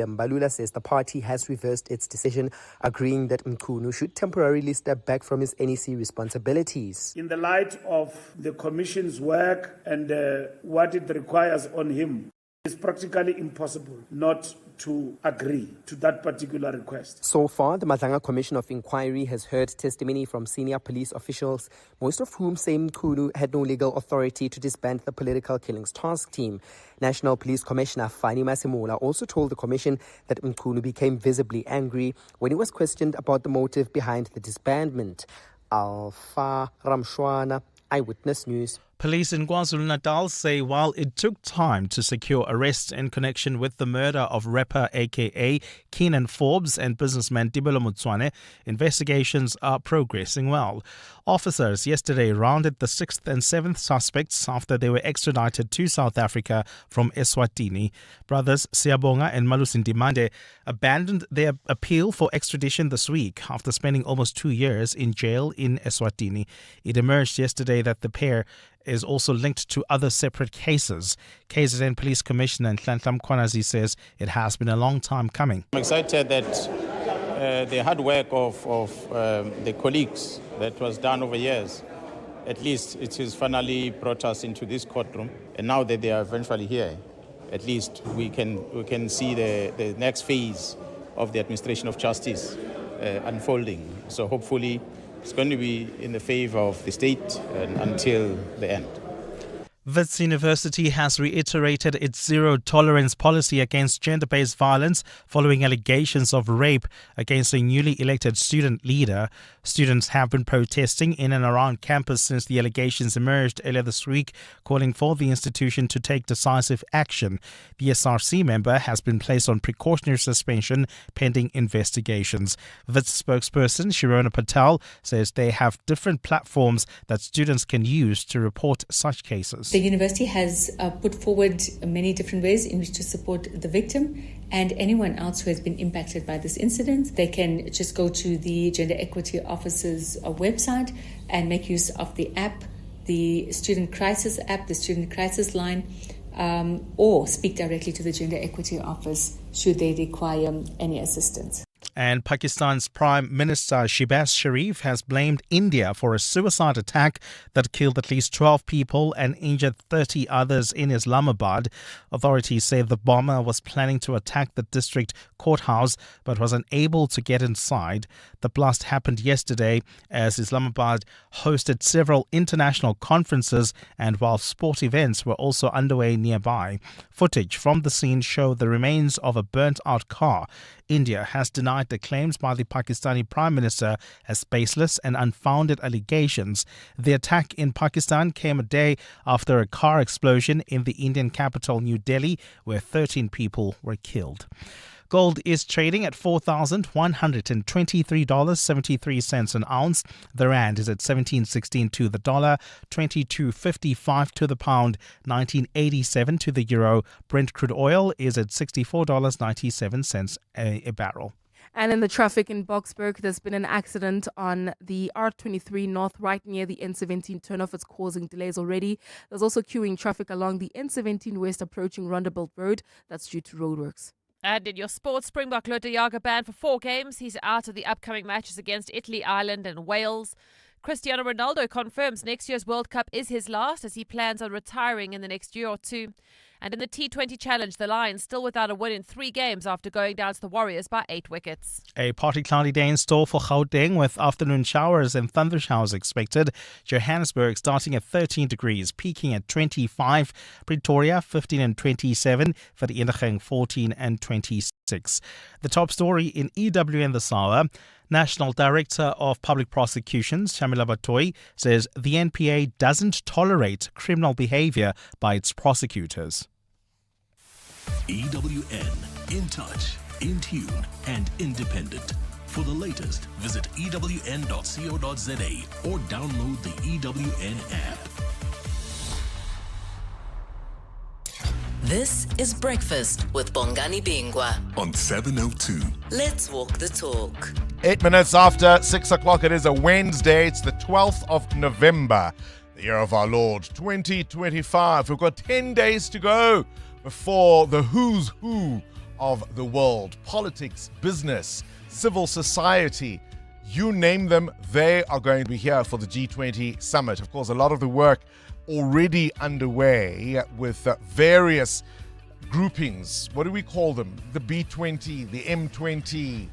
Mbalula says the party has reversed its decision, agreeing that Mkhunu should temporarily step back from his NEC responsibilities. In the light of the Commission's work and what it requires on him, it's practically impossible not to agree to that particular request. So far, the Madlanga Commission of Inquiry has heard testimony from senior police officials, most of whom say Mkhunu had no legal authority to disband the Political Killings Task Team. National Police Commissioner Fani Masemola also told the commission that Mkhunu became visibly angry when he was questioned about the motive behind the disbandment. Alpha Ramshwana, Eyewitness News. Police in KwaZulu-Natal say while it took time to secure arrests in connection with the murder of rapper aka Keenan Forbes and businessman Tibelo Motswane, investigations are progressing well. Officers yesterday rounded the 6th and 7th suspects after they were extradited to South Africa from Eswatini. Brothers Siyabonga and Malusindimande abandoned their appeal for extradition this week after spending almost 2 years in jail in Eswatini. It emerged yesterday that the pair is also linked to other separate cases. KZN Police Commissioner Nhlanhla Mkhwanazi says it has been a long time coming. I'm excited that the hard work of the colleagues that was done over years, at least it has finally brought us into this courtroom. And now that they are eventually here, at least we can see the next phase of the administration of justice unfolding. So hopefully it's going to be in the favor of the state until the end. Wits University has reiterated its zero-tolerance policy against gender-based violence following allegations of rape against a newly elected student leader. Students have been protesting in and around campus since the allegations emerged earlier this week, calling for the institution to take decisive action. The SRC member has been placed on precautionary suspension pending investigations. Wits spokesperson Shirona Patel says they have different platforms that students can use to report such cases. The university has put forward many different ways in which to support the victim and anyone else who has been impacted by this incident. They can just go to the Gender Equity Office's website and make use of the app, the Student Crisis app, the Student Crisis Line, or speak directly to the Gender Equity Office should they require any assistance. And Pakistan's Prime Minister Shehbaz Sharif has blamed India for a suicide attack that killed at least 12 people and injured 30 others in Islamabad. Authorities say the bomber was planning to attack the district courthouse but was unable to get inside. The blast happened yesterday as Islamabad hosted several international conferences and while sport events were also underway nearby. Footage from the scene showed the remains of a burnt-out car. India has denied the claims by the Pakistani Prime Minister as baseless and unfounded allegations. The attack in Pakistan came a day after a car explosion in the Indian capital, New Delhi, where 13 people were killed. Gold is trading at $4,123.73 an ounce. The rand is at 17.16 to the dollar, 22.55 to the pound, 19.87 to the euro. Brent crude oil is at $64.97 a barrel. And in the traffic in Boksburg, there's been an accident on the R23 North right near the N17 turnoff. It's causing delays already. There's also queuing traffic along the N17 West approaching Roundabout Road. That's due to roadworks. And in your sports, Springbok Lotte Jager banned for 4 games. He's out of the upcoming matches against Italy, Ireland and Wales. Cristiano Ronaldo confirms next year's World Cup is his last as he plans on retiring in the next year or two. And in the T20 Challenge, the Lions still without a win in 3 games after going down to the Warriors by 8 wickets. A partly cloudy day in store for Gauteng with afternoon showers and thunder showers expected. Johannesburg starting at 13 degrees, peaking at 25. Pretoria 15 and 27. Vereeniging 14 and 26. The top story in EWN this hour. National Director of Public Prosecutions, Shamila Batoy, says the NPA doesn't tolerate criminal behavior by its prosecutors. EWN, in touch, in tune, and independent. For the latest, visit ewn.co.za or download the EWN app. This is Breakfast with Bongani Bingwa on 702. Let's walk the talk. 8 minutes after 6 o'clock, it is a Wednesday. It's the 12th of November, the year of our Lord, 2025. We've got 10 days to go before the who's who of the world. Politics, business, civil society, you name them, they are going to be here for the G20 summit. Of course, a lot of the work already underway with various groupings. What do we call them? The B20, the M20,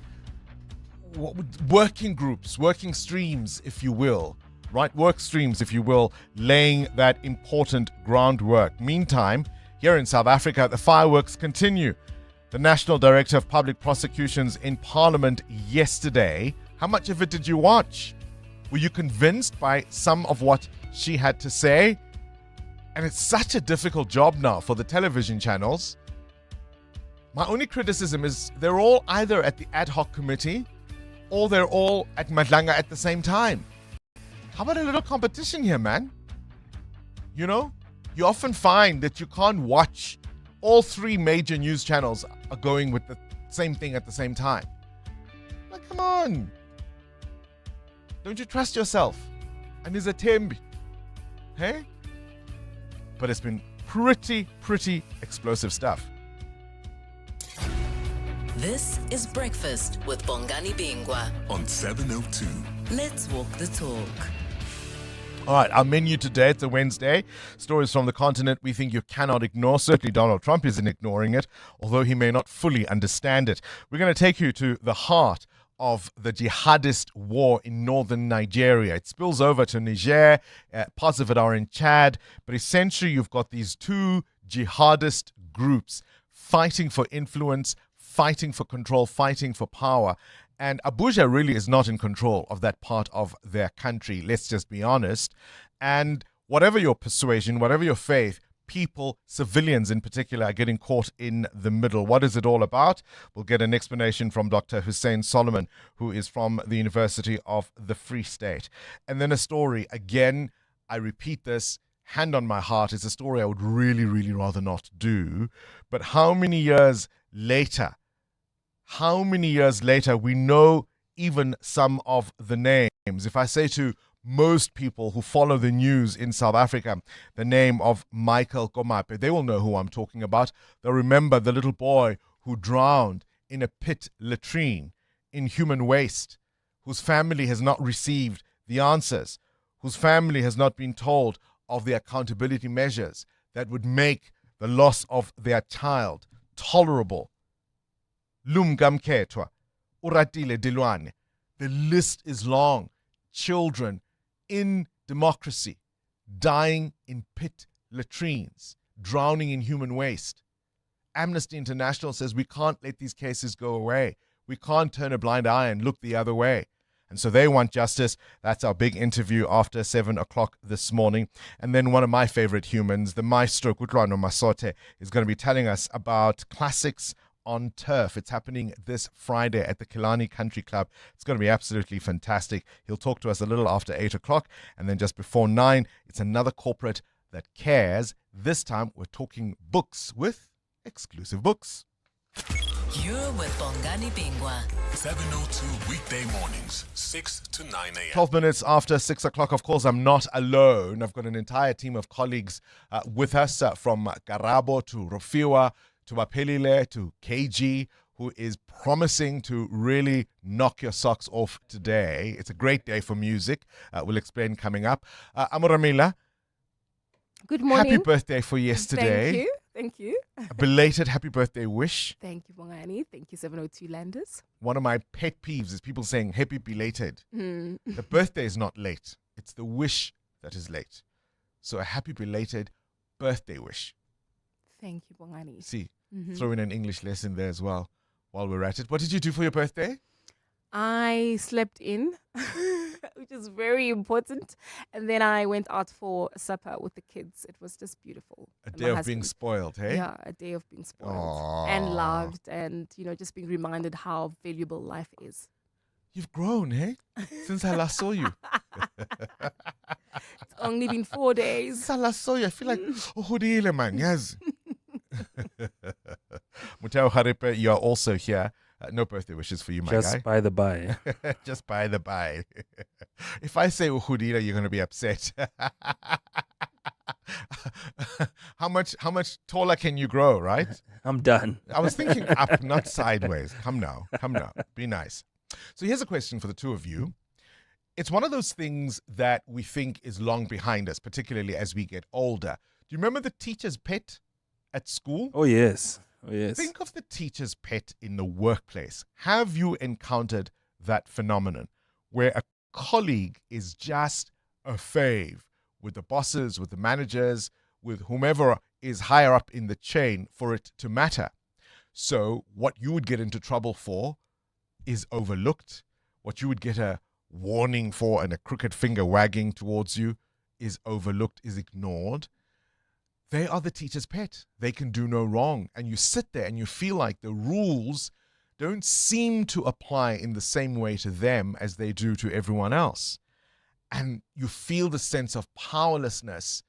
working groups, working streams, if you will. Right, work streams, if you will, laying that important groundwork. Meantime, here in South Africa, the fireworks continue. The National Director of Public Prosecutions in Parliament yesterday. How much of it did you watch? Were you convinced by some of what she had to say? And it's such a difficult job now for the television channels. My only criticism is they're all either at the ad hoc committee or they're all at Madlanga at the same time. How about a little competition here, man? You know, you often find that you can't watch all three major news channels are going with the same thing at the same time. Like, come on. Don't you trust yourself? And is a tembi. Hey? But it's been pretty explosive stuff. This is Breakfast with Bongani Bingwa on 702. Let's walk the talk. All right, our menu today, it's a Wednesday. Stories from the continent we think you cannot ignore. Certainly Donald Trump isn't ignoring it, although he may not fully understand it. We're going to take you to the heart of the jihadist war in northern Nigeria. It spills over to Niger, parts of it are in Chad, but essentially you've got these two jihadist groups fighting for influence, fighting for control, fighting for power. And Abuja really is not in control of that part of their country, let's just be honest. And whatever your persuasion, whatever your faith, people, civilians in particular, are getting caught in the middle. What is it all about? We'll get an explanation from Dr. Hussein Solomon, who is from the University of the Free State. And then a story, again, I repeat this, hand on my heart, it's a story I would really rather not do. But how many years later we know even some of the names? If I say to most people who follow the news in South Africa the name of Michael Komape, they will know who I'm talking about. They'll remember the little boy who drowned in a pit latrine in human waste, whose family has not received the answers, whose family has not been told of the accountability measures that would make the loss of their child tolerable. Lumgamketwa, Uratile Dilwane. The list is long. Children in democracy dying in pit latrines, drowning in human waste. Amnesty International says we can't let these cases go away. We can't turn a blind eye and look the other way. And so they want justice. That's our big interview after 7 o'clock this morning. And then one of my favorite humans, the maestro Kutlwano Masote, is going to be telling us about classics on turf. It's happening this Friday at the Killarney Country Club. It's going to be absolutely fantastic. He'll talk to us a little after 8 o'clock. And then just before 9, it's another corporate that cares. This time we're talking books with exclusive books. You're with Bongani Bingwa. 702 weekday mornings, 6 to 9 a.m. 12 minutes after 6 o'clock. Of course, I'm not alone. I've got an entire team of colleagues with us from Karabo to Rofiwa to Mapelile to KG, who is promising to really knock your socks off today. It's a great day for music. We'll explain coming up. Amoramila, Good morning. happy birthday for yesterday. Thank you. A belated happy birthday wish. Thank you, Bongani. Thank you, 702 Landers. One of my pet peeves is people saying happy belated. The birthday is not late. It's the wish that is late. So a happy belated birthday wish. Thank you, Bongani. See, throw in an English lesson there as well while we're at it. What did you do for your birthday? I slept in, which is very important. And then I went out for supper with the kids. It was just beautiful. A And day my of husband- being spoiled, hey? Yeah, a day of being spoiled Aww. and loved and, just being reminded how valuable life is. You've grown, hey? Since I last saw you. It's only been 4 days. Since I last saw you, I feel like, oh, man, yes. Muteo Haripe, you are also here. No birthday wishes for you, my guy. Just by the by. Just by the by. If I say Uhudila, you're going to be upset. How much taller can you grow, right? I'm done. I was thinking up, not sideways. Come now. Be nice. So here's a question for the two of you. It's one of those things that we think is long behind us, particularly as we get older. Do you remember the teacher's pet at school? Oh, yes. Think of the teacher's pet in the workplace. Have you encountered that phenomenon where a colleague is just a fave with the bosses, with the managers, with whomever is higher up in the chain for it to matter? So what you would get into trouble for is overlooked. What you would get a warning for and a crooked finger wagging towards you is overlooked, is ignored. They are the teacher's pet. They can do no wrong. And you sit there and you feel like the rules don't seem to apply in the same way to them as they do to everyone else. And you feel the sense of powerlessness.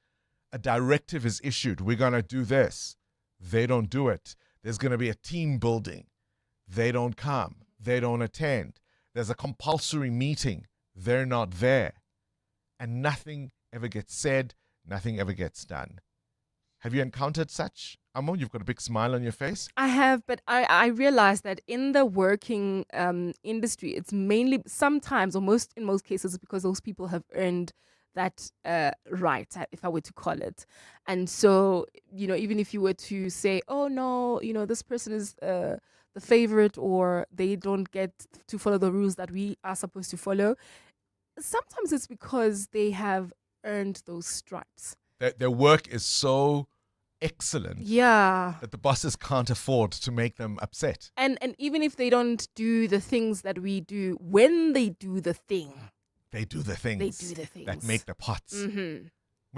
A directive is issued. We're going to do this. They don't do it. There's going to be a team building. They don't come. They don't attend. There's a compulsory meeting. They're not there. And nothing ever gets said. Nothing ever gets done. Have you encountered such? Amo, you've got a big smile on your face. I have, but I realize that in the working industry, it's mainly sometimes, or in most cases, because those people have earned that right, if I were to call it. And so, even if you were to say, oh no, this person is the favorite, or they don't get to follow the rules that we are supposed to follow, sometimes it's because they have earned those stripes. Their work is so excellent that the bosses can't afford to make them upset. And even if they don't do the things that we do, when they do the thing, they do the things that make the pots. Mm-hmm.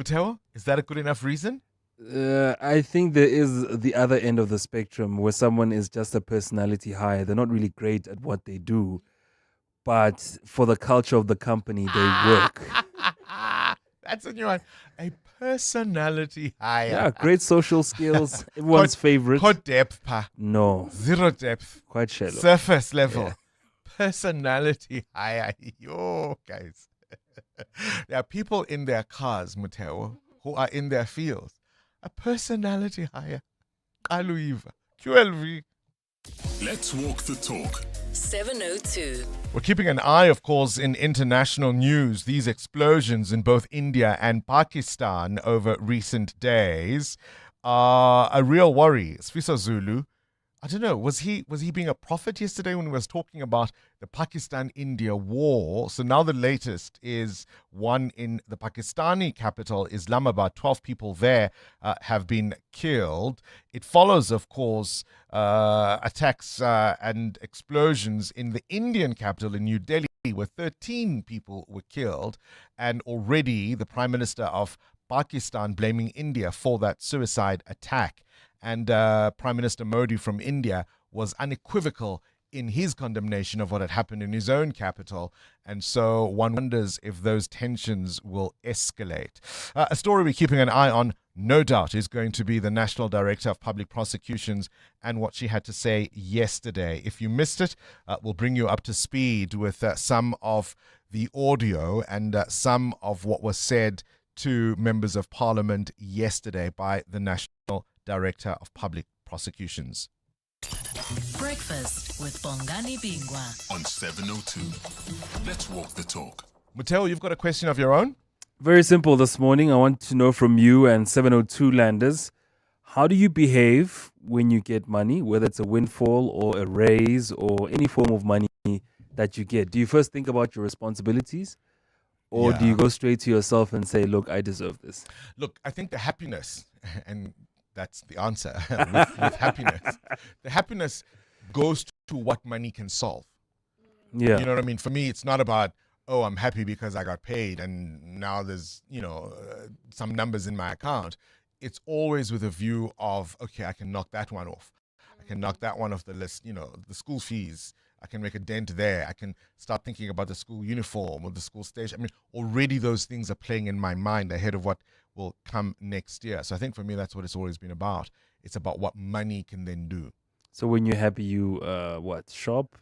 Mutewa, is that a good enough reason? I think there is the other end of the spectrum where someone is just a personality hire. They're not really great at what they do, but for the culture of the company, they work. That's a new one. A personality hire. Yeah, great social skills. Everyone's favorite. Hot depth, pa. No. Zero depth. Quite shallow. Surface level. Yeah. Personality hire. Yo, guys. There are people in their cars, Muteo, who are in their fields. A personality hire. Aluiva. QLV. Let's walk the talk. 702. We're keeping an eye, of course, in international news. These explosions in both India and Pakistan over recent days are a real worry. Sfiso Zulu, I don't know, was he being a prophet yesterday when he was talking about the Pakistan-India war? So now the latest is one in the Pakistani capital, Islamabad. 12 people there have been killed. It follows, of course, attacks and explosions in the Indian capital in New Delhi, where 13 people were killed. And already the Prime Minister of Pakistan blaming India for that suicide attack. And Prime Minister Modi from India was unequivocal in his condemnation of what had happened in his own capital. And so one wonders if those tensions will escalate. A story we're keeping an eye on, no doubt, is going to be the National Director of Public Prosecutions and what she had to say yesterday. If you missed it, we'll bring you up to speed with some of the audio and some of what was said to members of Parliament yesterday by the National Director of Public Prosecutions. Breakfast with Bongani Bingwa On 702. Let's walk the talk. Muteo, you've got a question of your own? Very simple this morning. I want to know from you and 702 landers, how do you behave when you get money, whether it's a windfall or a raise or any form of money that you get? Do you first think about your responsibilities? Or do you go straight to yourself and say, look, I deserve this? Look, I think the happiness, and that's the answer with happiness. The happiness goes to what money can solve. Yeah. You know what I mean? For me, it's not about, oh, I'm happy because I got paid and now there's, some numbers in my account. It's always with a view of, okay, I can knock that one off. I can knock that one off the list, the school fees. I can make a dent there. I can start thinking about the school uniform or the school station. I mean, already those things are playing in my mind ahead of what will come next year. So I think for me, that's what it's always been about. It's about what money can then do. So when you're happy, you, shop?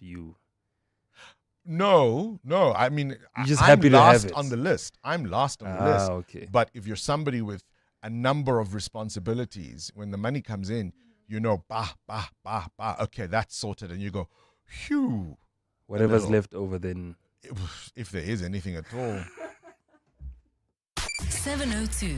No. I mean, you're just I'm happy to last have it. on the list. I'm last on the list. Okay. But if you're somebody with a number of responsibilities. When the money comes in, you know, okay, that's sorted. And you go, phew. Whatever's left over then. If there is anything at all. 702.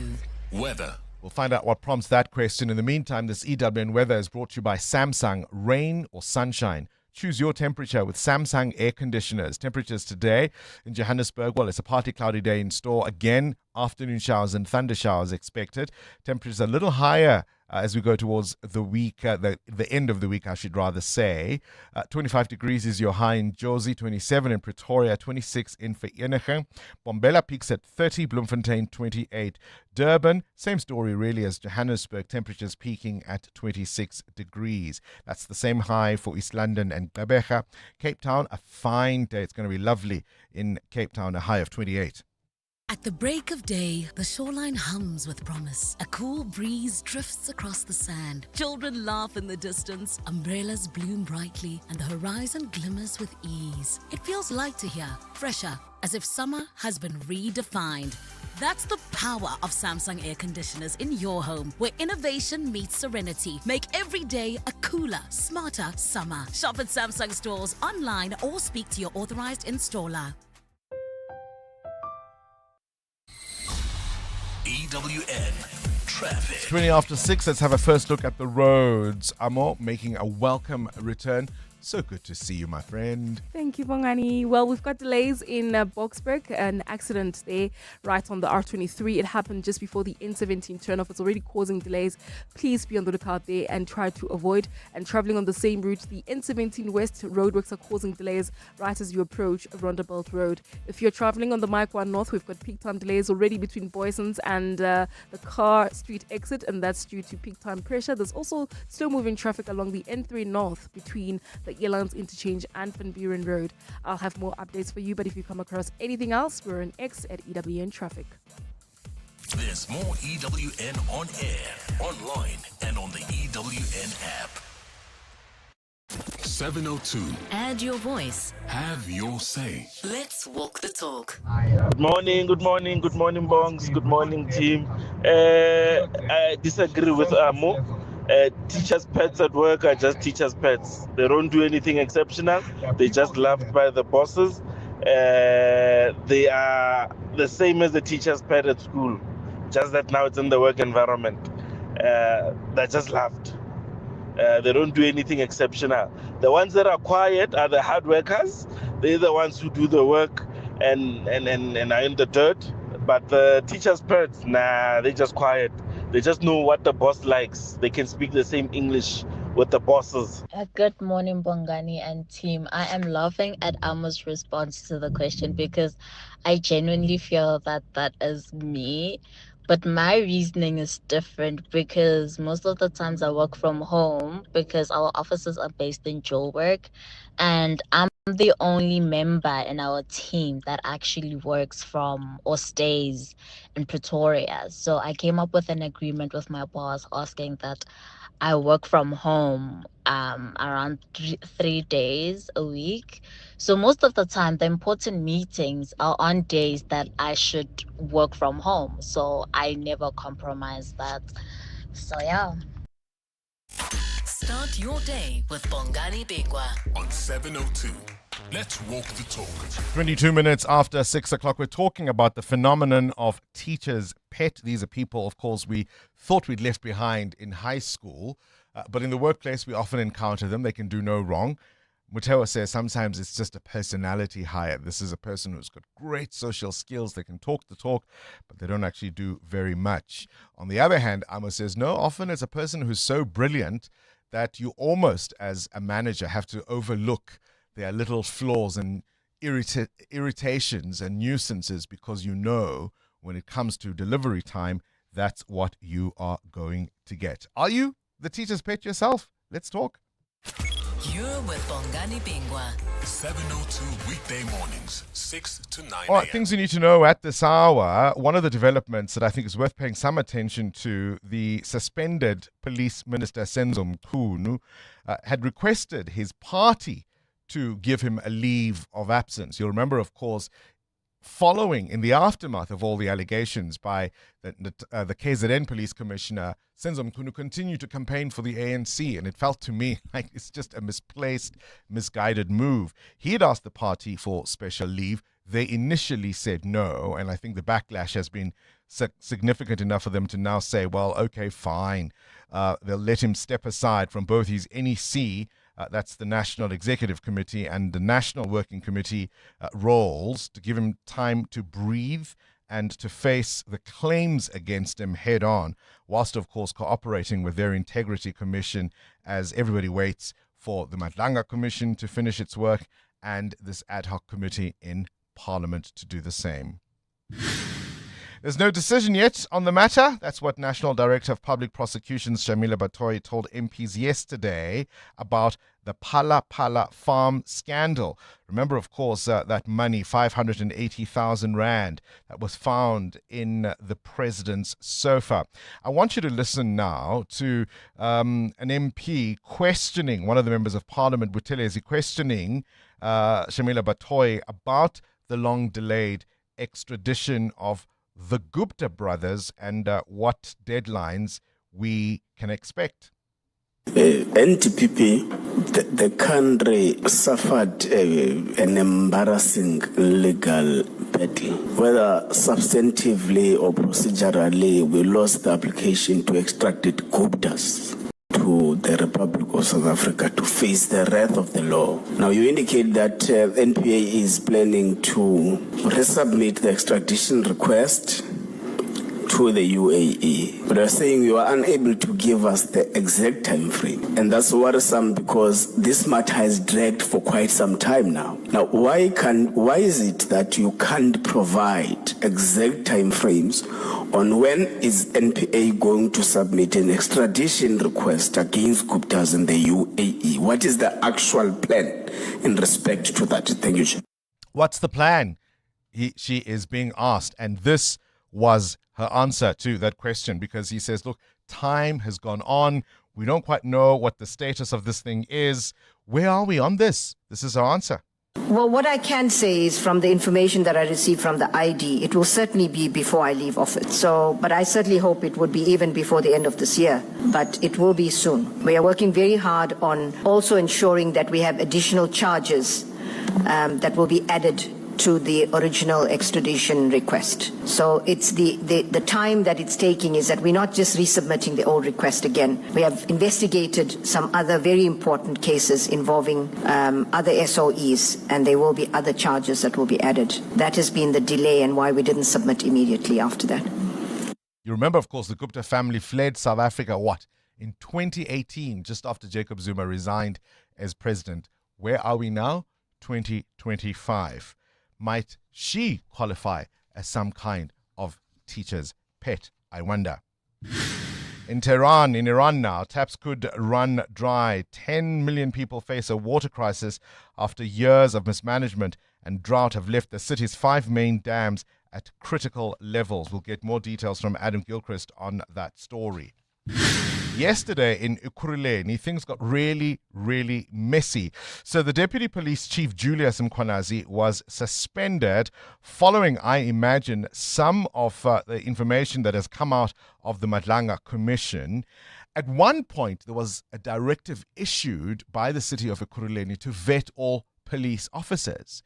Weather. We'll find out what prompts that question. In the meantime, this EWN weather is brought to you by Samsung. Rain or sunshine? Choose your temperature with Samsung air conditioners. Temperatures today in Johannesburg, well, it's a partly cloudy day in store. Again, afternoon showers and thunder showers expected. Temperatures a little higher as we go towards the week, the end of the week, I should rather say. 25 degrees is your high in Jozi, 27 in Pretoria, 26 in Vereeniging. Bombela peaks at 30, Bloemfontein 28. Durban, same story really as Johannesburg, temperatures peaking at 26 degrees. That's the same high for East London and Gqeberha. Cape Town, a fine day. It's going to be lovely in Cape Town, a high of 28. At the break of day, the shoreline hums with promise. A cool breeze drifts across the sand. Children laugh in the distance. Umbrellas bloom brightly, and the horizon glimmers with ease. It feels lighter here, fresher, as if summer has been redefined. That's the power of Samsung air conditioners in your home, where innovation meets serenity. Make every day a cooler, smarter summer. Shop at Samsung stores online or speak to your authorized installer. EWN Traffic. 20 after 6, let's have a first look at the roads. Amo making a welcome return. So good to see you, my friend. Thank you, Bongani. Well, we've got delays in Boksburg, an accident there right on the R23. It happened just before the N17 turnoff. It's already causing delays. Please be on the lookout there and try to avoid. And traveling on the same route, the N17 West roadworks are causing delays right as you approach Roundabout Road. If you're traveling on the Mike-1 North, we've got peak time delays already between Boysons and the Car Street exit, and that's due to peak time pressure. There's also slow-moving traffic along the N3 North between the Elands Interchange and Van Buren Road. I'll have more updates for you, but if you come across anything else, we're on X at EWN Traffic. There's more EWN on air, online, and on the EWN app. 702. Add your voice. Have your say. Let's walk the talk. Good morning, Bongs. Good morning, team. I disagree with Amo. Teachers' pets at work are just teachers' pets. They don't do anything exceptional. They're just loved by the bosses. They are the same as the teacher's pet at school, just that now it's in the work environment. They're just loved. They don't do anything exceptional. The ones that are quiet are the hard workers. They're the ones who do the work and are in the dirt. But the teachers' pets, nah, they're just quiet. They just know what the boss likes. They can speak the same English with the bosses. Good morning, Bongani and team. I am laughing at Amo's response to the question because I genuinely feel that that is me. But my reasoning is different because most of the times I work from home because our offices are based in Joburg, and I'm the only member in our team that actually works from or stays in Pretoria. So I came up with an agreement with my boss asking that I work from home around 3 days a week. So most of the time, the important meetings are on days that I should work from home. So I never compromise that. So yeah. Start your day with Bongani Bingwa on 702. Let's walk the talk. 22 minutes after 6 o'clock, we're talking about the phenomenon of teachers' pet. These are people, of course, we thought we'd left behind in high school, but in the workplace, we often encounter them. They can do no wrong. Mutewa says sometimes it's just a personality hire. This is a person who's got great social skills. They can talk the talk, but they don't actually do very much. On the other hand, Amos says, no, often it's a person who's so brilliant that you almost, as a manager, have to overlook their little flaws and irritations and nuisances because you know when it comes to delivery time, that's what you are going to get. Are you the teacher's pet yourself? Let's talk. You're with Bongani Bingwa. 702 weekday mornings, 6 to 9 All right, things you need to know at this hour. One of the developments that I think is worth paying some attention to, the suspended police minister Senzo Mkhunu had requested his party to give him a leave of absence. You'll remember, of course, following in the aftermath of all the allegations by the KZN Police Commissioner, Senzo Mkhunu, continued to campaign for the ANC, and it felt to me like it's just a misplaced, misguided move. He had asked the party for special leave. They initially said no, and I think the backlash has been significant enough for them to now say, well, okay, fine. They'll let him step aside from both his NEC, that's the National Executive Committee, and the National Working Committee roles, to give him time to breathe and to face the claims against him head on, whilst, of course, cooperating with their Integrity Commission as everybody waits for the Madlanga Commission to finish its work and this ad hoc committee in Parliament to do the same. There's no decision yet on the matter. That's what National Director of Public Prosecutions Shamila Batoyi told MPs yesterday about the Phala Phala farm scandal. Remember, of course, that money, 580,000 rand, that was found in the president's sofa. I want you to listen now to an MP questioning, one of the members of Parliament, Buthelezi, questioning Shamila Batoyi about the long-delayed extradition of the Gupta brothers and what deadlines we can expect. NTPP, the country suffered an embarrassing legal battle. Whether substantively or procedurally, we lost the application to extradite Guptas to the Republic of South Africa to face the wrath of the law. Now, you indicate that NPA is planning to resubmit the extradition request to the UAE. But you're saying you are unable to give us the exact time frame. And that's worrisome because this matter has dragged for quite some time now. Now, why is it that you can't provide exact time frames on when is NPA going to submit an extradition request against Guptas in the UAE? What is the actual plan in respect to that? Thank you. What's the plan? She is being asked, and this was her answer to that question, because he says, look, time has gone on. We don't quite know what the status of this thing is. Where are we on this? This is her answer. Well, what I can say is from the information that I received from the ID, it will certainly be before I leave office. But I certainly hope it would be even before the end of this year, but it will be soon. We are working very hard on also ensuring that we have additional charges that will be added to the original extradition request. So it's the time that it's taking is that we're not just resubmitting the old request again. We have investigated some other very important cases involving other SOEs, and there will be other charges that will be added. That has been the delay and why we didn't submit immediately after that. You remember, of course, the Gupta family fled South Africa, in 2018, just after Jacob Zuma resigned as president. Where are we now? 2025. Might she qualify as some kind of teacher's pet, I wonder? In Tehran, in Iran now, taps could run dry. 10 million people face a water crisis after years of mismanagement and drought have left the city's 5 main dams at critical levels. We'll get more details from Adam Gilchrist on that story. Yesterday in Ekurhuleni, things got really, really messy. So the Deputy Police Chief Julius Mkhwanazi was suspended following, I imagine, some of the information that has come out of the Madlanga Commission. At one point, there was a directive issued by the city of Ekurhuleni to vet all police officers.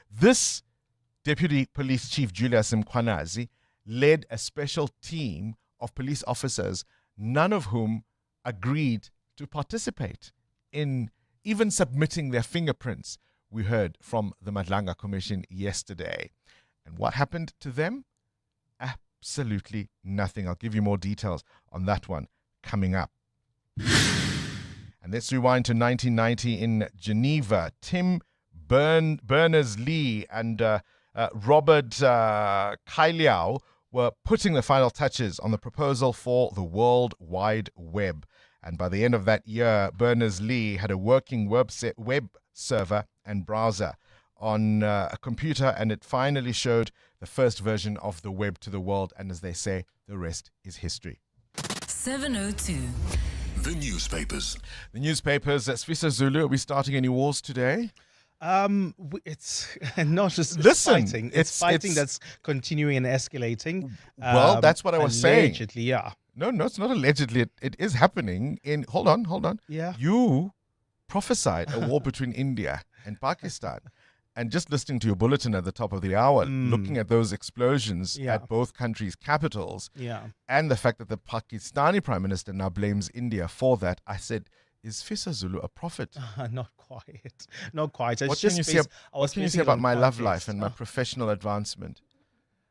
This Deputy Police Chief Julius Mkhwanazi led a special team of police officers, none of whom agreed to participate in even submitting their fingerprints. We heard from the Madlanga Commission yesterday. And what happened to them? Absolutely nothing. I'll give you more details on that one coming up. And let's rewind to 1990 in Geneva. Tim Berners-Lee and Robert Kailiau were putting the final touches on the proposal for the World Wide Web. And by the end of that year, Berners-Lee had a working web server and browser on a computer, and it finally showed the first version of the web to the world. And as they say, the rest is history. 702. The newspapers. The newspapers. Sfisa Zulu, are we starting any wars today? It's not just Listen, fighting. It's fighting that's continuing and escalating. Well, that's what I was saying. Allegedly, yeah. No, it's not allegedly. It is happening. Hold on. Yeah. You prophesied a war between India and Pakistan. And just listening to your bulletin at the top of the hour, looking at those explosions at both countries' capitals, and the fact that the Pakistani Prime Minister now blames India for that, I said, is Fisa Zulu a prophet? Not quite. Not quite. What can you say about my love life and my professional advancement?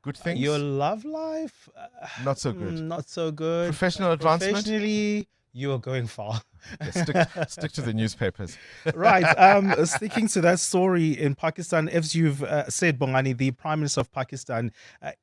Good things? Your love life? Not so good. Not so good. Professional advancement? Professionally, you are going far. Stick to the newspapers. Right. Sticking to that story in Pakistan, as you've said, Bongani, the Prime Minister of Pakistan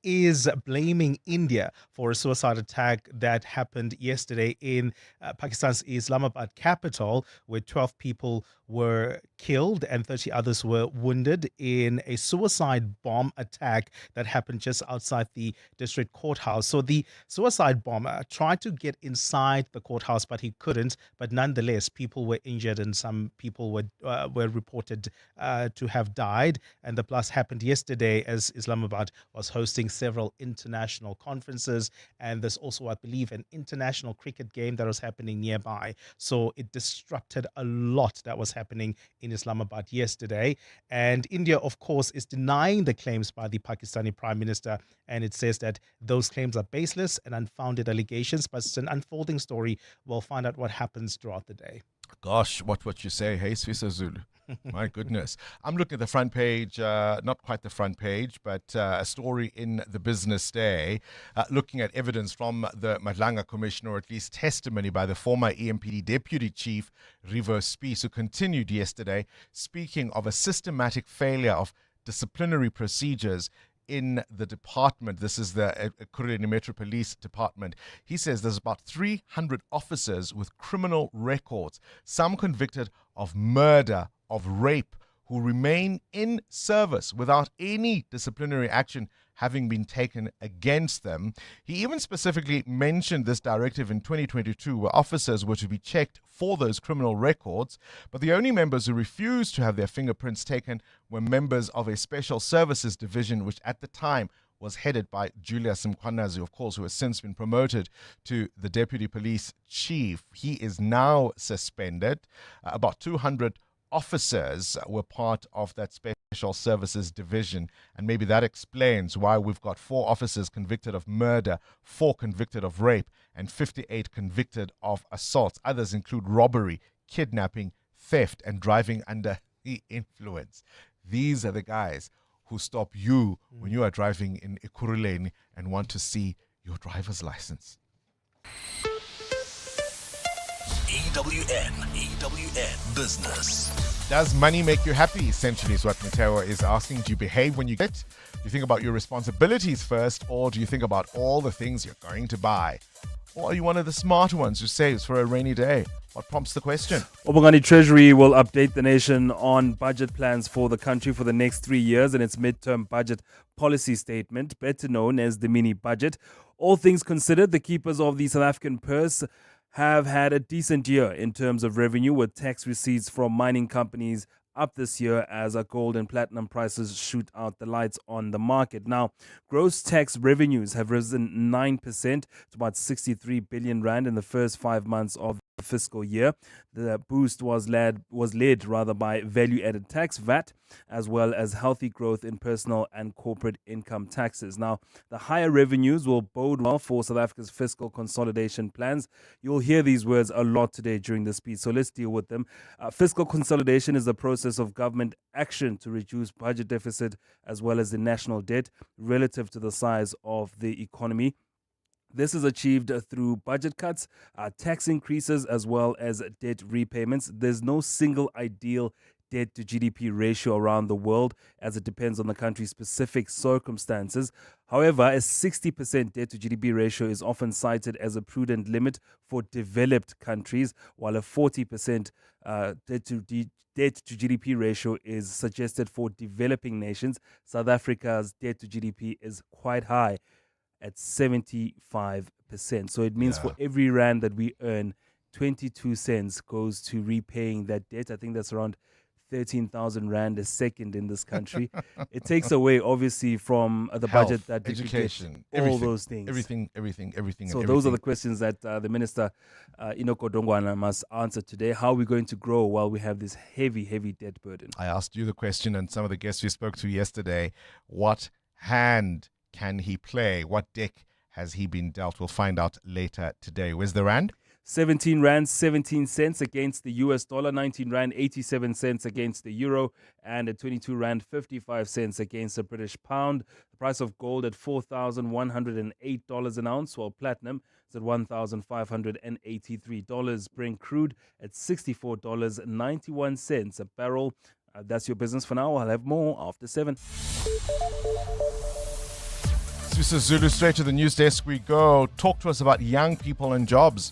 is blaming India for a suicide attack that happened yesterday in Pakistan's Islamabad capital, where 12 people were killed and 30 others were wounded in a suicide bomb attack that happened just outside the district courthouse. So the suicide bomber tried to get inside the courthouse, but he couldn't. But nonetheless, people were injured and some people were reported to have died. And the blast happened yesterday as Islamabad was hosting several international conferences. And there's also, I believe, an international cricket game that was happening nearby. So it disrupted a lot that was happening in Islamabad yesterday. And India, of course, is denying the claims by the Pakistani Prime Minister. And it says that those claims are baseless and unfounded allegations, but it's an unfolding story. We'll find out what happens throughout the day. Gosh, what you say, hey, Swissa Zulu. My goodness. I'm looking at the front page, not quite the front page, but a story in the Business Day, looking at evidence from the Madlanga Commission, or at least testimony by the former EMPD Deputy Chief, Rivo Spies, who continued yesterday, speaking of a systematic failure of disciplinary procedures in the department. This is the Ekurhuleni Metro Police Department. He says there's about 300 officers with criminal records, some convicted of murder, of rape, who remain in service without any disciplinary action having been taken against them. He even specifically mentioned this directive in 2022, where officers were to be checked for those criminal records, but the only members who refused to have their fingerprints taken were members of a special services division, which at the time was headed by Julius Mkwanazi, of course, who has since been promoted to the Deputy Police Chief. He is now suspended. About 200 officers were part of that special services division, and maybe that explains why we've got 4 officers convicted of murder, 4 convicted of rape, and 58 convicted of assaults. Others include robbery, kidnapping, theft, and driving under the influence. These are the guys who stop you when you are driving in Ekurhuleni and want to see your driver's license. EWN Business. Does money make you happy? Essentially is what Mateo is asking. Do you behave when you get? Do you think about your responsibilities first, or do you think about all the things you're going to buy? Or are you one of the smart ones who saves for a rainy day? What prompts the question? Bongani Treasury will update the nation on budget plans for the country for the next 3 years in its midterm budget policy statement, better known as the mini budget. All things considered, the keepers of the South African purse have had a decent year in terms of revenue, with tax receipts from mining companies up this year as gold and platinum prices shoot out the lights on the market. Now, gross tax revenues have risen 9% to about 63 billion rand in the first 5 months of the fiscal year. The boost was led by value-added tax, VAT, as well as healthy growth in personal and corporate income taxes. Now, the higher revenues will bode well for South Africa's fiscal consolidation plans. You'll hear these words a lot today during the speech, so let's deal with them. Fiscal consolidation is the process of government action to reduce budget deficit as well as the national debt relative to the size of the economy. This is achieved through budget cuts, tax increases, as well as debt repayments. There's no single ideal debt to GDP ratio around the world, as it depends on the country's specific circumstances. However, a 60% debt to GDP ratio is often cited as a prudent limit for developed countries, while a 40% debt to GDP ratio is suggested for developing nations. South Africa's debt to GDP is quite high at 75%. So it means for every rand that we earn, 22 cents goes to repaying that debt. I think that's around 13,000 rand a second in this country. It takes away, obviously, from the Health, budget that we could get education, all everything, those things. Everything. So those are the questions that the Minister, Inoko Dongwana, must answer today. How are we going to grow while we have this heavy, heavy debt burden? I asked you the question, and some of the guests we spoke to yesterday, what hand can he play? What deck has he been dealt? We'll find out later today. Where's the rand? 17 rand 17 cents against the US dollar, 19 rand 87 cents against the euro, and 22 rand 55 cents against the British pound. The price of gold at $4,108 an ounce, while platinum is at $1,583. Brent crude at $64.91 a barrel. That's your business for now. I'll have more after 7. Susa Zulu, straight to the news desk we go. Talk to us about young people and jobs.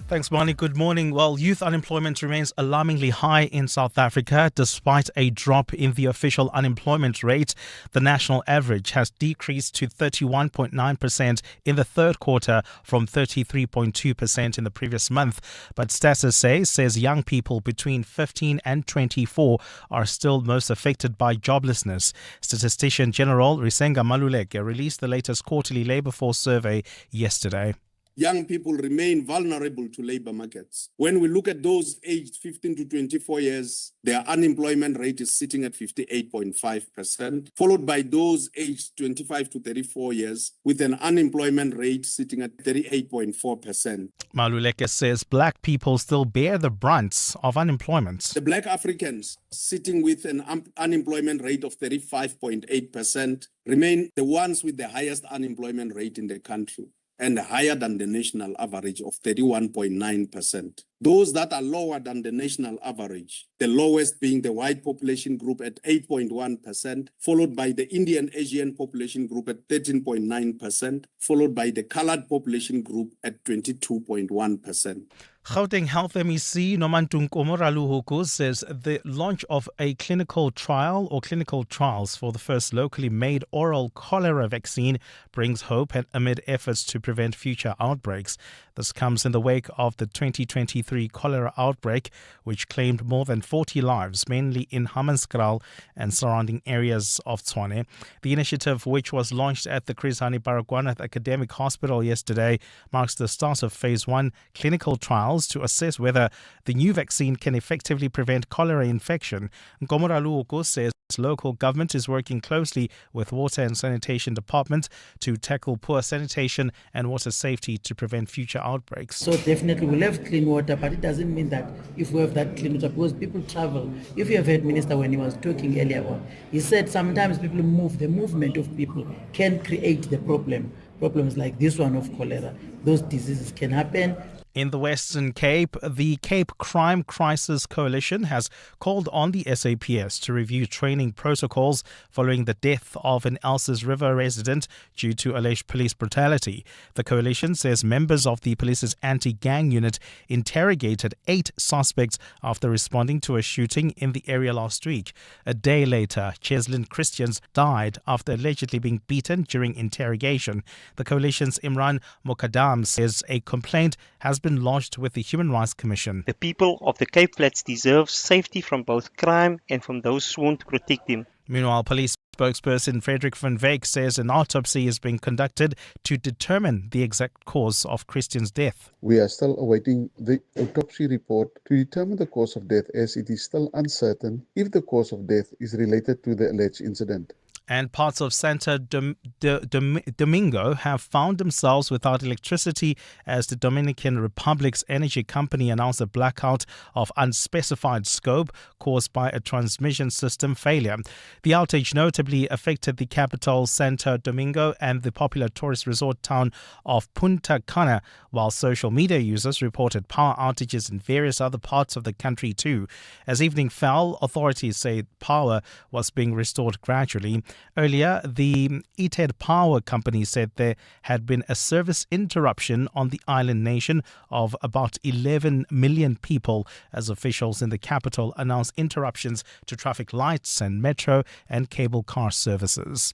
Thanks, Barney. Good morning. Well, youth unemployment remains alarmingly high in South Africa. Despite a drop in the official unemployment rate, the national average has decreased to 31.9% in the third quarter from 33.2% in the previous month. But Stats says young people between 15 and 24 are still most affected by joblessness. Statistician General Risenga Maluleke released the latest quarterly labor force survey yesterday. Young people remain vulnerable to labor markets. When we look at those aged 15 to 24 years, their unemployment rate is sitting at 58.5%, followed by those aged 25 to 34 years with an unemployment rate sitting at 38.4%. Maluleke says black people still bear the brunt of unemployment. The black Africans, sitting with an unemployment rate of 35.8%, remain the ones with the highest unemployment rate in the country, and higher than the national average of 31.9%. Those that are lower than the national average, the lowest being the white population group at 8.1%, followed by the Indian Asian population group at 13.9%, followed by the colored population group at 22.1%. Gauteng Health MEC Nomantung Komoraluhuku says the launch of a clinical trial or clinical trials for the first locally made oral cholera vaccine brings hope amid efforts to prevent future outbreaks. This comes in the wake of the 2023 cholera outbreak, which claimed more than 40 lives, mainly in Hammanskraal and surrounding areas of Tshwane. The initiative, which was launched at the Chris Hani Baragwanath Academic Hospital yesterday, marks the start of phase 1 clinical trials to assess whether the new vaccine can effectively prevent cholera infection. Nkomoraluoko says local government is working closely with Water and Sanitation Department to tackle poor sanitation and water safety to prevent future outbreaks. So definitely we'll have clean water, but it doesn't mean that if we have that clean water, because people travel. If you have heard Minister when he was talking earlier on, he said sometimes people move. The movement of people can create the problem. Problems like this one of cholera. Those diseases can happen. In the Western Cape, the Cape Crime Crisis Coalition has called on the SAPS to review training protocols following the death of an Elsa's River resident due to alleged police brutality. The coalition says members of the police's anti-gang unit interrogated 8 suspects after responding to a shooting in the area last week. A day later, Cheslin Christians died after allegedly being beaten during interrogation. The coalition's Imran Mokadam says a complaint has been lodged with the Human Rights Commission. The people of the Cape Flats deserve safety from both crime and from those sworn to protect them. Meanwhile, police spokesperson Frederick van Wyk says an autopsy is being conducted to determine the exact cause of Christian's death. We are still awaiting the autopsy report to determine the cause of death, as it is still uncertain if the cause of death is related to the alleged incident. And parts of Santo Domingo have found themselves without electricity as the Dominican Republic's energy company announced a blackout of unspecified scope caused by a transmission system failure. The outage notably affected the capital, Santo Domingo, and the popular tourist resort town of Punta Cana, while social media users reported power outages in various other parts of the country too. As evening fell, authorities say power was being restored gradually. Earlier, the ETED Power Company said there had been a service interruption on the island nation of about 11 million people as officials in the capital announced interruptions to traffic lights and metro and cable car services.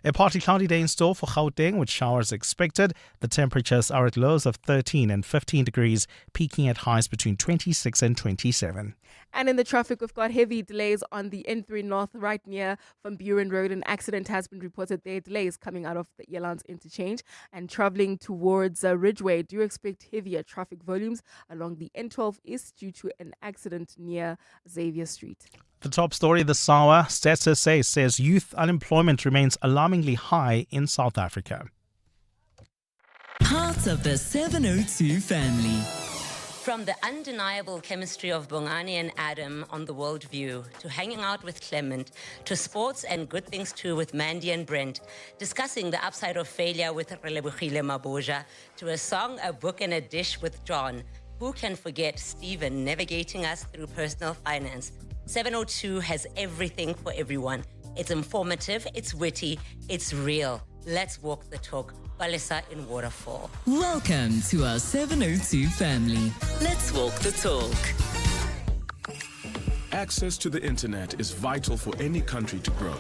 A partly cloudy day in store for Gauteng with showers expected. The temperatures are at lows of 13 and 15 degrees, peaking at highs between 26 and 27. And in the traffic, we've got heavy delays on the N3 North right near Van Buren Road. An accident has been reported there. Delays coming out of the Elands interchange and traveling towards Ridgeway. Do expect heavier traffic volumes along the N12 East due to an accident near Xavier Street. The top story this hour, Stats SA says youth unemployment remains alarmingly high in South Africa. Part of the 702 family. From the undeniable chemistry of Bongani and Adam on The World View, to hanging out with Clement, to sports and good things too with Mandy and Brent, discussing the upside of failure with Relebogile Maboja, to a song, a book and a dish with John. Who can forget Stephen navigating us through personal finance? 702 has everything for everyone. It's informative, it's witty, it's real. Let's walk the talk. Balisa in Waterfall. Welcome to our 702 family. Let's walk the talk. Access to the internet is vital for any country to grow.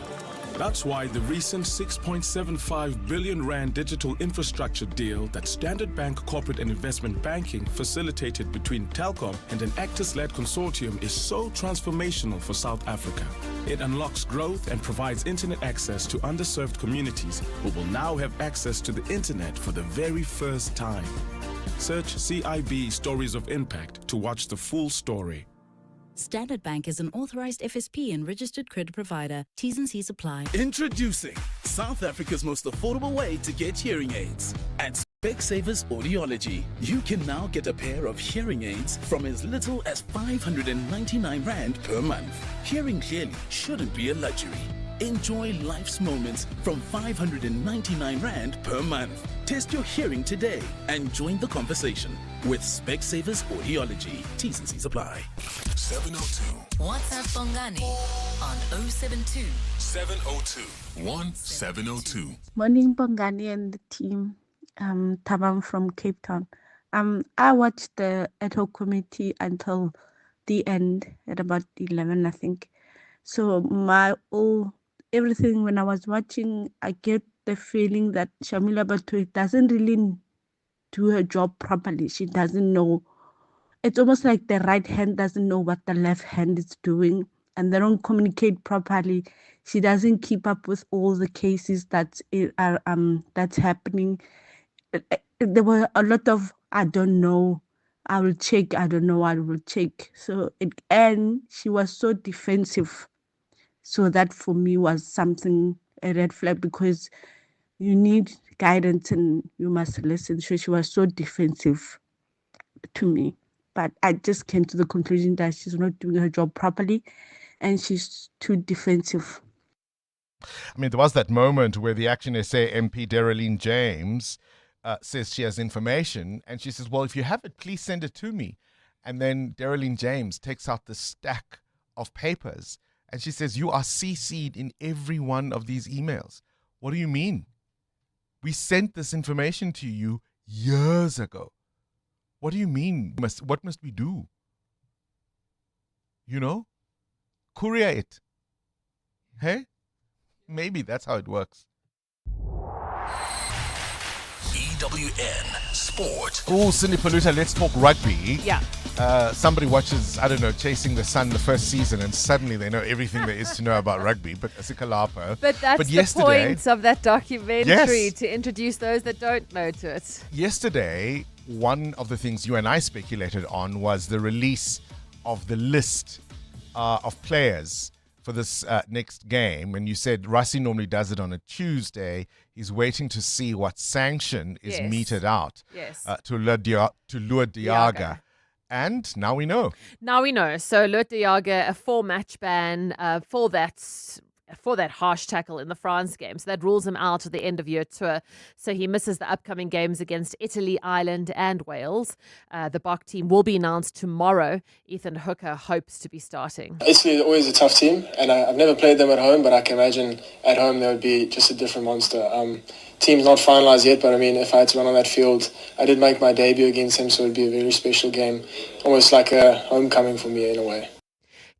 That's why the recent 6.75 billion rand digital infrastructure deal that Standard Bank Corporate and Investment Banking facilitated between Telkom and an Actors-led consortium is so transformational for South Africa. It unlocks growth and provides internet access to underserved communities who will now have access to the internet for the very first time. Search CIB Stories of Impact to watch the full story. Standard Bank is an authorized FSP and registered credit provider. T's and C's apply. Introducing South Africa's most affordable way to get hearing aids. At Specsavers Audiology, you can now get a pair of hearing aids from as little as 599 Rand per month. Hearing clearly shouldn't be a luxury. Enjoy life's moments from 599 Rand per month. Test your hearing today and join the conversation with Specsavers Audiology. T's and C's apply. 702. WhatsApp Bongani on 072 702 1702. Morning, Bongani and the team. Tabam from Cape Town. I watched the ad hoc committee until the end at about 11, I think. So everything when I was watching, I get the feeling that Shamila Batoe doesn't really do her job properly. She doesn't know. It's almost like the right hand doesn't know what the left hand is doing, and they don't communicate properly. She doesn't keep up with all the cases that's happening. There were a lot of I don't know, I will check, I don't know, I will check. So she was so defensive. So that for me was a red flag, because you need guidance and you must listen. So she was so defensive to me. But I just came to the conclusion that she's not doing her job properly and she's too defensive. I mean, there was that moment where the Action SA MP, Daryline James, says she has information, and she says, well, if you have it, please send it to me. And then Daryline James takes out the stack of papers and she says, you are CC'd in every one of these emails. What do you mean? We sent this information to you years ago. What do you mean? What must we do? You know? Courier it. Hey? Maybe that's how it works. EWN Sport. Oh, Cindy Paluta, let's talk rugby. Yeah. Somebody watches, I don't know, Chasing the Sun the first season, and suddenly they know everything there is to know about rugby. But Asikalapo. But that's the point of that documentary, to introduce those that don't know to it. Yesterday, one of the things you and I speculated on was the release of the list of players for this next game. And you said Rassie normally does it on a Tuesday. He's waiting to see what sanction is meted out to Lua Diaga. And now we know. So Lua Diaga, a 4-match ban for that harsh tackle in the France game. So that rules him out at the end of year tour. So he misses the upcoming games against Italy, Ireland and Wales. The Bok team will be announced tomorrow. Ethan Hooker hopes to be starting. Italy is always a tough team, and I've never played them at home, but I can imagine at home they would be just a different monster. Team's not finalised yet, but I mean, if I had to run on that field, I did make my debut against them, so it would be a very special game. Almost like a homecoming for me in a way.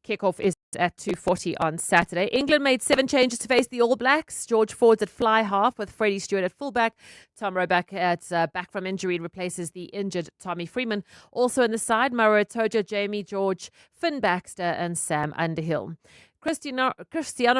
Kickoff is at 2:40 on Saturday. England made 7 changes to face the All Blacks. George Ford's at fly half with Freddie Stewart at fullback. Tom Roebuck at back from injury replaces the injured Tommy Freeman. Also in the side, Maro Itoje, Jamie George, Finn Baxter and Sam Underhill. Cristiano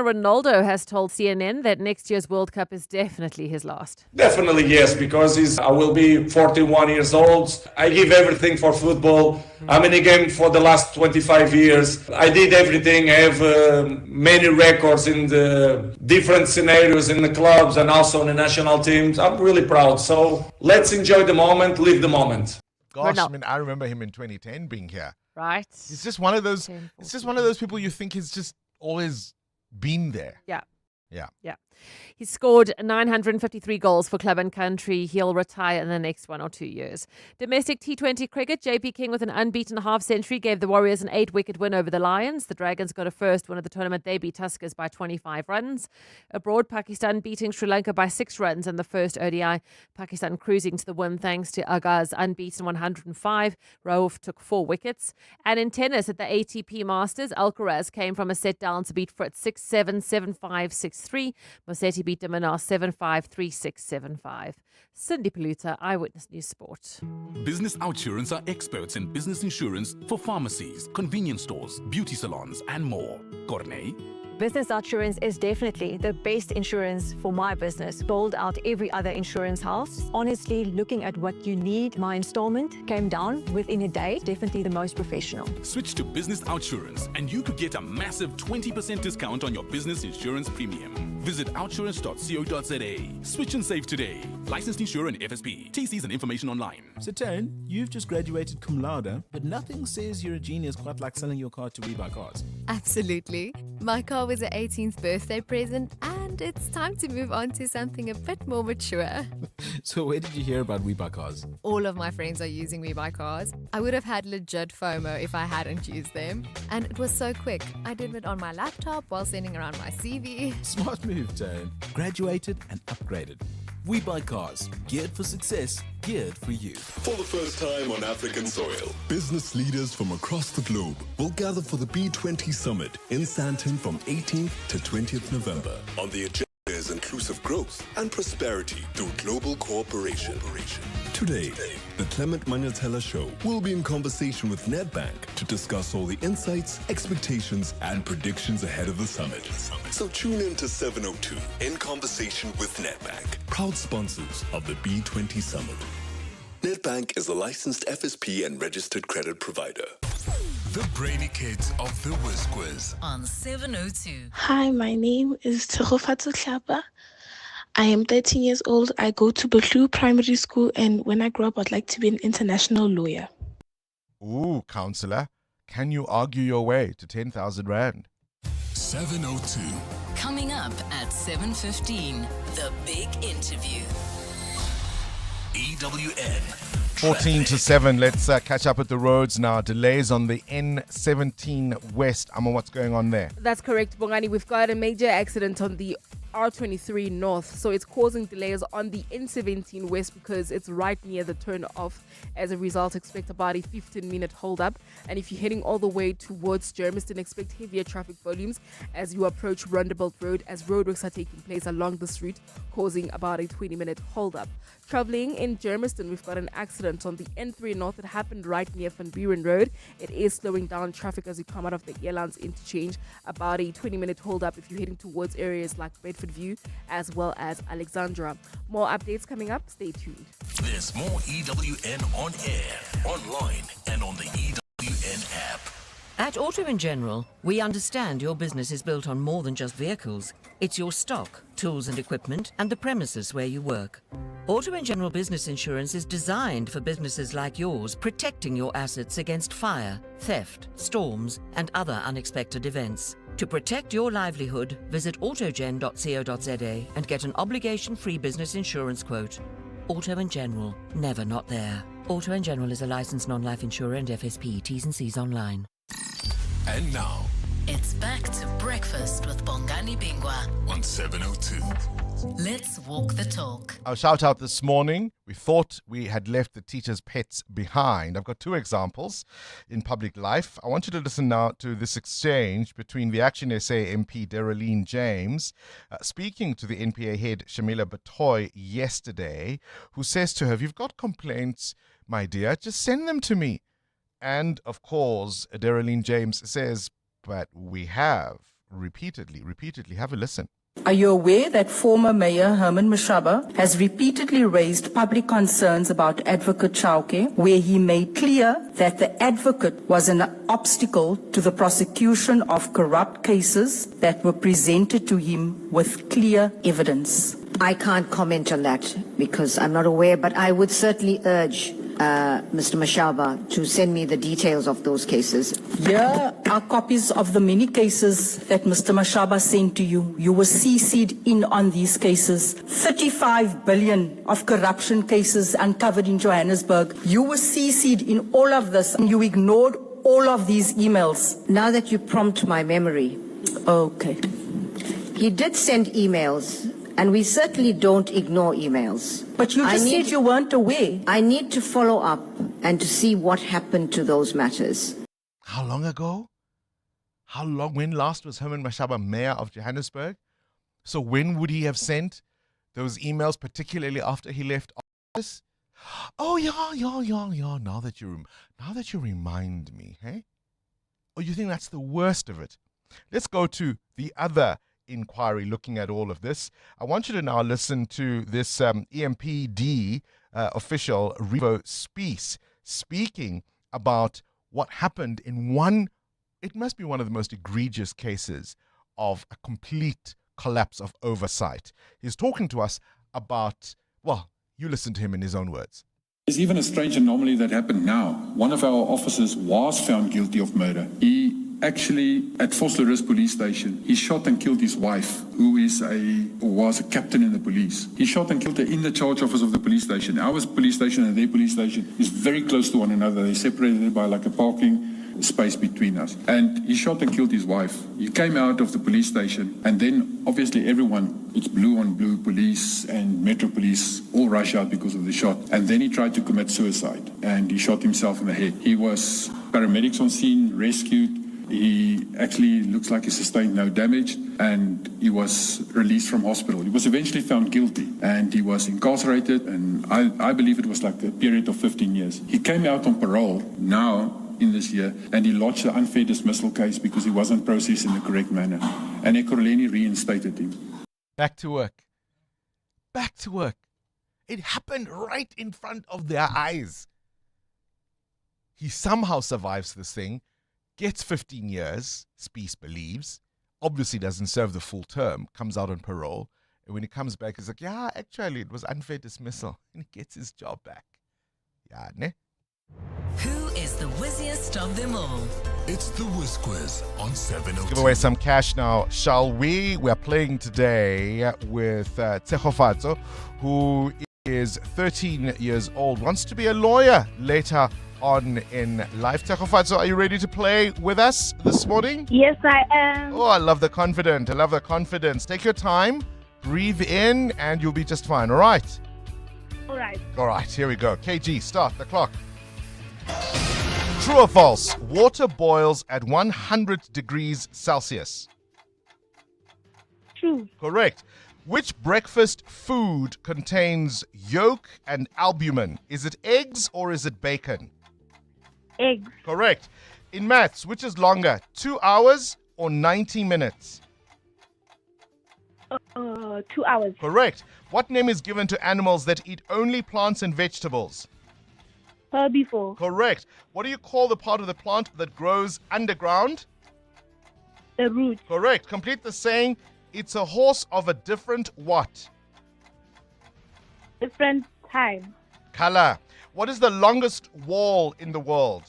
Ronaldo has told CNN that next year's World Cup is definitely his last. Definitely yes, because I will be 41 years old. I give everything for football. I'm in the game for the last 25 years. I did everything. I have many records in the different scenarios in the clubs and also in the national teams. I'm really proud. So let's enjoy the moment, live the moment. Gosh, I mean, I remember him in 2010 being here. Right. He's just one of those. It's just one of those people you think is just always been there. Yeah. Yeah. He scored 953 goals for club and country. He'll retire in the next 1 or 2 years. Domestic T20 cricket, JP King with an unbeaten half-century gave the Warriors an 8-wicket win over the Lions. The Dragons got a first win of the tournament. They beat Tuskers by 25 runs. Abroad, Pakistan beating Sri Lanka by 6 runs in the first ODI. Pakistan cruising to the win thanks to Agha's unbeaten 105. Rauf took 4 wickets. And in tennis at the ATP Masters, Alcaraz came from a set down to beat Fritz 6-7, 7-5, 6-3. Musetti beat Diminar 7-5, 3-6, 7-5. Cindy Paluta, Eyewitness News Sport. Business Outsurance are experts in business insurance for pharmacies, convenience stores, beauty salons, and more. Corney? Business Outsurance is definitely the best insurance for my business. Bowled out every other insurance house. Honestly, looking at what you need, my installment came down within a day. Definitely the most professional. Switch to Business Outsurance and you could get a massive 20% discount on your business insurance premium. Visit outsurance.co.za. Switch and save today. Licensed insurer and FSP. TCs and information online. Saturn, you've just graduated cum laude, but nothing says you're a genius quite like selling your car to rebuy cars. Absolutely. My car was an 18th birthday present and it's time to move on to something a bit more mature. So where did you hear about We Buy Cars? All of my friends are using We Buy Cars. I would have had legit FOMO if I hadn't used them. And it was so quick. I did it on my laptop while sending around my CV. Smart move, Tone. Graduated and upgraded. We Buy Cars. Geared for success. Geared for you. For the first time on African soil, business leaders from across the globe will gather for the B20 Summit in Sandton from 18th to 20th November. On the agenda is inclusive growth and prosperity through global cooperation. Today, the Clement Manyathela Show will be in conversation with Nedbank to discuss all the insights, expectations, and predictions ahead of the summit. So tune in to 702 in conversation with Nedbank, proud sponsors of the B20 Summit. Nedbank is a licensed FSP and registered credit provider. The Brainy Kids of the Whiz Quiz on 702. Hi, my name is Terofatso Tlapa. I am 13 years old. I go to Butlu Primary School, and when I grow up, I'd like to be an international lawyer. Ooh, counselor, can you argue your way to 10,000 Rand? 702. Coming up at 7:15, the big interview. EWN. 14 to 7. Let's catch up at the roads now. Delays on the N17 West. Amma, what's going on there? That's correct, Bongani. We've got a major accident on the R23 North, so it's causing delays on the N17 West because it's right near the turn off. As a result, expect about a 15-minute hold-up. And if you're heading all the way towards Germiston, expect heavier traffic volumes as you approach Roundabout Road, as roadworks are taking place along this route, causing about a 20-minute hold-up. Traveling in Germiston, we've got an accident on the N3 North. It happened right near Van Buren Road. It is slowing down traffic as you come out of the Airlines interchange. About a 20-minute hold-up if you're heading towards areas like Bedford View as well as Alexandra. More updates coming up. Stay tuned. There's more EWN on air, online, and on the EWN app. At Auto in General, we understand your business is built on more than just vehicles. It's your stock, tools and equipment, and the premises where you work. Auto in General Business Insurance is designed for businesses like yours, protecting your assets against fire, theft, storms, and other unexpected events. To protect your livelihood, visit autogen.co.za and get an obligation-free business insurance quote. Auto in General, never not there. Auto in General is a licensed non-life insurer and FSP. T's and C's online. And now, It's back to breakfast with with Bongani Bingwa on 702. Let's walk the talk. Our shout out this morning, we thought we had left the teachers' pets behind. I've got two examples in public life. I want you to listen now to this exchange between the Action SA MP Derelene James speaking to the NPA head Shamila Batoy yesterday, who says to her, if you've got complaints, my dear, just send them to me. And of course, Derelene James says, but we have repeatedly. Have a listen. Are you aware that former Mayor Herman Mashaba has repeatedly raised public concerns about Advocate Chauke, where he made clear that the advocate was an obstacle to the prosecution of corrupt cases that were presented to him with clear evidence? I can't comment on that because I'm not aware, but I would certainly urge Mr. Mashaba to send me the details of those cases. Here are copies of the many cases that Mr. Mashaba sent to you. You were CC'd in on these cases. 35 billion of corruption cases uncovered in Johannesburg. You were CC'd in all of this and you ignored all of these emails. Now that you prompt my memory. Okay. He did send emails. And we certainly don't ignore emails. But you just said you weren't aware. I need to follow up and to see what happened to those matters. How long ago? When last was Herman Mashaba mayor of Johannesburg? So when would he have sent those emails, particularly after he left office? Oh, yeah. Now that you remind me, hey? Oh, you think that's the worst of it? Let's go to the other inquiry looking at all of this. I want you to now listen to this EMPD official, Revo Spies, speaking about what happened in it must be one of the most egregious cases of a complete collapse of oversight. He's talking to us about, well, you listen to him in his own words. There's even a strange anomaly that happened now. One of our officers was found guilty of murder. He actually, at Vosloorus police station, he shot and killed his wife, who was a captain in the police. He shot and killed her in the charge office of the police station. Our police station and their police station is very close to one another. They're separated by like a parking space between us. And he shot and killed his wife. He came out of the police station, and then obviously everyone, it's blue on blue, police and Metro Police, all rush out because of the shot. And then he tried to commit suicide, and he shot himself in the head. He was paramedics on scene, rescued. He actually looks like he sustained no damage, and he was released from hospital. He was eventually found guilty, and he was incarcerated, and I believe it was like a period of 15 years. He came out on parole now in this year, and he lodged an unfair dismissal case because he wasn't processed in the correct manner. And Ekurhuleni reinstated him. Back to work. It happened right in front of their eyes. He somehow survives this thing, gets 15 years, Spies believes, obviously doesn't serve the full term, comes out on parole, and when he comes back, he's like, yeah, actually, it was unfair dismissal, and he gets his job back. Yeah, ne? Who is the whizziest of them all? It's the Whiz Quiz on 702. Give away some cash now, shall we? We're playing today with Tsehofatso, who is 13 years old, wants to be a lawyer later on in life. Tsehofatso, are you ready to play with us this morning? Yes, I am. Oh, I love the confidence. Take your time, breathe in, and you'll be just fine, all right? All right, here we go. KG, start the clock. True or false? Water boils at 100 degrees Celsius. True. Correct. Which breakfast food contains yolk and albumin? Is it eggs or is it bacon? Eggs. Correct. In maths, which is longer, 2 hours or 90 minutes? 2 hours. Correct. What name is given to animals that eat only plants and vegetables? Herbivore. Correct. What do you call the part of the plant that grows underground? The root. Correct. Complete the saying, it's a horse of a different what? Different time. Color. What is the longest wall in the world?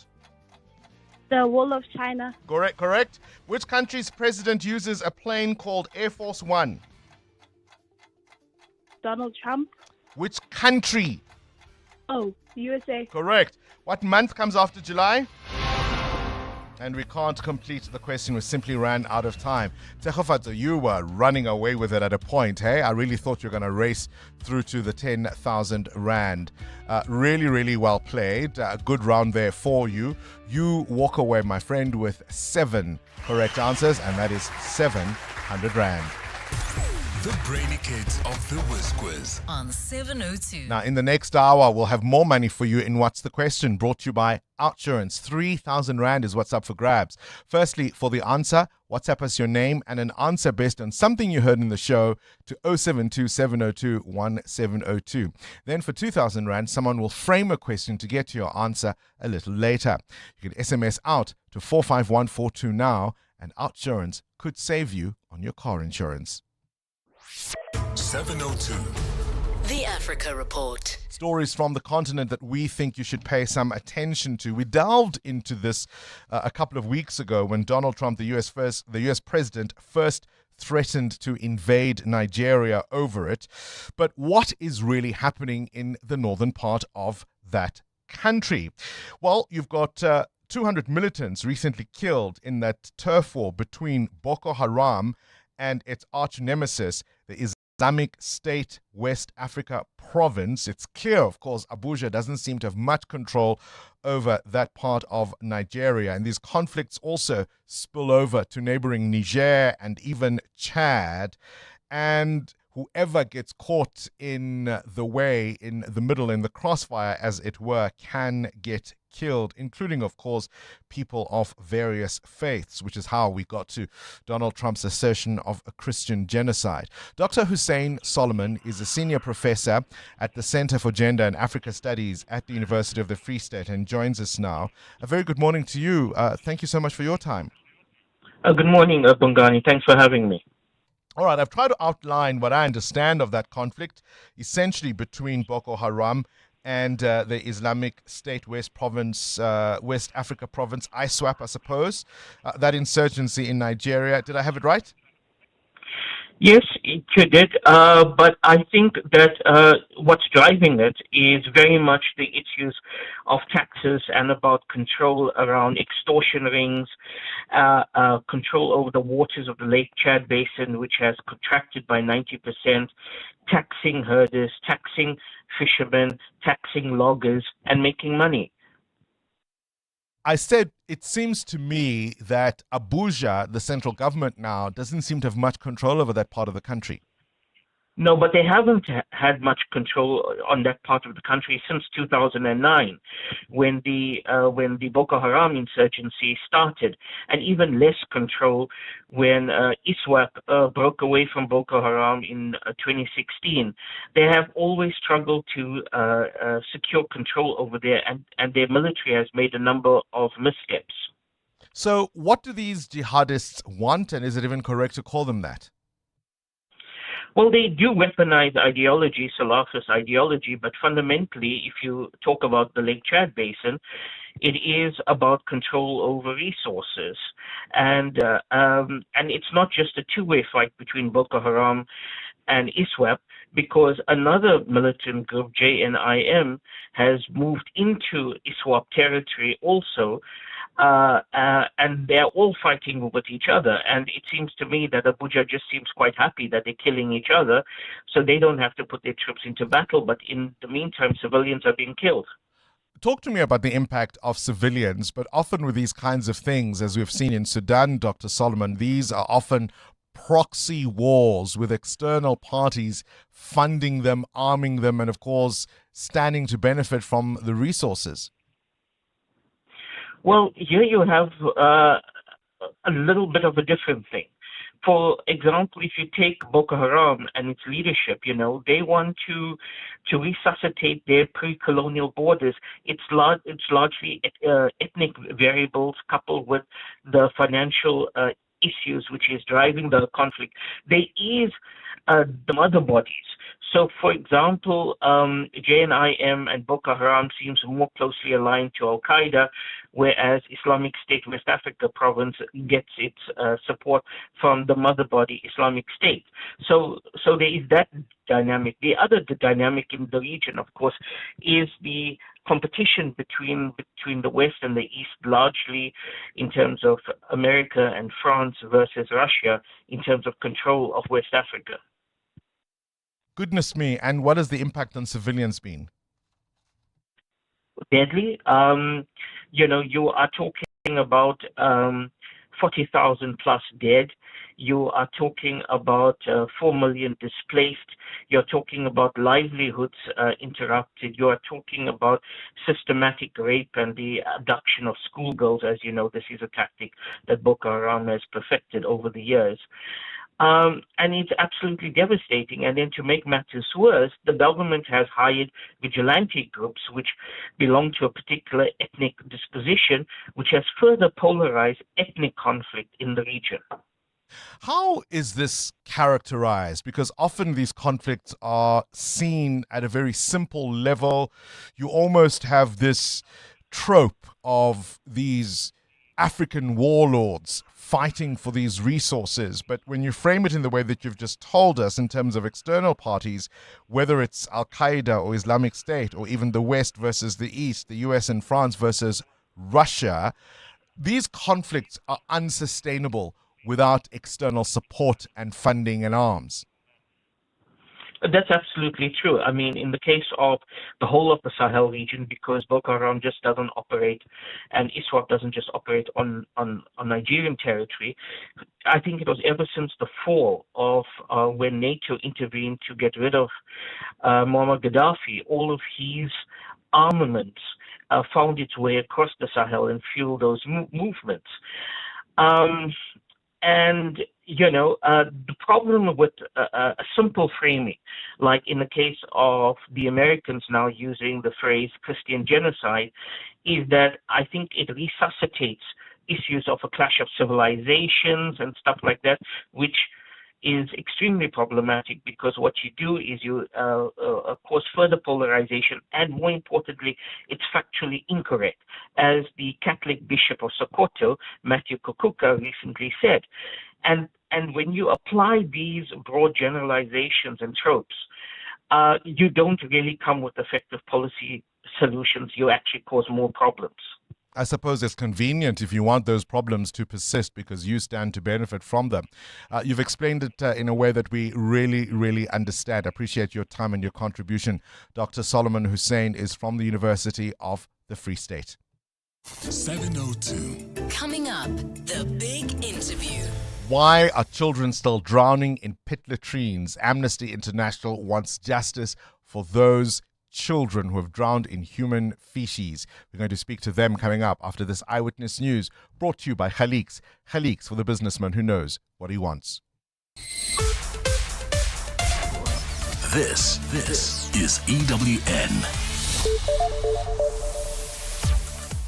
The Wall of China. Correct. Which country's president uses a plane called Air Force One? Donald Trump. Which country? Oh, USA. Correct. What month comes after July? And we can't complete the question. We simply ran out of time. Tegofatso, you were running away with it at a point, hey? I really thought you were going to race through to the 10,000 Rand. Really, really well played. Good round there for you. You walk away, my friend, with 7 correct answers, and that is 700 Rand. The Brainy Kids of the Whiz Quiz on 702. Now, in the next hour, we'll have more money for you in What's the Question, brought to you by Outsurance. 3,000 Rand is what's up for grabs. Firstly, for the answer, WhatsApp us your name and an answer based on something you heard in the show to 072 702 1702. Then for 2,000 Rand, someone will frame a question to get to your answer a little later. You can SMS out to 45142 now, and Outsurance could save you on your car insurance. 702. The Africa Report. Stories from the continent that we think you should pay some attention to. We delved into this a couple of weeks ago when Donald Trump, the US president, first threatened to invade Nigeria over it. But what is really happening in the northern part of that country? Well, you've got 200 militants recently killed in that turf war between Boko Haram and its arch nemesis, the Islamic State West Africa province. It's clear, of course, Abuja doesn't seem to have much control over that part of Nigeria. And these conflicts also spill over to neighboring Niger and even Chad. And whoever gets caught in the way, in the middle, in the crossfire, as it were, can get killed, including, of course, people of various faiths, which is how we got to Donald Trump's assertion of a Christian genocide. Dr. Hussein Solomon is a senior professor at the Center for Gender and Africa Studies at the University of the Free State and joins us now. A very good morning to you. Thank you so much for your time. Good morning, Bongani. Thanks for having me. All right, I've tried to outline what I understand of that conflict, essentially between Boko Haram and the Islamic State West Province, West Africa Province, ISWAP, I suppose, that insurgency in Nigeria. Did I have it right? Yes, you did. But I think that what's driving it is very much the issues of taxes and about control around extortion rings, control over the waters of the Lake Chad Basin, which has contracted by 90%, taxing herders, taxing fishermen, taxing loggers, and making money. I said it seems to me that Abuja, the central government now, doesn't seem to have much control over that part of the country. No, but they haven't had much control on that part of the country since 2009, when the Boko Haram insurgency started, and even less control when ISWAP broke away from Boko Haram in 2016. They have always struggled to secure control over there, and their military has made a number of missteps. So what do these jihadists want, and is it even correct to call them that? Well, they do weaponize ideology, Salafist ideology, but fundamentally, if you talk about the Lake Chad Basin, it is about control over resources. And it's not just a two-way fight between Boko Haram and ISWAP, because another militant group, JNIM, has moved into ISWAP territory also, and they're all fighting with each other. And it seems to me that Abuja just seems quite happy that they're killing each other, so they don't have to put their troops into battle. But in the meantime, civilians are being killed. Talk to me about the impact of civilians, but often with these kinds of things, as we've seen in Sudan, Dr. Solomon, these are often proxy wars with external parties funding them, arming them, and of course, standing to benefit from the resources. Well, here you have a little bit of a different thing. For example, if you take Boko Haram and its leadership, they want to resuscitate their pre-colonial borders. It's largely ethnic variables coupled with the financial issues which is driving the conflict. There is the mother bodies. So, for example, JNIM and Boko Haram seems more closely aligned to Al-Qaeda, whereas Islamic State West Africa province gets its support from the mother body, Islamic State. So there is that dynamic. The other dynamic in the region, of course, is the competition between the West and the East, largely in terms of America and France versus Russia in terms of control of West Africa. Goodness me. And what has the impact on civilians been? Deadly. You are talking about 40,000 plus dead. You are talking about 4 million displaced. You're talking about livelihoods interrupted. You are talking about systematic rape and the abduction of schoolgirls. As you know, this is a tactic that Boko Haram has perfected over the years. And it's absolutely devastating. And then to make matters worse, the government has hired vigilante groups which belong to a particular ethnic disposition, which has further polarized ethnic conflict in the region. How is this characterized? Because often these conflicts are seen at a very simple level. You almost have this trope of these African warlords fighting for these resources. But when you frame it in the way that you've just told us in terms of external parties, whether it's Al-Qaeda or Islamic State or even the West versus the East, the US and France versus Russia, these conflicts are unsustainable without external support and funding and arms. That's absolutely true. I mean, in the case of the whole of the Sahel region, because Boko Haram just doesn't operate and ISWAP doesn't just operate on Nigerian territory, I think it was ever since the fall of when NATO intervened to get rid of Muammar Gaddafi, all of his armaments found its way across the Sahel and fueled those movements. The problem with a simple framing, like in the case of the Americans now using the phrase Christian genocide, is that I think it resuscitates issues of a clash of civilizations and stuff like that, which is extremely problematic because what you do is you cause further polarization, and more importantly, it's factually incorrect. As the Catholic Bishop of Sokoto, Matthew Kukuka, recently said. And when you apply these broad generalizations and tropes, you don't really come with effective policy solutions. You actually cause more problems. I suppose it's convenient if you want those problems to persist because you stand to benefit from them. You've explained it in a way that we really, really understand. I appreciate your time and your contribution. Dr. Solomon Hussein is from the University of the Free State. 702. Coming up, the big interview. Why are children still drowning in pit latrines? Amnesty International wants justice for those children who have drowned in human feces. We're going to speak to them coming up after this Eyewitness News, brought to you by Khaliq's. Khaliq's, for the businessman who knows what he wants. This is EWN.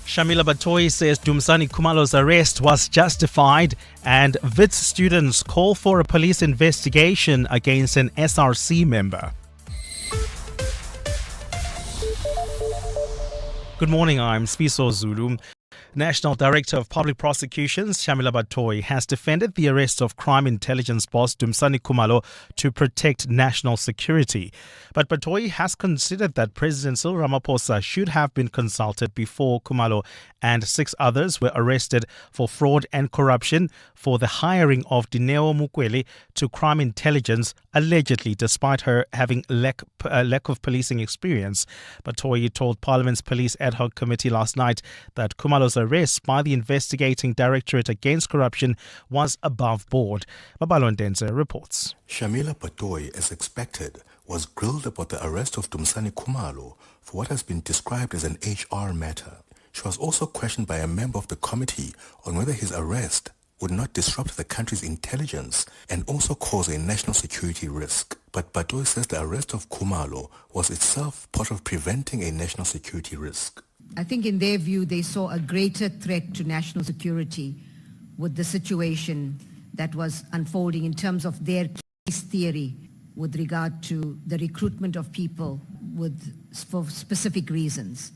Shamila Batoyi says Dumsani Khumalo's arrest was justified, and Wits students call for a police investigation against an SRC member. Good morning, I'm Spiso Zulu. National Director of Public Prosecutions, Shamila Batoyi, has defended the arrest of crime intelligence boss Dumsani Khumalo to protect national security. But Batoyi has considered that President Cyril Ramaphosa should have been consulted before Khumalo and 6 others were arrested for fraud and corruption for the hiring of Dineo Mukwele to crime intelligence, allegedly despite her having lack of policing experience. Batoyi told Parliament's Police Ad Hoc Committee last night that Khumalo's arrest by the investigating Directorate Against Corruption was above board. Babalo Ndenze reports. Shamila Batoyi, as expected, was grilled about the arrest of Dumsani Khumalo for what has been described as an HR matter. She was also questioned by a member of the committee on whether his arrest would not disrupt the country's intelligence and also cause a national security risk. But Batoyi says the arrest of Khumalo was itself part of preventing a national security risk. I think in their view, they saw a greater threat to national security with the situation that was unfolding in terms of their case theory with regard to the recruitment of people for specific reasons.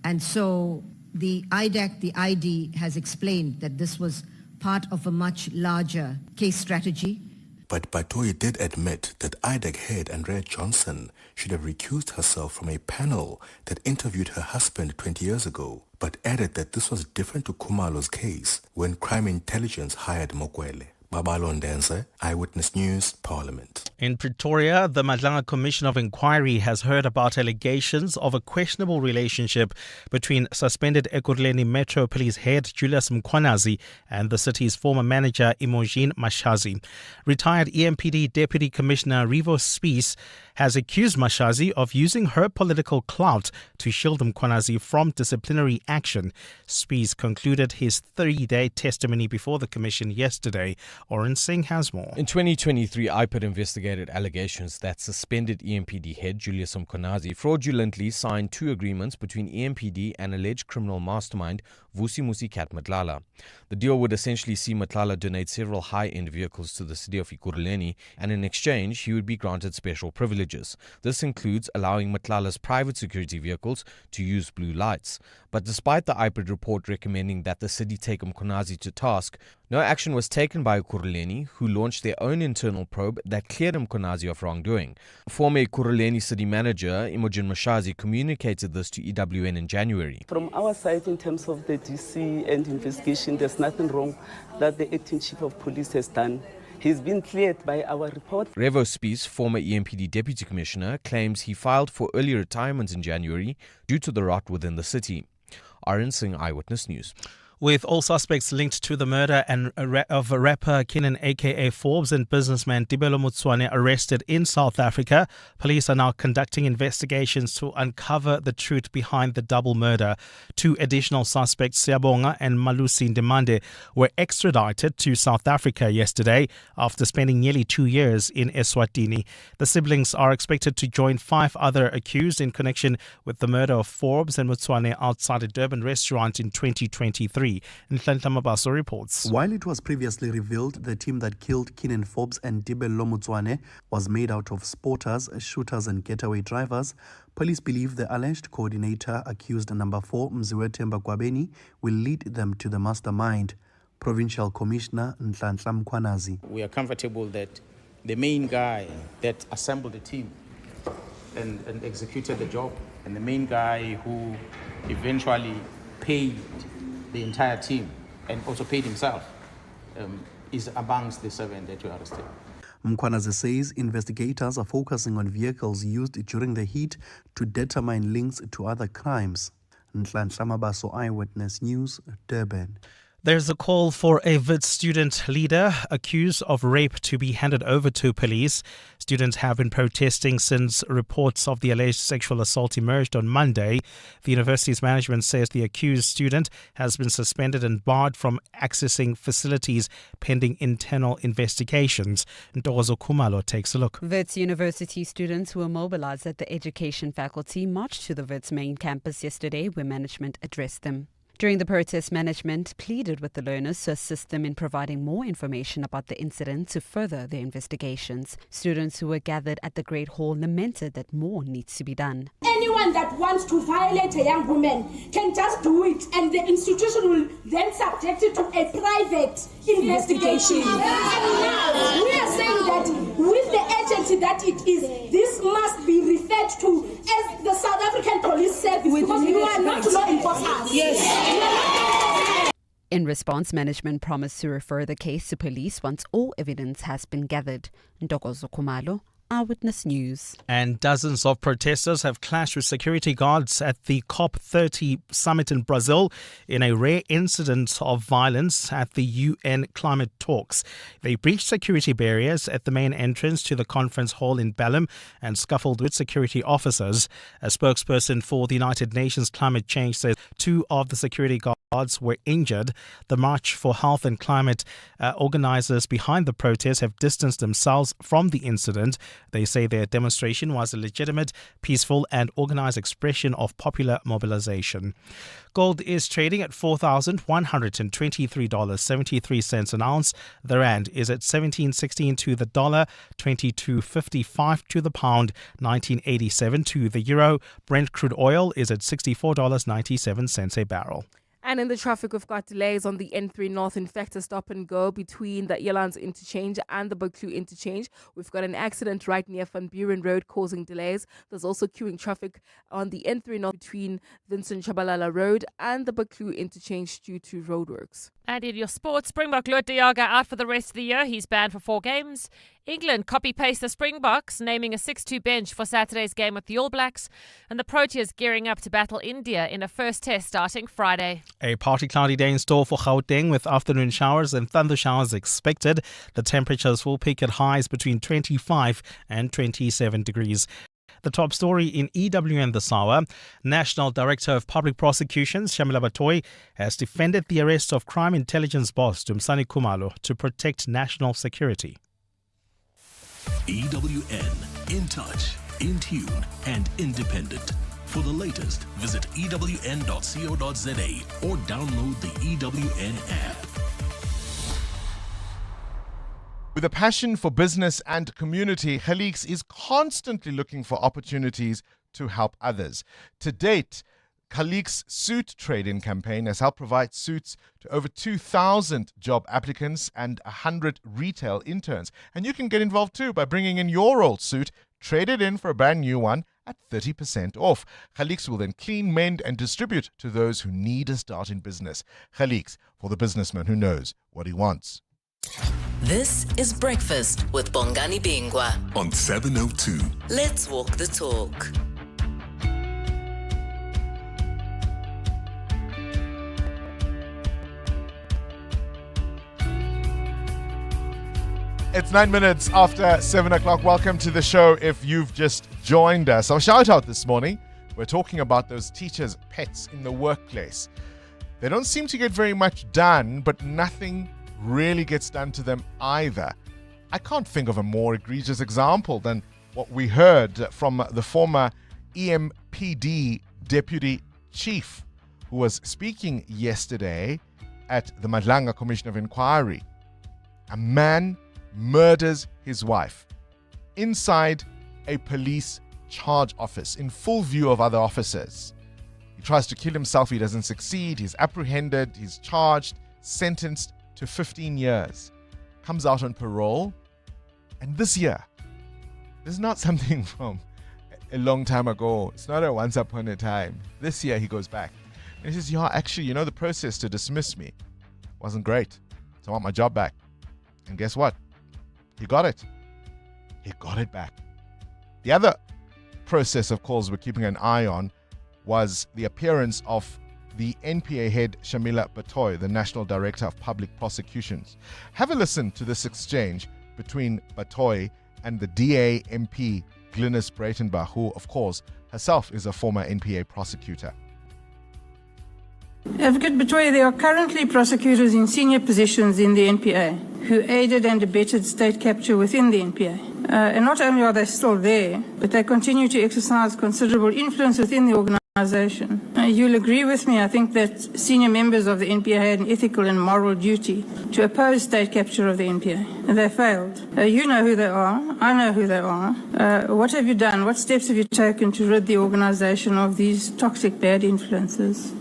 And so the IDAC, the ID, has explained that this was part of a much larger case strategy. But Batoyi did admit that IDEC head Andrea Johnson should have recused herself from a panel that interviewed her husband 20 years ago, but added that this was different to Khumalo's case when crime intelligence hired Mokwele. Babalo Ndenze, Eyewitness News, Parliament. In Pretoria, the Madlanga Commission of Inquiry has heard about allegations of a questionable relationship between suspended Ekurhuleni Metro Police head Julius Mkhwanazi and the city's former manager Imogen Mashazi. Retired EMPD Deputy Commissioner Revo Spies has accused Mashazi of using her political clout to shield Mkhwanazi from disciplinary action. Spies concluded his 3-day testimony before the commission yesterday. Oren Singh has more. In 2023, IPID investigated allegations that suspended EMPD head Julius Mkhwanazi fraudulently signed 2 agreements between EMPD and alleged criminal mastermind Vusi Musi Kat Matlala. The deal would essentially see Matlala donate several high-end vehicles to the city of Ekurhuleni, and in exchange, he would be granted special privileges. This includes allowing Matlala's private security vehicles to use blue lights. But despite the IPID report recommending that the city take Mkhwanazi to task, no action was taken by Ekurhuleni, who launched their own internal probe that cleared Mkhwanazi of wrongdoing. Former Ekurhuleni city manager Imogen Mashazi communicated this to EWN in January. From our side, in terms of the DC and investigation, there's nothing wrong that the acting chief of police has done. He's been cleared by our report. Revo Spies, former EMPD Deputy Commissioner, claims he filed for early retirement in January due to the rot within the city. Arun Singh, Eyewitness News. With all suspects linked to the murder of rapper Kenan aka Forbes and businessman Dibelo Mutswane arrested in South Africa, police are now conducting investigations to uncover the truth behind the double murder. 2 additional suspects, Siyabonga and Malusi Ndemande, were extradited to South Africa yesterday after spending nearly 2 years in Eswatini. The siblings are expected to join 5 other accused in connection with the murder of Forbes and Mutswane outside a Durban restaurant in 2023. Nhlanhla Mabaso reports. While it was previously revealed the team that killed Kenan Forbes and Dibelo Mutswane was made out of spotters, shooters and getaway drivers, police believe the alleged coordinator, accused number 4 Mziwethemba Gwabeni, will lead them to the mastermind. Provincial Commissioner Nhlanhla Mkhwanazi. We are comfortable that the main guy that assembled the team and executed the job, and the main guy who eventually paid the entire team and also paid himself, is amongst the 7 that were arrested. Mkhwanazi says investigators are focusing on vehicles used during the heat to determine links to other crimes. Nhlanhla Mabaso, Eyewitness News, Durban. There's a call for a Wits student leader accused of rape to be handed over to police. Students have been protesting since reports of the alleged sexual assault emerged on Monday. The university's management says the accused student has been suspended and barred from accessing facilities pending internal investigations. Ntokozo Khumalo takes a look. Wits University students who were mobilized at the education faculty marched to the Wits main campus yesterday, where management addressed them. During the protest, management pleaded with the learners to assist them in providing more information about the incident to further their investigations. Students who were gathered at the Great Hall lamented that more needs to be done. Anyone that wants to violate a young woman can just do it, and the institution will then subject it to a private investigation. And now we are saying that with the agency that it is, this must be referred to as the South African Police Service, because you are not law enforcers. Yes. In response, management promised to refer the case to police once all evidence has been gathered. Ntokozo Khumalo, Eyewitness News. And dozens of protesters have clashed with security guards at the COP30 summit in Brazil in a rare incident of violence at the UN climate talks. They breached security barriers at the main entrance to the conference hall in Belém and scuffled with security officers. A spokesperson for the United Nations Climate Change says 2 of the security guards were injured. The March for Health and Climate organizers behind the protest have distanced themselves from the incident. They say their demonstration was a legitimate, peaceful and organized expression of popular mobilization. Gold is trading at $4,123.73 an ounce. The rand is at 17.16 to the dollar, 22.55 to the pound, 19.87 to the euro. Brent crude oil is at $64.97 a barrel. And in the traffic, we've got delays on the N3 North. In fact, a stop and go between the Elands interchange and the Buklu interchange. We've got an accident right near Van Buren Road causing delays. There's also queuing traffic on the N3 North between Vincent Chabalala Road and the Buklu interchange due to roadworks. And in your sports, Springbok Lord Diaga out for the rest of the year. He's banned for 4 games. England copy-paste the Springboks, naming a 6-2 bench for Saturday's game with the All Blacks. And the Proteas gearing up to battle India in a first test starting Friday. A partly cloudy day in store for Gauteng with afternoon showers and thunder showers expected. The temperatures will peak at highs between 25 and 27 degrees. The top story in EWN this hour. National Director of Public Prosecutions, Shamila Batoy, has defended the arrest of crime intelligence boss Dumsani Khumalo to protect national security. EWN, in touch, in tune, and independent. For the latest, visit ewn.co.za or download the EWN app. With a passion for business and community, Khalix is constantly looking for opportunities to help others. To date, Khalix's suit trade-in campaign has helped provide suits to over 2,000 job applicants and 100 retail interns. And you can get involved too by bringing in your old suit, trade it in for a brand new one at 30% off. Khalix will then clean, mend and distribute to those who need a start in business. Khalix, for the businessman who knows what he wants. This is Breakfast with Bongani Bingwa on 702. Let's walk the talk. It's 9 minutes after 7 o'clock. Welcome to the show if you've just joined us. Our shout out this morning, we're talking about those teachers' pets in the workplace. They don't seem to get very much done, but nothing really gets done to them either. I can't think of a more egregious example than what we heard from the former EMPD deputy chief who was speaking yesterday at the Madlanga Commission of Inquiry. A man murders his wife inside a police charge office in full view of other officers. He tries to kill himself, he doesn't succeed, he's apprehended, he's charged, sentenced to 15 years, comes out on parole, and this year, this is not something from a long time ago. It's not a once upon a time. This year he goes back and he says, yeah, actually, the process to dismiss me wasn't great, so I want my job back. And guess what? He got it. He got it back. The other process, of course, we're keeping an eye on was the appearance of the NPA head Shamila Batoy, the National Director of Public Prosecutions. Have a listen to this exchange between Batoy and the DA MP Glynis Breitenbach, who, of course, herself is a former NPA prosecutor. Advocate Batoy, there are currently prosecutors in senior positions in the NPA who aided and abetted state capture within the NPA. And not only are they still there, but they continue to exercise considerable influence within the organisation. You'll agree with me, I think, that senior members of the NPA had an ethical and moral duty to oppose state capture of the NPA. And they failed. You know who they are. I know who they are. What have you done? What steps have you taken to rid the organisation of these toxic bad influences?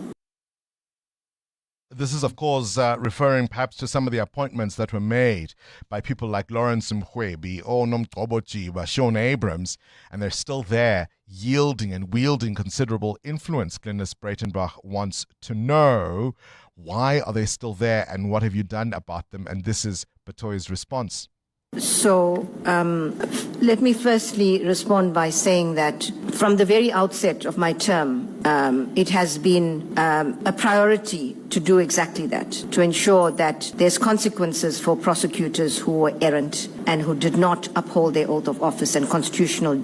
This is, of course, referring perhaps to some of the appointments that were made by people like Lawrence Mkhwebi, Onom Tobochiba, Sean Abrams, and they're still there, yielding and wielding considerable influence. Glynis Breitenbach wants to know, why are they still there and what have you done about them? And this is Batoy's response. So let me firstly respond by saying that from the very outset of my term, it has been a priority to do exactly that, to ensure that there's consequences for prosecutors who were errant and who did not uphold their oath of office and constitutional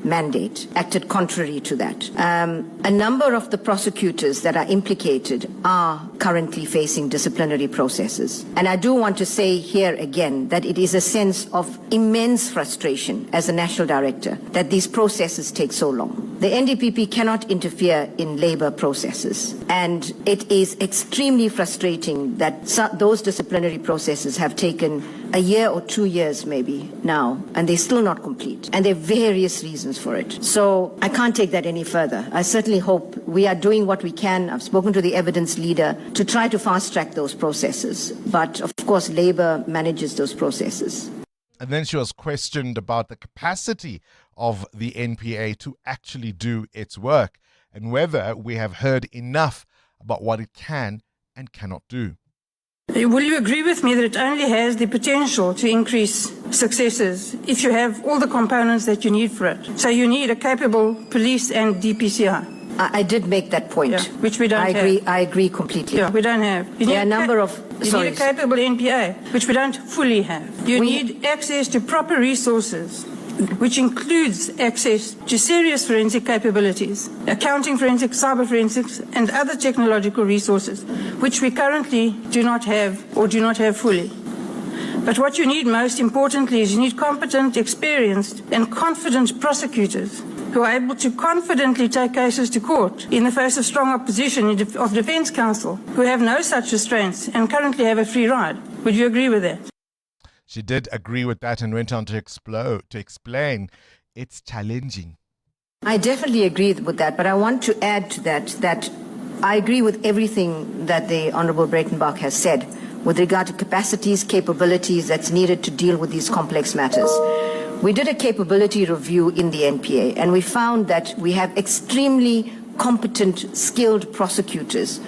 mandate, acted contrary to that. A number of the prosecutors that are implicated are currently facing disciplinary processes. And I do want to say here again that it is a sense of immense frustration as a national director that these processes take so long. The NDPP cannot interfere in labor processes, and it is extremely frustrating that those disciplinary processes have taken a year or 2 years maybe now, and they're still not complete. And there are various reasons for it. So I can't take that any further. I certainly hope we are doing what we can. I've spoken to the evidence leader to try to fast-track those processes. But, of course, Labour manages those processes. And then she was questioned about the capacity of the NPA to actually do its work and whether we have heard enough about what it can and cannot do. Will you agree with me that it only has the potential to increase successes if you have all the components that you need for it? So you need a capable police and DPCI. I did make that point. Yeah, which we don't have. I agree completely. Yeah, we don't have. You need there are a number of... You need a capable NPA, which we don't fully have. You need access to proper resources, which includes access to serious forensic capabilities, accounting forensics, cyber forensics, and other technological resources, which we currently do not have or do not have fully. But what you need most importantly is you need competent, experienced, and confident prosecutors who are able to confidently take cases to court in the face of strong opposition of defence counsel, who have no such restraints and currently have a free ride. Would you agree with that? She did agree with that and went on to explain it's challenging. I definitely agree with that, but I want to add to that I agree with everything that the Honourable Breitenbach has said with regard to capacities, capabilities that's needed to deal with these complex matters. We did a capability review in the NPA, and we found that we have extremely competent, skilled prosecutors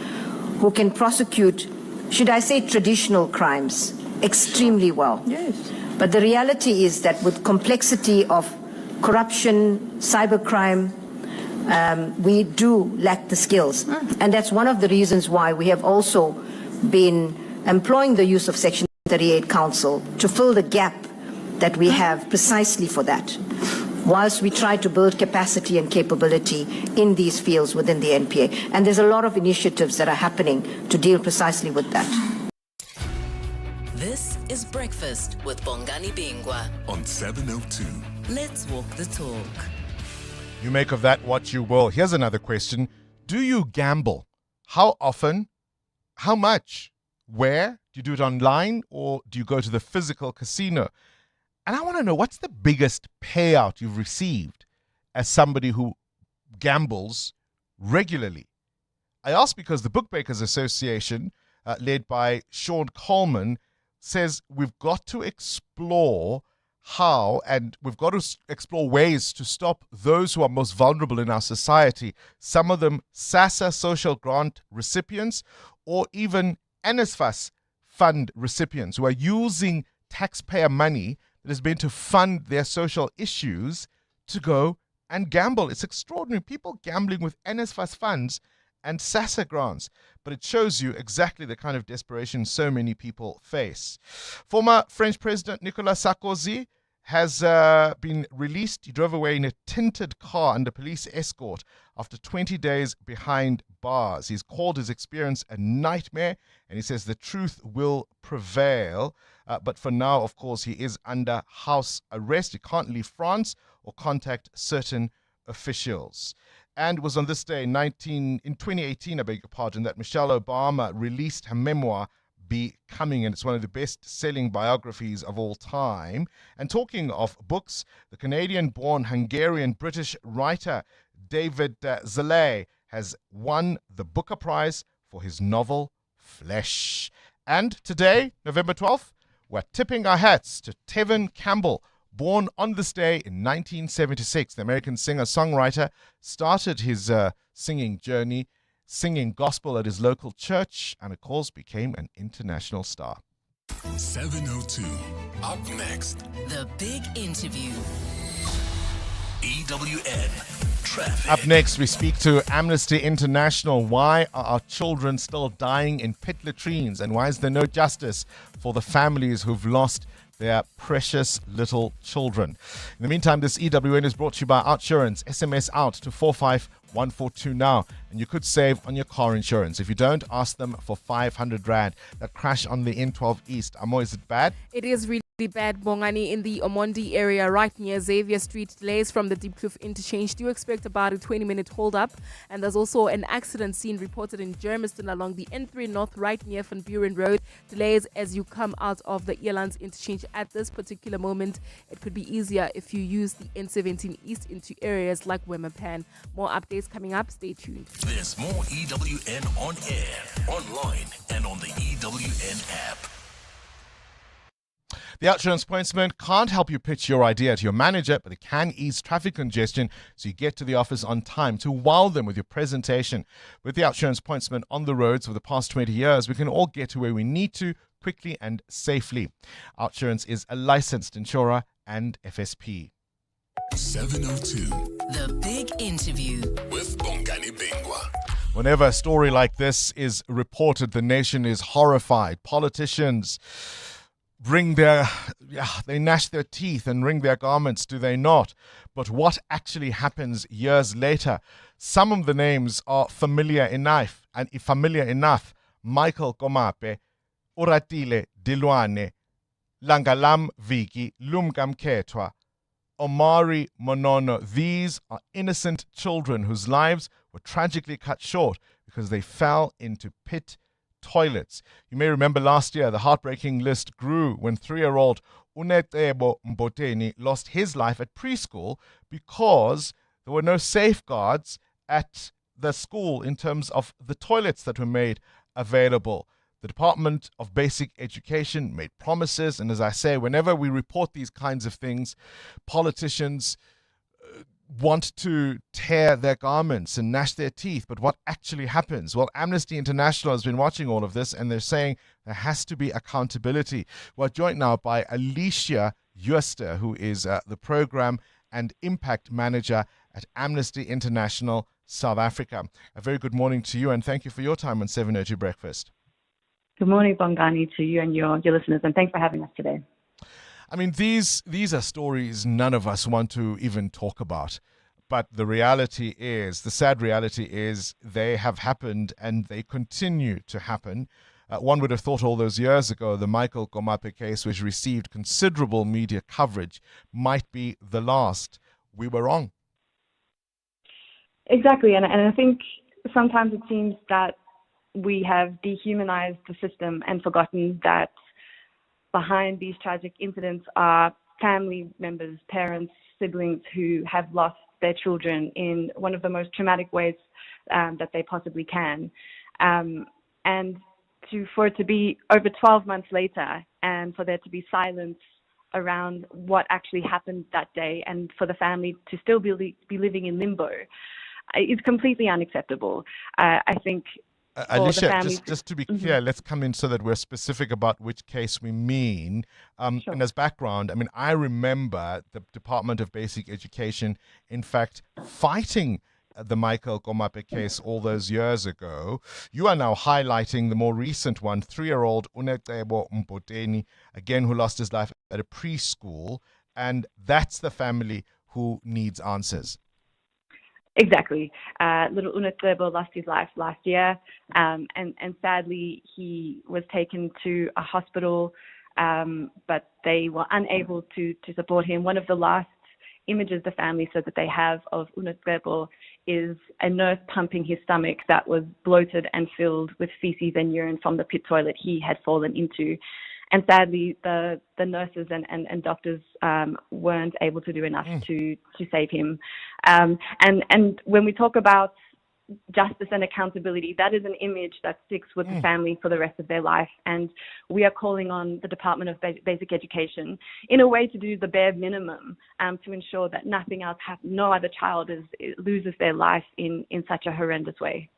who can prosecute, should I say, traditional crimes extremely well. Yes. But the reality is that with complexity of corruption, cybercrime, we do lack the skills. And that's one of the reasons why we have also been employing the use of Section 38 Council to fill the gap that we have precisely for that, whilst we try to build capacity and capability in these fields within the NPA. And there's a lot of initiatives that are happening to deal precisely with that. This is Breakfast with Bongani Bingwa on 702. Let's walk the talk. You make of that what you will. Here's another question. Do you gamble? How often? How much? Where? Do you do it online or do you go to the physical casino? And I want to know, what's the biggest payout you've received as somebody who gambles regularly? I ask because the Bookmakers Association, led by Sean Coleman, says we've got to explore how, and we've got to explore ways to stop those who are most vulnerable in our society, some of them SASSA social grant recipients or even NSFAS fund recipients who are using taxpayer money that has been to fund their social issues to go and gamble. It's extraordinary. People gambling with NSFAS funds and SASSA grants. But it shows you exactly the kind of desperation so many people face. Former French President Nicolas Sarkozy has been released. He drove away in a tinted car under police escort after 20 days behind bars. He's called his experience a nightmare, and he says the truth will prevail. But for now, of course, he is under house arrest. He can't leave France or contact certain officials. And it was on this day, in 2018, I beg your pardon, that Michelle Obama released her memoir, Becoming, and it's one of the best-selling biographies of all time. And talking of books, the Canadian-born Hungarian-British writer David Zalay has won the Booker Prize for his novel Flesh. And today, November 12th, we're tipping our hats to Tevin Campbell, born on this day in 1976. The American singer-songwriter started his singing journey singing gospel at his local church and, of course, became an international star. 702. Up next, The Big Interview. EWN Traffic. Up next, we speak to Amnesty International. Why are our children still dying in pit latrines? And why is there no justice for the families who've lost their precious little children? In the meantime, this EWN is brought to you by Outsurance. SMS out to 451 142 now, and you could save on your car insurance. If you don't, ask them for 500 Rand. That crash on the N12 East, Amo, is it bad? It is really bad, Bongani, in the Omondi area, right near Xavier Street. Delays from the Deep Kloof interchange. Do expect about a 20-minute hold-up. And there's also an accident scene reported in Germiston along the N3 North, right near Van Buren Road. Delays as you come out of the Elands interchange at this particular moment. It could be easier if you use the N17 East into areas like Wemapan. More updates coming up. Stay tuned. There's more EWN on air, online, and on the EWN app. The outsurance pointsman can't help you pitch your idea to your manager, but it can ease traffic congestion so you get to the office on time to wow them with your presentation. With the outsurance pointsman on the roads for the past 20 years, we can all get to where we need to quickly and safely. Outsurance is a licensed insurer and FSP. 702. The Big Interview with Bongani Bingwa. Whenever a story like this is reported, the nation is horrified. Politicians they gnash their teeth and wring their garments, do they not? But what actually happens years later? Some of the names are familiar enough. Michael Komape, Oratile Dilwane, Langalam Viki, Lumkam Ketwa, Omari Monono. These are innocent children whose lives were tragically cut short because they fell into pit toilets. You may remember last year the heartbreaking list grew when 3-year-old Unetebo Mboteni lost his life at preschool because there were no safeguards at the school in terms of the toilets that were made available. The Department of Basic Education made promises, and as I say, whenever we report these kinds of things, politicians want to tear their garments and gnash their teeth. But what actually happens? Well, Amnesty International has been watching all of this, and they're saying there has to be accountability. We're joined now by Alicia Yuster, who is the Program and Impact Manager at Amnesty International South Africa. A very good morning to you, and thank you for your time on 702 Breakfast. Good morning, Bongani, to you and your listeners, and thanks for having us today. I mean, these are stories none of us want to even talk about. But the reality is, the sad reality is, they have happened and they continue to happen. One would have thought all those years ago the Michael Komape case, which received considerable media coverage, might be the last. We were wrong. Exactly, and I think sometimes it seems that we have dehumanized the system and forgotten that behind these tragic incidents are family members, parents, siblings who have lost their children in one of the most traumatic ways that they possibly can. And for it to be over 12 months later and for there to be silence around what actually happened that day and for the family to still be living in limbo is completely unacceptable. I think Alicia, just to be clear, let's come in so that we're specific about which case we mean. Sure. And as background, I mean, I remember the Department of Basic Education, in fact, fighting the Michael Komape case all those years ago. You are now highlighting the more recent one, 3-year-old Unetebo Mboteni, again, who lost his life at a preschool. And that's the family who needs answers. Exactly. Little Unetebo lost his life last year, and sadly he was taken to a hospital, but they were unable to support him. One of the last images the family said that they have of Unetebo is a nurse pumping his stomach that was bloated and filled with feces and urine from the pit toilet he had fallen into. And sadly, the nurses and doctors weren't able to do enough to save him. And when we talk about justice and accountability, that is an image that sticks with the family for the rest of their life. And we are calling on the Department of Basic Education in a way to do the bare minimum to ensure that nothing else happens, no other child loses their life in such a horrendous way.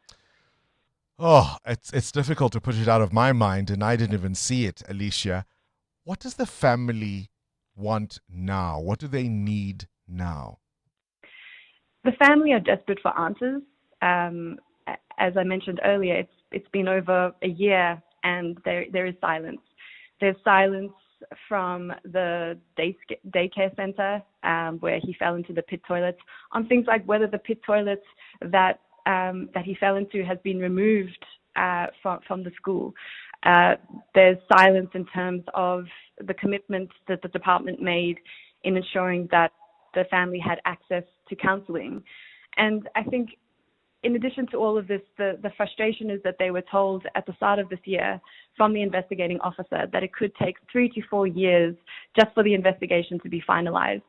Oh, it's difficult to put it out of my mind, and I didn't even see it, Alicia. What does the family want now? What do they need now? The family are desperate for answers. As I mentioned earlier, it's been over a year, and there is silence. There's silence from the daycare center where he fell into the pit toilets, on things like whether the pit toilets that he fell into has been removed from the school. There's silence in terms of the commitments that the department made in ensuring that the family had access to counseling. And I think in addition to all of this, the frustration is that they were told at the start of this year from the investigating officer that it could take 3 to 4 years just for the investigation to be finalized.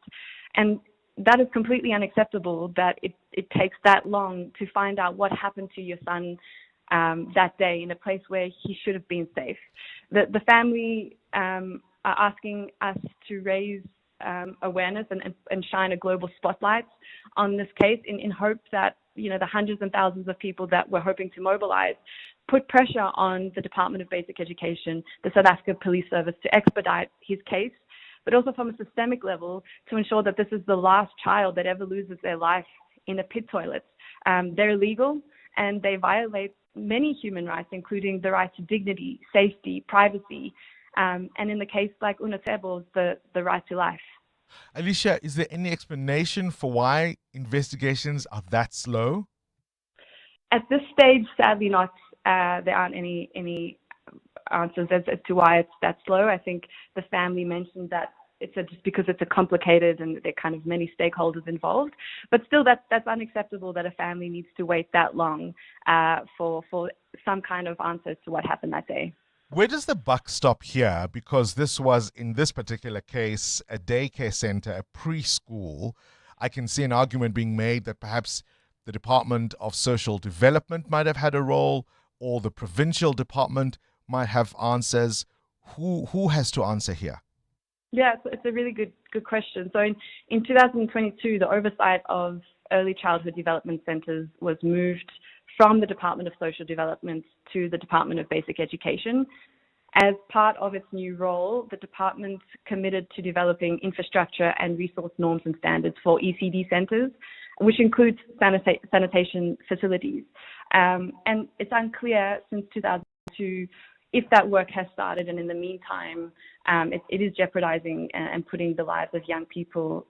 And that is completely unacceptable, that it takes that long to find out what happened to your son that day in a place where he should have been safe. The family are asking us to raise awareness and shine a global spotlight on this case in hope that, you know, the hundreds and thousands of people that we're hoping to mobilize put pressure on the Department of Basic Education, the South Africa Police Service, to expedite his case, but also from a systemic level to ensure that this is the last child that ever loses their life in a pit toilet. They're illegal and they violate many human rights, including the right to dignity, safety, privacy, and in the case like Unatebo's, the right to life. Alicia, is there any explanation for why investigations are that slow? At this stage, sadly not. There aren't any answers as to why it's that slow. I think the family mentioned that it's just because it's a complicated and there are kind of many stakeholders involved. But still, that's unacceptable that a family needs to wait that long for some kind of answer to what happened that day. Where does the buck stop here? Because this was, in this particular case, a daycare center, a preschool. I can see an argument being made that perhaps the Department of Social Development might have had a role, or the provincial department might have answers. Who has to answer here? Yeah, it's a really good question. So in 2022, the oversight of early childhood development centers was moved from the Department of Social Development to the Department of Basic Education. As part of its new role, the department committed to developing infrastructure and resource norms and standards for ECD centers, which includes sanitation facilities. And it's unclear since 2002 if that work has started, and in the meantime, it is jeopardizing and putting the lives of young people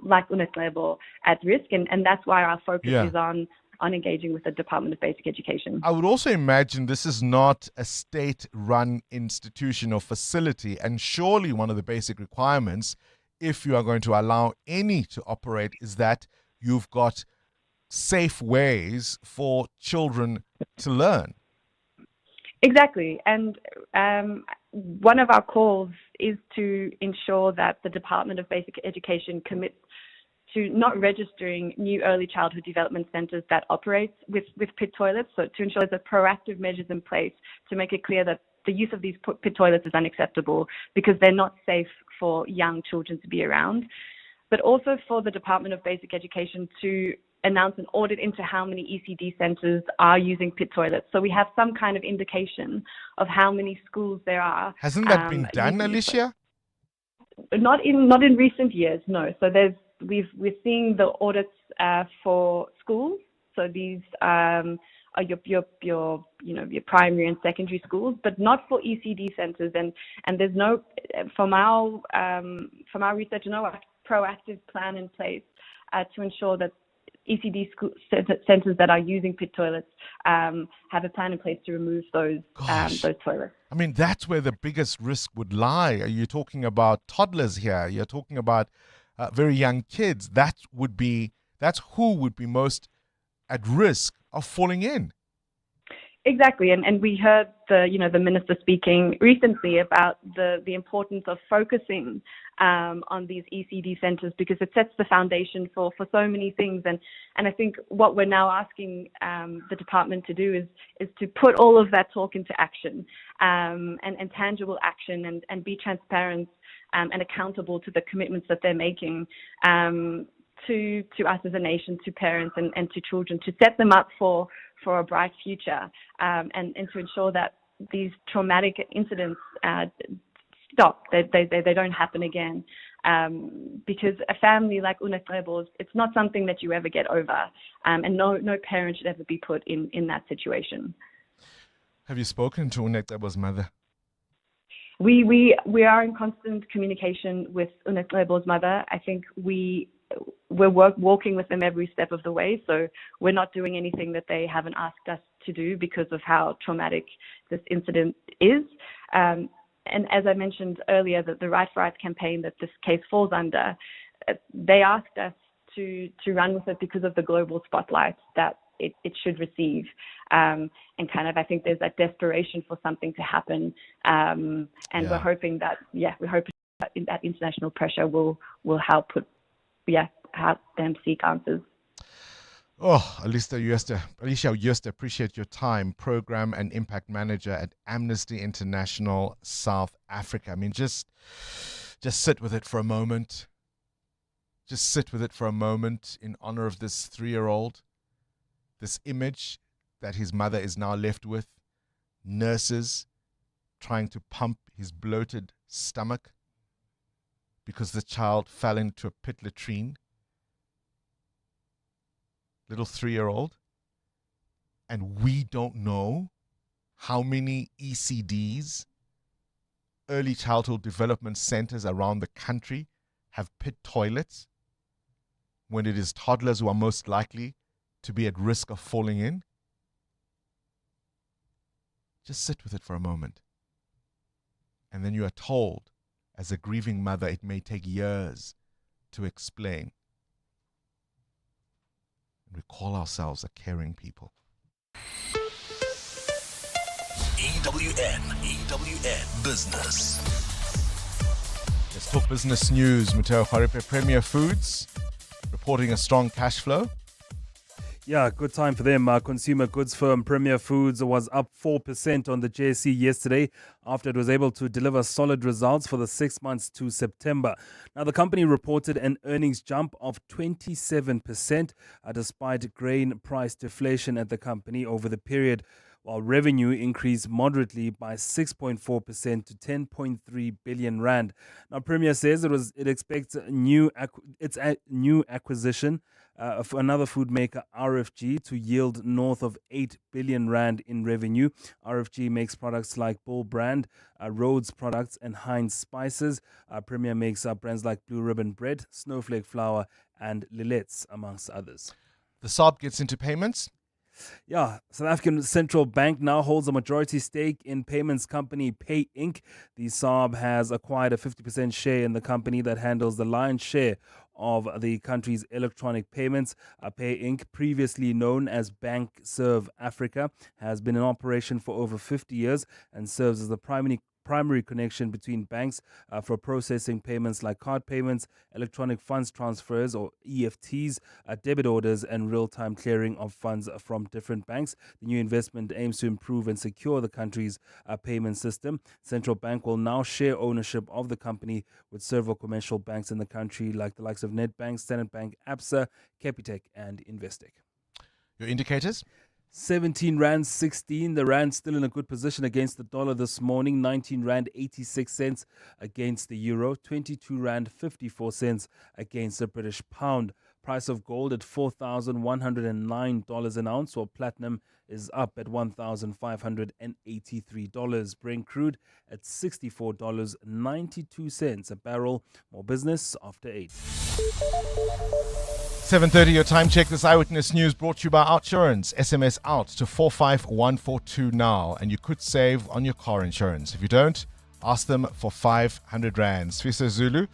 like Unatebo at risk, and that's why our focus is on engaging with the Department of Basic Education. I would also imagine this is not a state-run institution or facility, and surely one of the basic requirements, if you are going to allow any to operate, is that you've got safe ways for children to learn. Exactly. And one of our calls is to ensure that the Department of Basic Education commits to not registering new early childhood development centers that operate with pit toilets, so to ensure there's proactive measures in place to make it clear that the use of these pit toilets is unacceptable because they're not safe for young children to be around, but also for the Department of Basic Education to announce an audit into how many ECD centers are using pit toilets. So we have some kind of indication of how many schools there are. Hasn't that been done, Alicia? Not in recent years, no. So we're seeing the audits for schools. So these are your primary and secondary schools, but not for ECD centers. And there's no, from our research, no proactive plan in place to ensure that ECD centers that are using pit toilets have a plan in place to remove those toilets. I mean, that's where the biggest risk would lie. You're talking about toddlers here. You're talking about very young kids. That's who would be most at risk of falling in. Exactly, and we heard the minister speaking recently about the importance of focusing on these ECD centers because it sets the foundation for so many things. And I think what we're now asking the department to do is to put all of that talk into action and tangible action and be transparent and accountable to the commitments that they're making to us as a nation, to parents and to children, to set them up for a bright future and to ensure that these traumatic incidents stop, they don't happen again. Because a family like Unatebo's, it's not something that you ever get over, and no parent should ever be put in that situation. Have you spoken to Unatebo's mother? We are in constant communication with Unetlebo's mother. I think we're walking with them every step of the way. So we're not doing anything that they haven't asked us to do because of how traumatic this incident is. And as I mentioned earlier, the Right for Rights campaign that this case falls under, they asked us to run with it because of the global spotlight that it should receive. And kind of, I think there's that desperation for something to happen. And we're hoping that that international pressure will help help them seek answers. Oh, Alicia Jooste, appreciate your time. Program and Impact Manager at Amnesty International South Africa. I mean, just sit with it for a moment. Just sit with it for a moment in honor of this 3-year-old. This image that his mother is now left with. Nurses trying to pump his bloated stomach because the child fell into a pit latrine. Little 3-year-old. And we don't know how many ECDs, early childhood development centers around the country, have pit toilets when it is toddlers who are most likely to be at risk of falling in. Just sit with it for a moment. And then you are told, as a grieving mother, it may take years to explain. And we call ourselves a caring people. EWN Business. Let's talk business news. Muteo Kharipe, Premier Foods, reporting a strong cash flow. Yeah, good time for them. Consumer goods firm Premier Foods was up 4% on the JSE yesterday after it was able to deliver solid results for the 6 months to September. Now, the company reported an earnings jump of 27% despite grain price deflation at the company over the period, while revenue increased moderately by 6.4% to 10.3 billion rand. Now, Premier says it expects its new acquisition of another food maker, RFG, to yield north of 8 billion rand in revenue. RFG makes products like Bull Brand, Rhodes products, and Heinz spices. Premier makes brands like Blue Ribbon Bread, Snowflake Flour, and Lillette's, amongst others. The SARB gets into payments. Yeah, South African Central Bank now holds a majority stake in payments company Pay Inc. The SARB has acquired a 50% share in the company that handles the lion's share of the country's electronic payments. Pay Inc., previously known as Bank Serve Africa, has been in operation for over 50 years and serves as the primary connection between banks for processing payments like card payments, electronic funds transfers or EFTs, debit orders, and real-time clearing of funds from different banks. The new investment aims to improve and secure the country's payment system. Central Bank will now share ownership of the company with several commercial banks in the country like the likes of Nedbank, Standard Bank, Absa, Capitec, and Investec. Your indicators? 17 Rand 16. The Rand still in a good position against the dollar this morning. 19 Rand 86 cents against the euro. 22 Rand 54 cents against the British pound. Price of gold at $4,109 an ounce, while platinum is up at $1,583. Brent crude at $64.92 a barrel. More business after 8. 7:30 your time check. This Eyewitness News brought to you by Outsurance. SMS out to 45142 now and you could save on your car insurance. If you don't, ask them for 500 Rand. Swiso Zulu,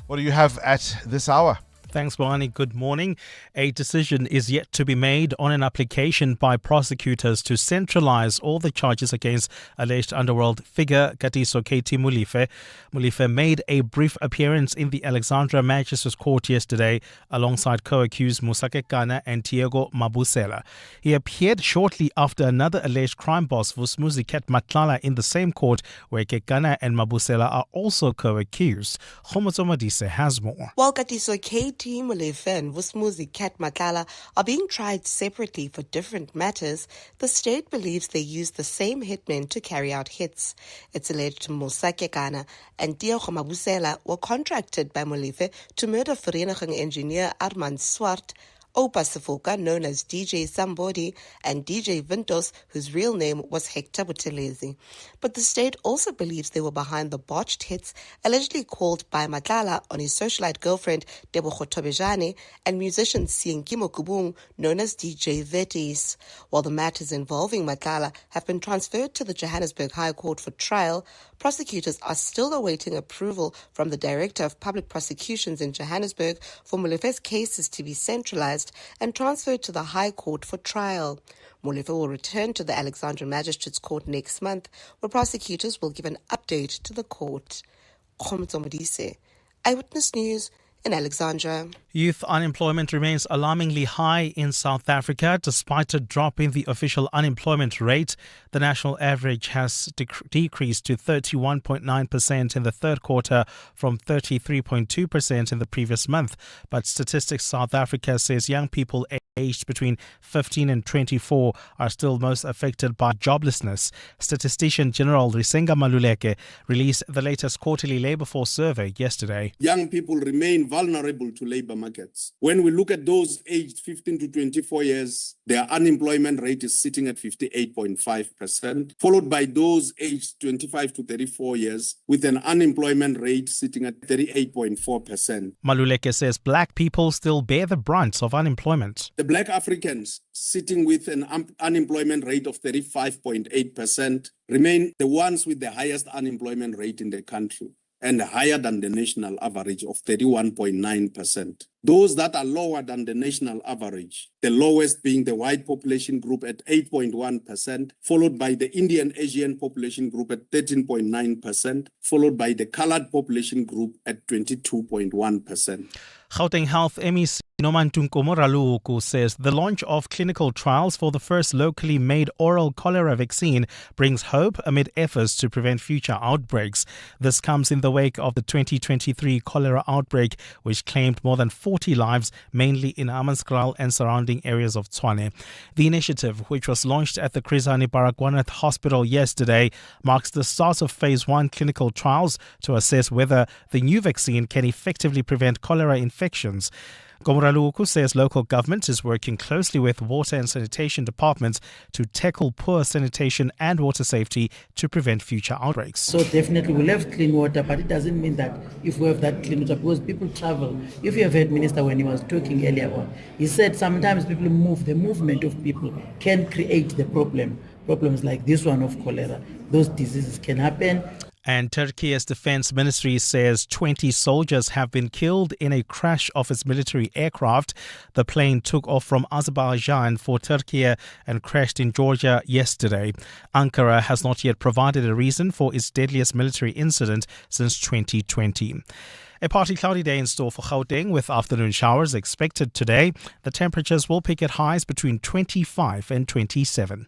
what do you have at this hour? Thanks, Bongani. Good morning. A decision is yet to be made on an application by prosecutors to centralize all the charges against alleged Underworld figure Katiso KT Molefe. Molefe made a brief appearance in the Alexandra Magistrates Court yesterday alongside co-accused Musa Kekana and Diego Mabusela. He appeared shortly after another alleged crime boss, Vusmuzi Matlala, in the same court where Kekana and Mabusela are also co-accused. Khomotso Madise has more. While Katiso KT Molefe and Vusmuzi Matlala are being tried separately for different matters, the state believes they used the same hitmen to carry out hits. It's alleged Musa Kekana and Diego Mabusela were contracted by Molefe to murder Vereniging engineer Armand Swart Opa Sifoka, known as DJ Sambodi, and DJ Vintos, whose real name was Hector Butelezi. But the state also believes they were behind the botched hits allegedly called by Matlala on his socialite girlfriend Tebogo Tobejane and musician Sienkimo Kubung, known as DJ Vetis. While the matters involving Matlala have been transferred to the Johannesburg High Court for trial, prosecutors are still awaiting approval from the Director of Public Prosecutions in Johannesburg for Molefe's cases to be centralized and transferred to the High Court for trial. Molefe will return to the Alexandra Magistrates Court next month, where prosecutors will give an update to the court. Eyewitness News in Alexandra. Youth unemployment remains alarmingly high in South Africa. Despite a drop in the official unemployment rate, the national average has decreased to 31.9% in the third quarter from 33.2% in the previous month. But Statistics South Africa says young people aged between 15 and 24 are still most affected by joblessness. Statistician General Risenga Maluleke released the latest quarterly labour force survey yesterday. Young people remain vulnerable to labour markets. When we look at those aged 15 to 24 years, their unemployment rate is sitting at 58.5%, followed by those aged 25 to 34 years with an unemployment rate sitting at 38.4%. Maluleke says black people still bear the brunt of unemployment. The black Africans, sitting with an unemployment rate of 35.8%, remain the ones with the highest unemployment rate in the country, and higher than the national average of 31.9%. Those that are lower than the national average, the lowest being the white population group at 8.1%, followed by the Indian Asian population group at 13.9%, followed by the colored population group at 22.1%. Gauteng Health MEC Nomantunko Moraluku says the launch of clinical trials for the first locally made oral cholera vaccine brings hope amid efforts to prevent future outbreaks. This comes in the wake of the 2023 cholera outbreak, which claimed more than 40 lives, mainly in Hammanskraal and surrounding areas of Tshwane. The initiative, which was launched at the Chris Hani Baragwanath Hospital yesterday, marks the start of phase 1 clinical trials to assess whether the new vaccine can effectively prevent cholera infections. Gomoraluku says local government is working closely with water and sanitation departments to tackle poor sanitation and water safety to prevent future outbreaks. So definitely we'll have clean water, but it doesn't mean that if we have that clean water, because people travel. If you have heard Minister when he was talking earlier on, he said sometimes people move, the movement of people can create the problem. Problems like this one of cholera, those diseases can happen. And Turkey's defense ministry says 20 soldiers have been killed in a crash of its military aircraft. The plane took off from Azerbaijan for Turkey and crashed in Georgia yesterday. Ankara has not yet provided a reason for its deadliest military incident since 2020. A partly cloudy day in store for Gauteng with afternoon showers expected today. The temperatures will peak at highs between 25 and 27.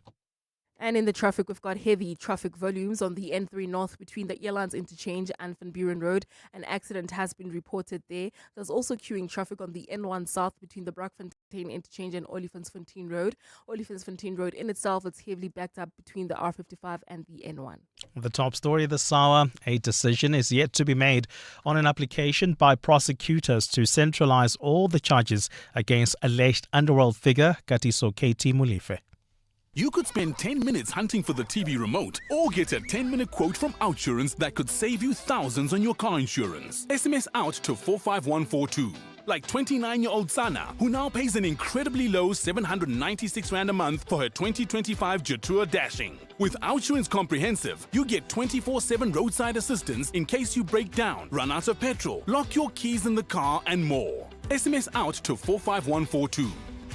And in the traffic, we've got heavy traffic volumes on the N3 North between the Elands Interchange and Van Buren Road. An accident has been reported there. There's also queuing traffic on the N1 South between the Brakfontein Interchange and Olifantsfontein Road. Olifantsfontein Road in itself is heavily backed up between the R55 and the N1. The top story this hour, a decision is yet to be made on an application by prosecutors to centralize all the charges against alleged Underworld figure Katiso KT Molefe. You could spend 10 minutes hunting for the TV remote or get a 10-minute quote from Outsurance that could save you thousands on your car insurance. SMS out to 45142. Like 29-year-old Sana, who now pays an incredibly low 796 Rand a month for her 2025 Jatura Dashing. With Outsurance Comprehensive, you get 24/7 roadside assistance in case you break down, run out of petrol, lock your keys in the car, and more. SMS out to 45142.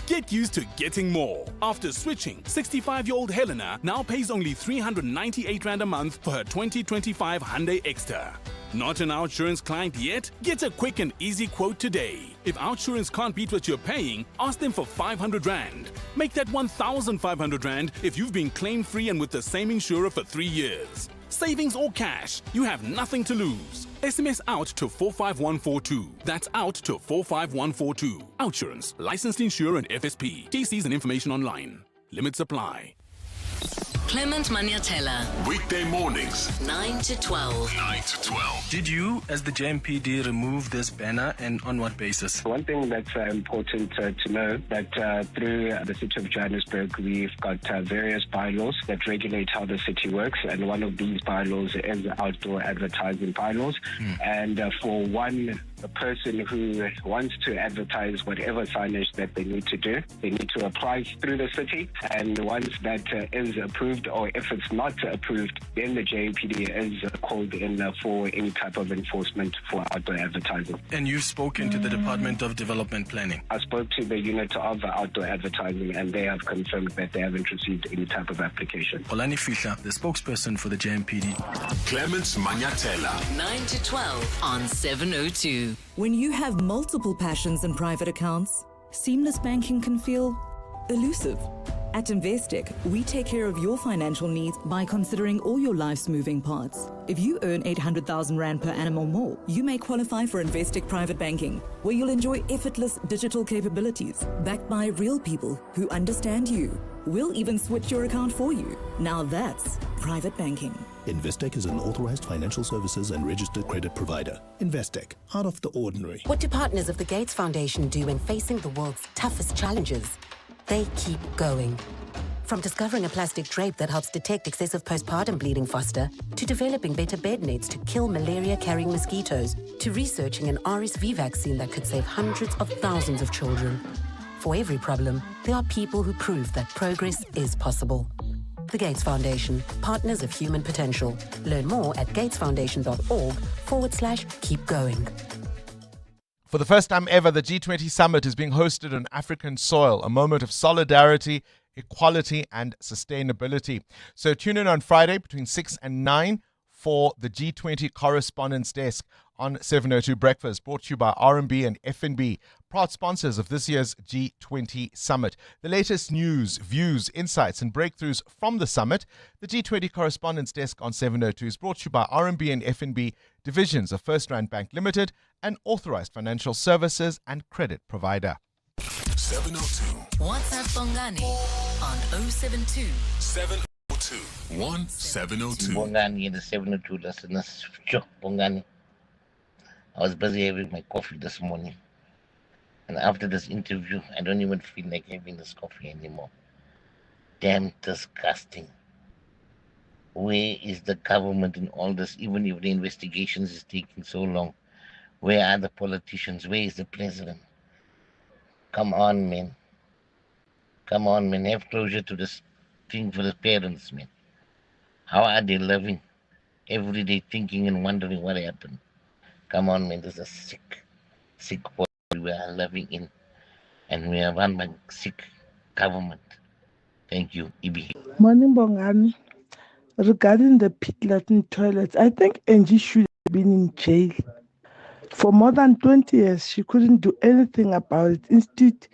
Get used to getting more. After switching, 65-year-old Helena now pays only 398 Rand a month for her 2025 Hyundai Exter. Not an Outsurance client yet? Get a quick and easy quote today. If Outsurance can't beat what you're paying, ask them for 500 Rand. Make that 1,500 Rand if you've been claim-free and with the same insurer for 3 years. Savings or cash, you have nothing to lose. SMS out to 45142. That's out to 45142. Outsurance, licensed insurer and FSP. TCs and information online. Limits apply. Clement Maniatella. Weekday mornings, 9 to 12. 9 to 12. Did you, as the JMPD, remove this banner, and on what basis? One thing that's important to know that through the city of Johannesburg, we've got various bylaws that regulate how the city works, and one of these bylaws is the outdoor advertising bylaws. And for a person who wants to advertise whatever signage that they need to do, they need to apply through the city, and once that is approved, or if it's not approved, then the JPD is called in for any type of enforcement for outdoor advertising. And you've spoken to the Department of Development Planning? I spoke to the unit of outdoor advertising, and they have confirmed that they haven't received any type of application. Olani Fihla, the spokesperson for the JMPD. Clement Maniatella. 9 to 12 on 702. When you have multiple passions and private accounts, seamless banking can feel elusive. At Investec, we take care of your financial needs by considering all your life's moving parts. If you earn 800,000 Rand per annum or more, you may qualify for Investec Private Banking, where you'll enjoy effortless digital capabilities backed by real people who understand you. We'll even switch your account for you. Now that's private banking. Investec is an authorized financial services and registered credit provider. Investec, out of the ordinary. What do partners of the Gates Foundation do when facing the world's toughest challenges? They keep going. From discovering a plastic drape that helps detect excessive postpartum bleeding faster, to developing better bed nets to kill malaria-carrying mosquitoes, to researching an RSV vaccine that could save hundreds of thousands of children. For every problem, there are people who prove that progress is possible. The Gates Foundation, partners of human potential. Learn more at gatesfoundation.org/keep going. For the first time ever, the G20 summit is being hosted on African soil, a moment of solidarity, equality, and sustainability. So tune in on Friday between 6 and 9 for the G20 Correspondence Desk on 702 Breakfast, brought to you by R&B and F&B, proud sponsors of this year's G20 Summit. The latest news, views, insights, and breakthroughs from the summit. The G20 Correspondence Desk on 702 is brought to you by R&B and F&B, divisions of First Rand Bank Limited, an authorized financial services and credit provider. 702. WhatsApp Bongani on 072 702 1702. Bongani and the 702 listeners. Bongani. I was busy having my coffee this morning. And after this interview, I don't even feel like having this coffee anymore. Damn disgusting. Where is the government in all this, even if the investigations is taking so long? Where are the politicians? Where is the president? Come on, man. Come on, man. Have closure to this thing for the parents, man. How are they living? Every day thinking and wondering what happened. Come on, man. This is a sick world we are living in. And we are run by sick government. Thank you, Ibi. Morning, Bongani. Regarding the pit latrine toilets, I think Angie should have been in jail. For more than 20 years, she couldn't do anything about it. Instead,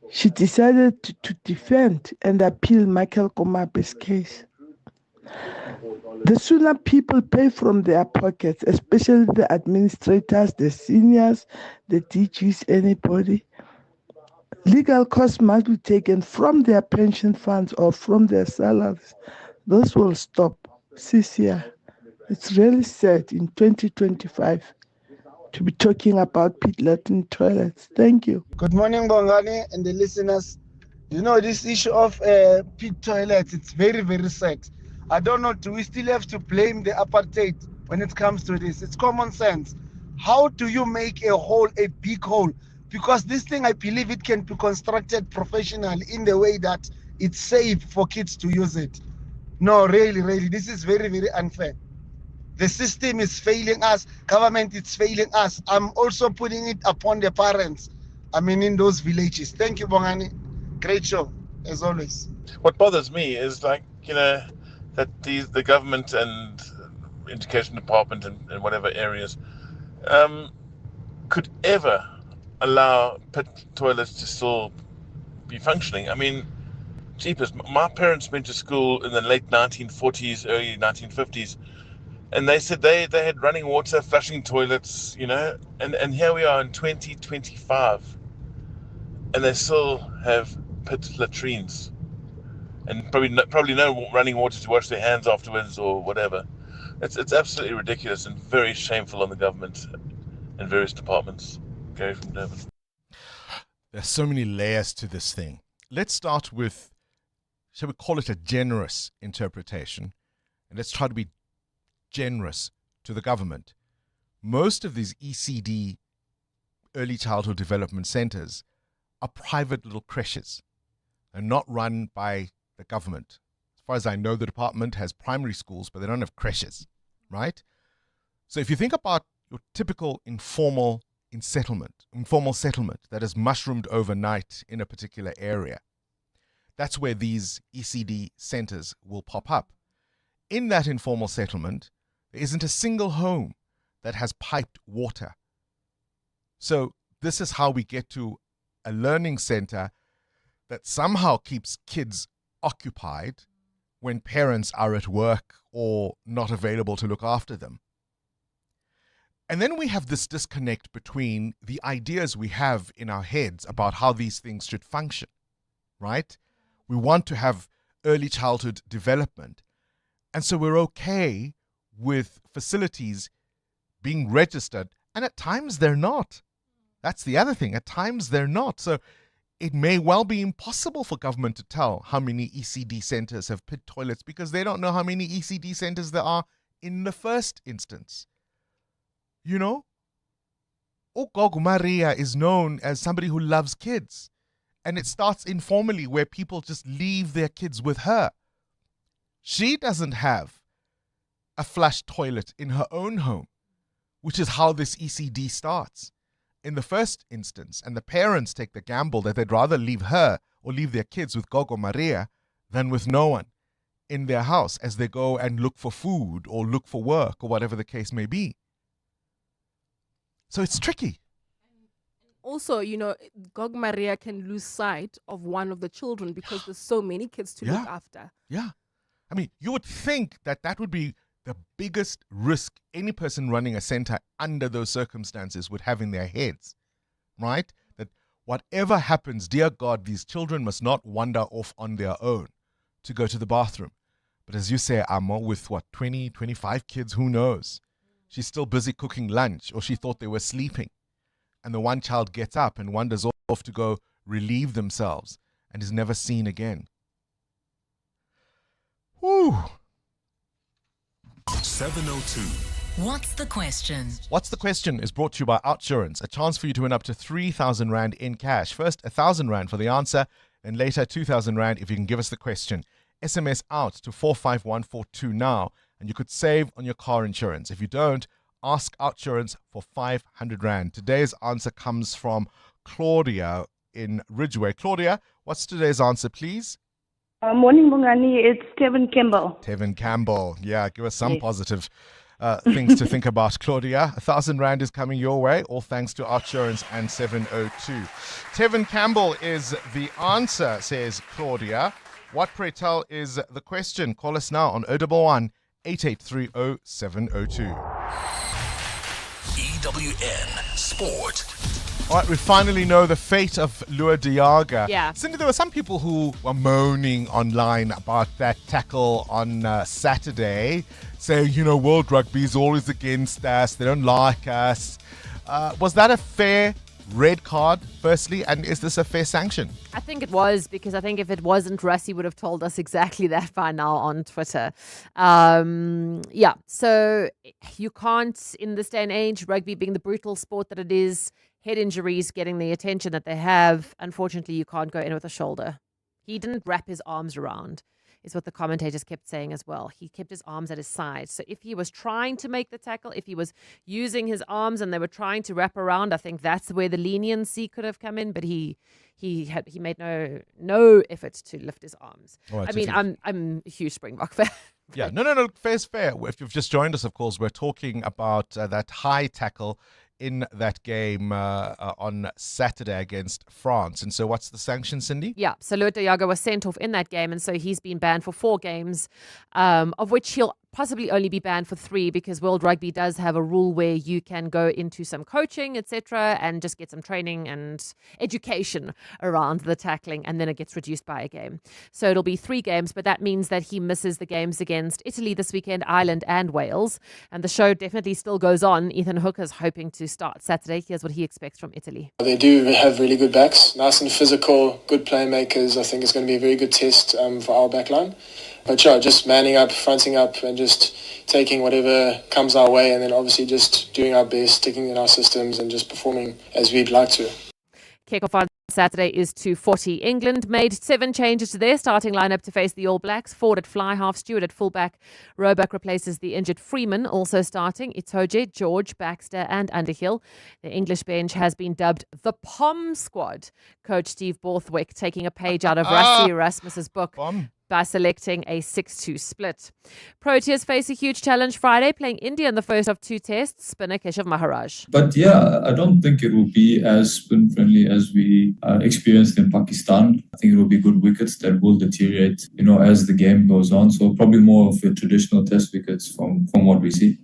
she decided to defend and appeal Michael Komape's case. The sooner people pay from their pockets, especially the administrators, the seniors, the DGs, anybody, legal costs must be taken from their pension funds or from their salaries. Those will stop. Cecilia, it's really sad in 2025 to be talking about pit latrine toilets. Thank you. Good morning, Bongani and the listeners. You know, this issue of pit toilets, it's very, very sad. I don't know, do we still have to blame the apartheid when it comes to this? It's common sense. How do you make a hole, a big hole? Because this thing, I believe it can be constructed professionally in the way that it's safe for kids to use it. No, really, this is very, very unfair. The system is failing us. Government is failing us. I'm also putting it upon the parents. I mean, in those villages. Thank you, Bongani. Great show, as always. What bothers me is, like, you know, that the government and education department and whatever areas could ever allow pit toilets to still be functioning. I mean, jeepers, my parents went to school in the late 1940s, early 1950s, and they said they had running water, flushing toilets, you know, and here we are in 2025, and they still have pit latrines. and probably no running water to wash their hands afterwards or whatever. It's absolutely ridiculous and very shameful on the government and various departments. Gary from Devon. There's so many layers to this thing. Let's start with, shall we call it a generous interpretation? And let's try to be generous to the government. Most of these ECD, early childhood development centers, are private little creches. They're not run by the government. As far as I know, the department has primary schools, but they don't have creches, right? So if you think about your typical informal settlement that has mushroomed overnight in a particular area, that's where these ECD centers will pop up. In that informal settlement, there isn't a single home that has piped water. So this is how we get to a learning center that somehow keeps kids occupied when parents are at work or not available to look after them. And then we have this disconnect between the ideas we have in our heads about how these things should function, right? We want to have early childhood development. And so we're okay with facilities being registered, and at times they're not. That's the other thing. At times they're not. So it may well be impossible for government to tell how many ECD centers have pit toilets because they don't know how many ECD centers there are in the first instance. You know? Ugogo Maria is known as somebody who loves kids. And it starts informally where people just leave their kids with her. She doesn't have a flush toilet in her own home, which is how this ECD starts in the first instance. And the parents take the gamble that they'd rather leave her or leave their kids with Gogo Maria than with no one in their house as they go and look for food or look for work or whatever the case may be. So it's tricky. Also, Gog Maria can lose sight of one of the children because there's so many kids to look after. Yeah. I mean, you would think that would be the biggest risk any person running a center under those circumstances would have in their heads, right? That whatever happens, dear God, these children must not wander off on their own to go to the bathroom. But as you say, Amo, with 20, 25 kids, who knows? She's still busy cooking lunch, or she thought they were sleeping. And the one child gets up and wanders off to go relieve themselves and is never seen again. Whew. 702. What's the question? What's the question is brought to you by Outsurance, a chance for you to win up to 3,000 Rand in cash. First, 1,000 Rand for the answer, and later 2,000 Rand if you can give us the question. SMS out to 45142 now, and you could save on your car insurance. If you don't, ask Outsurance for 500 Rand. Today's answer comes from Claudia in Ridgeway. Claudia, what's today's answer, please? Morning, Bongani. It's Tevin Campbell. Tevin Campbell. Yeah, give us some positive things to think about, Claudia. 1,000 Rand is coming your way, all thanks to Outsurance and 702. Tevin Campbell is the answer, says Claudia. What, pray tell, is the question? Call us now on 011 8830 702. EWN Sport. All right, we finally know the fate of Lua Diaga. Yeah. Cindy, there were some people who were moaning online about that tackle on Saturday, saying, World Rugby is always against us, they don't like us. Was that a fair red card, firstly, and is this a fair sanction? I think it was, because I think if it wasn't, Russie would have told us exactly that by now on Twitter. So you can't, in this day and age, rugby being the brutal sport that it is, head injuries getting the attention that they have, unfortunately you can't go in with a shoulder. He didn't wrap his arms around, is what the commentators kept saying as well. He kept his arms at his side. So if he was trying to make the tackle, if he was using his arms and they were trying to wrap around, I think that's where the leniency could have come in. But he made no effort to lift his arms. Right, I mean, I'm a huge Springbok fan. Yeah, no, fair's fair. If you've just joined us, of course, we're talking about that high tackle in that game on Saturday against France. And so what's the sanction, Cindy? Yeah, so Lua Diaga was sent off in that game, and so he's been banned for 4 games, of which he'll possibly only be banned for 3 because World Rugby does have a rule where you can go into some coaching, etc., and just get some training and education around the tackling, and then it gets reduced by a game. So it'll be 3 games, but that means that he misses the games against Italy this weekend, Ireland and Wales. And the show definitely still goes on. Ethan Hook is hoping to start Saturday. Here's what he expects from Italy. They do have really good backs, nice and physical, good playmakers. I think it's going to be a very good test for our backline. But yeah, just manning up, fronting up, and just taking whatever comes our way, and then obviously just doing our best, sticking in our systems, and just performing as we'd like to. Kick-off on Saturday is 2:40. England made 7 changes to their starting lineup to face the All Blacks. Ford at fly half, Stewart at fullback. Roebuck replaces the injured Freeman, also starting. Itoje, George, Baxter and Underhill. The English bench has been dubbed the POM Squad. Coach Steve Borthwick taking a page out of Rassie Erasmus's book by selecting a 6-2 split. Proteas face a huge challenge Friday, playing India in the first of 2 tests. Spinner Keshav Maharaj. But yeah, I don't think it will be as spin-friendly as we experienced in Pakistan. I think it will be good wickets that will deteriorate, as the game goes on. So probably more of your traditional test wickets from what we see.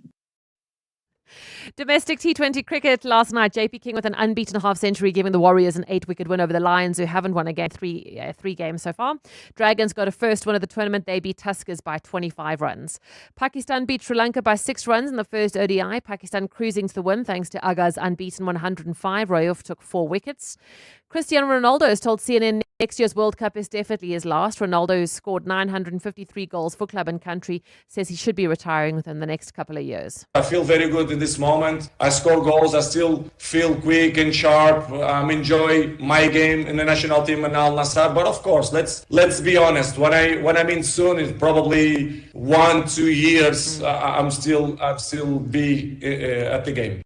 Domestic T20 cricket last night. JP King with an unbeaten half-century, giving the Warriors an 8-wicket win over the Lions, who haven't won a game, 3 games so far. Dragons got a first win of the tournament. They beat Tuskers by 25 runs. Pakistan beat Sri Lanka by 6 runs in the first ODI. Pakistan cruising to the win thanks to Agha's unbeaten 105. Rayouf took 4 wickets. Cristiano Ronaldo has told CNN next year's World Cup is definitely his last. Ronaldo, who scored 953 goals for club and country, says he should be retiring within the next couple of years. I feel very good in this moment. I score goals. I still feel quick and sharp. Enjoy my game in the national team and Al Nassr. But of course, let's be honest. When I mean soon, is probably 1-2 years. I'm still be at the game.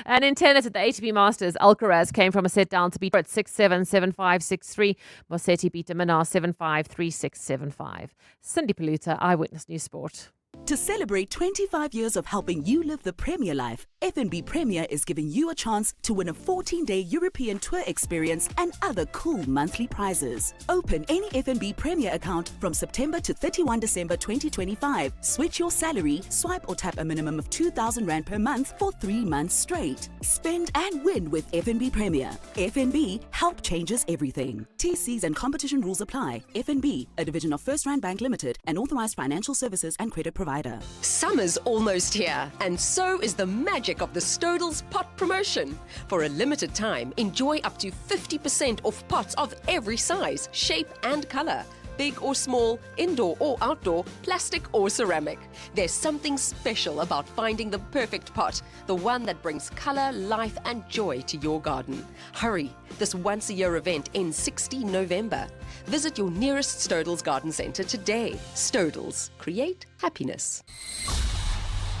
And in tennis at the ATP Masters, Alcaraz came from a set down to beat at 6-7, 7-5, 6-3. Mossetti beat Diminar 7-5, 3-6, 7-5. Cindy Paluta, Eyewitness News Sport. To celebrate 25 years of helping you live the Premier life, FNB Premier is giving you a chance to win a 14-day European tour experience and other cool monthly prizes. Open any FNB Premier account from September to 31 December 2025. Switch your salary, swipe or tap a minimum of 2,000 Rand per month for 3 months straight. Spend and win with FNB Premier. FNB, help changes everything. TCs and competition rules apply. FNB, a division of First Rand Bank Limited, an authorized financial services and credit provider. Summer's almost here, and so is the magic of the Stodels pot promotion. For a limited time, enjoy up to 50% off pots of every size, shape and color. Big or small, indoor or outdoor, plastic or ceramic. There's something special about finding the perfect pot, the one that brings color, life and joy to your garden. Hurry, this once-a-year event ends 16 November. Visit your nearest Stodels Garden Centre today. Stodels, create happiness.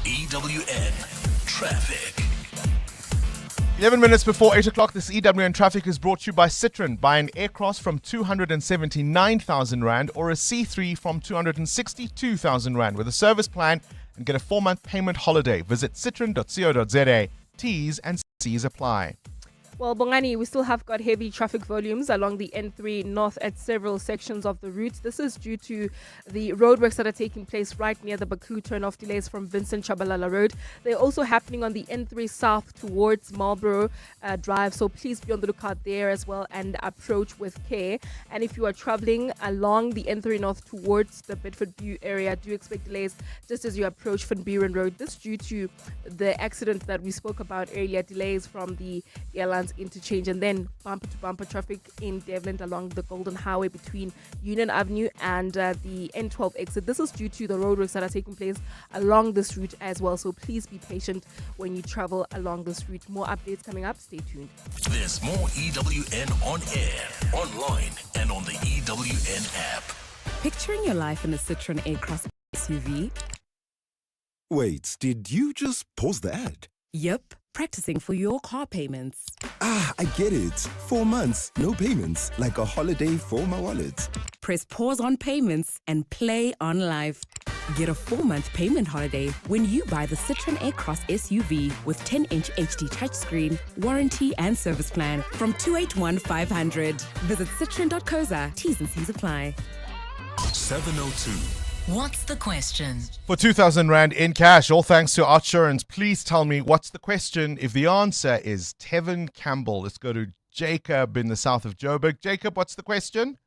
EWN Traffic. 11 minutes before 8 o'clock, this EWN Traffic is brought to you by Citroen. Buy an Aircross from 279,000 Rand or a C3 from 262,000 Rand with a service plan and get a 4-month payment holiday. Visit citroen.co.za. T's and C's apply. Well, Bongani, we still have got heavy traffic volumes along the N3 North at several sections of the route. This is due to the roadworks that are taking place right near the Baku turn-off, delays from Vincent Chabalala Road. They're also happening on the N3 South towards Marlborough Drive, so please be on the lookout there as well and approach with care. And if you are traveling along the N3 North towards the Bedford View area, do expect delays just as you approach Van Buren Road. This due to the accident that we spoke about earlier, delays from the airlines interchange, and then bumper-to-bumper traffic in Devland along the Golden Highway between Union Avenue and the N12 exit. This is due to the roadworks that are taking place along this route as well, so please be patient when you travel along this route. More updates coming up. Stay tuned. There's more EWN on air, online, and on the EWN app. Picturing your life in a Citroen A-Cross SUV? Wait, did you just pause the ad? Yep. Practicing for your car payments. I get it. 4 months, no payments, like a holiday for my wallet. Press pause on payments and play on life. Get a 4-month payment holiday when you buy the Citroen A-Cross SUV with 10-inch HD touchscreen, warranty and service plan from 281,500. Visit citroen.co.za. T's and C's apply. 702 What's the question? For 2,000 Rand in cash, all thanks to Outsurance. Please tell me what's the question. If the answer is Tevin Campbell, let's go to Jacob in the south of Joburg. Jacob, what's the question?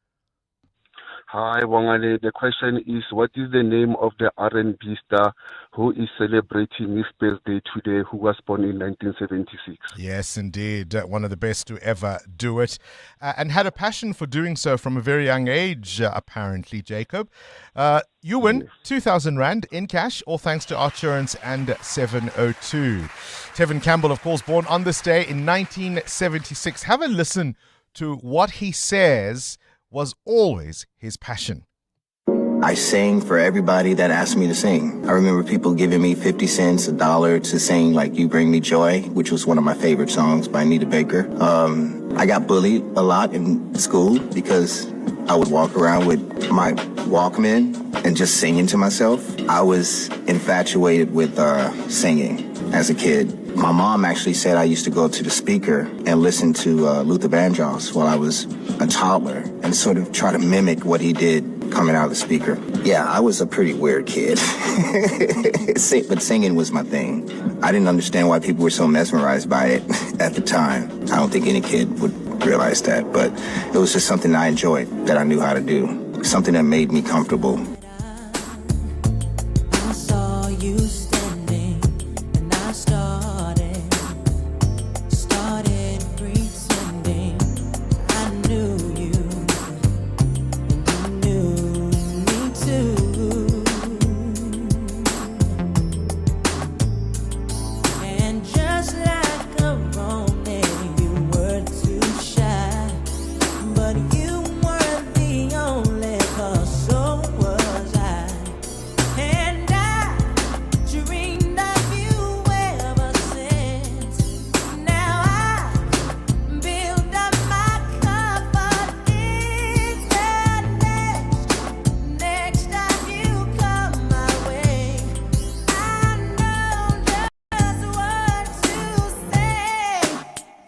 Hi, Bongani. The question is, what is the name of the R&B star who is celebrating his birthday today, who was born in 1976? Yes, indeed. One of the best to ever do it. And had a passion for doing so from a very young age, apparently, Jacob. You win 2,000 Rand in cash, all thanks to Outsurance and 702. Tevin Campbell, of course, born on this day in 1976. Have a listen to what he says was always his passion. I sang for everybody that asked me to sing. I remember people giving me 50 cents, $1 to sing like You Bring Me Joy, which was one of my favorite songs by Anita Baker. I got bullied a lot in school because I would walk around with my Walkman and just singing to myself. I was infatuated with singing as a kid. My mom actually said I used to go to the speaker and listen to Luther Vandross while I was a toddler and sort of try to mimic what he did coming out of the speaker. Yeah, I was a pretty weird kid, but singing was my thing. I didn't understand why people were so mesmerized by it at the time. I don't think any kid would realize that, but it was just something I enjoyed, that I knew how to do, something that made me comfortable. I saw you standing and I started pretending I knew you and you knew me too. And just like a romance, you were too shy, but you weren't the only cause so was I. And I dreamed of you ever since. Now I build up my confidence that next time you come my way, I know just what to say.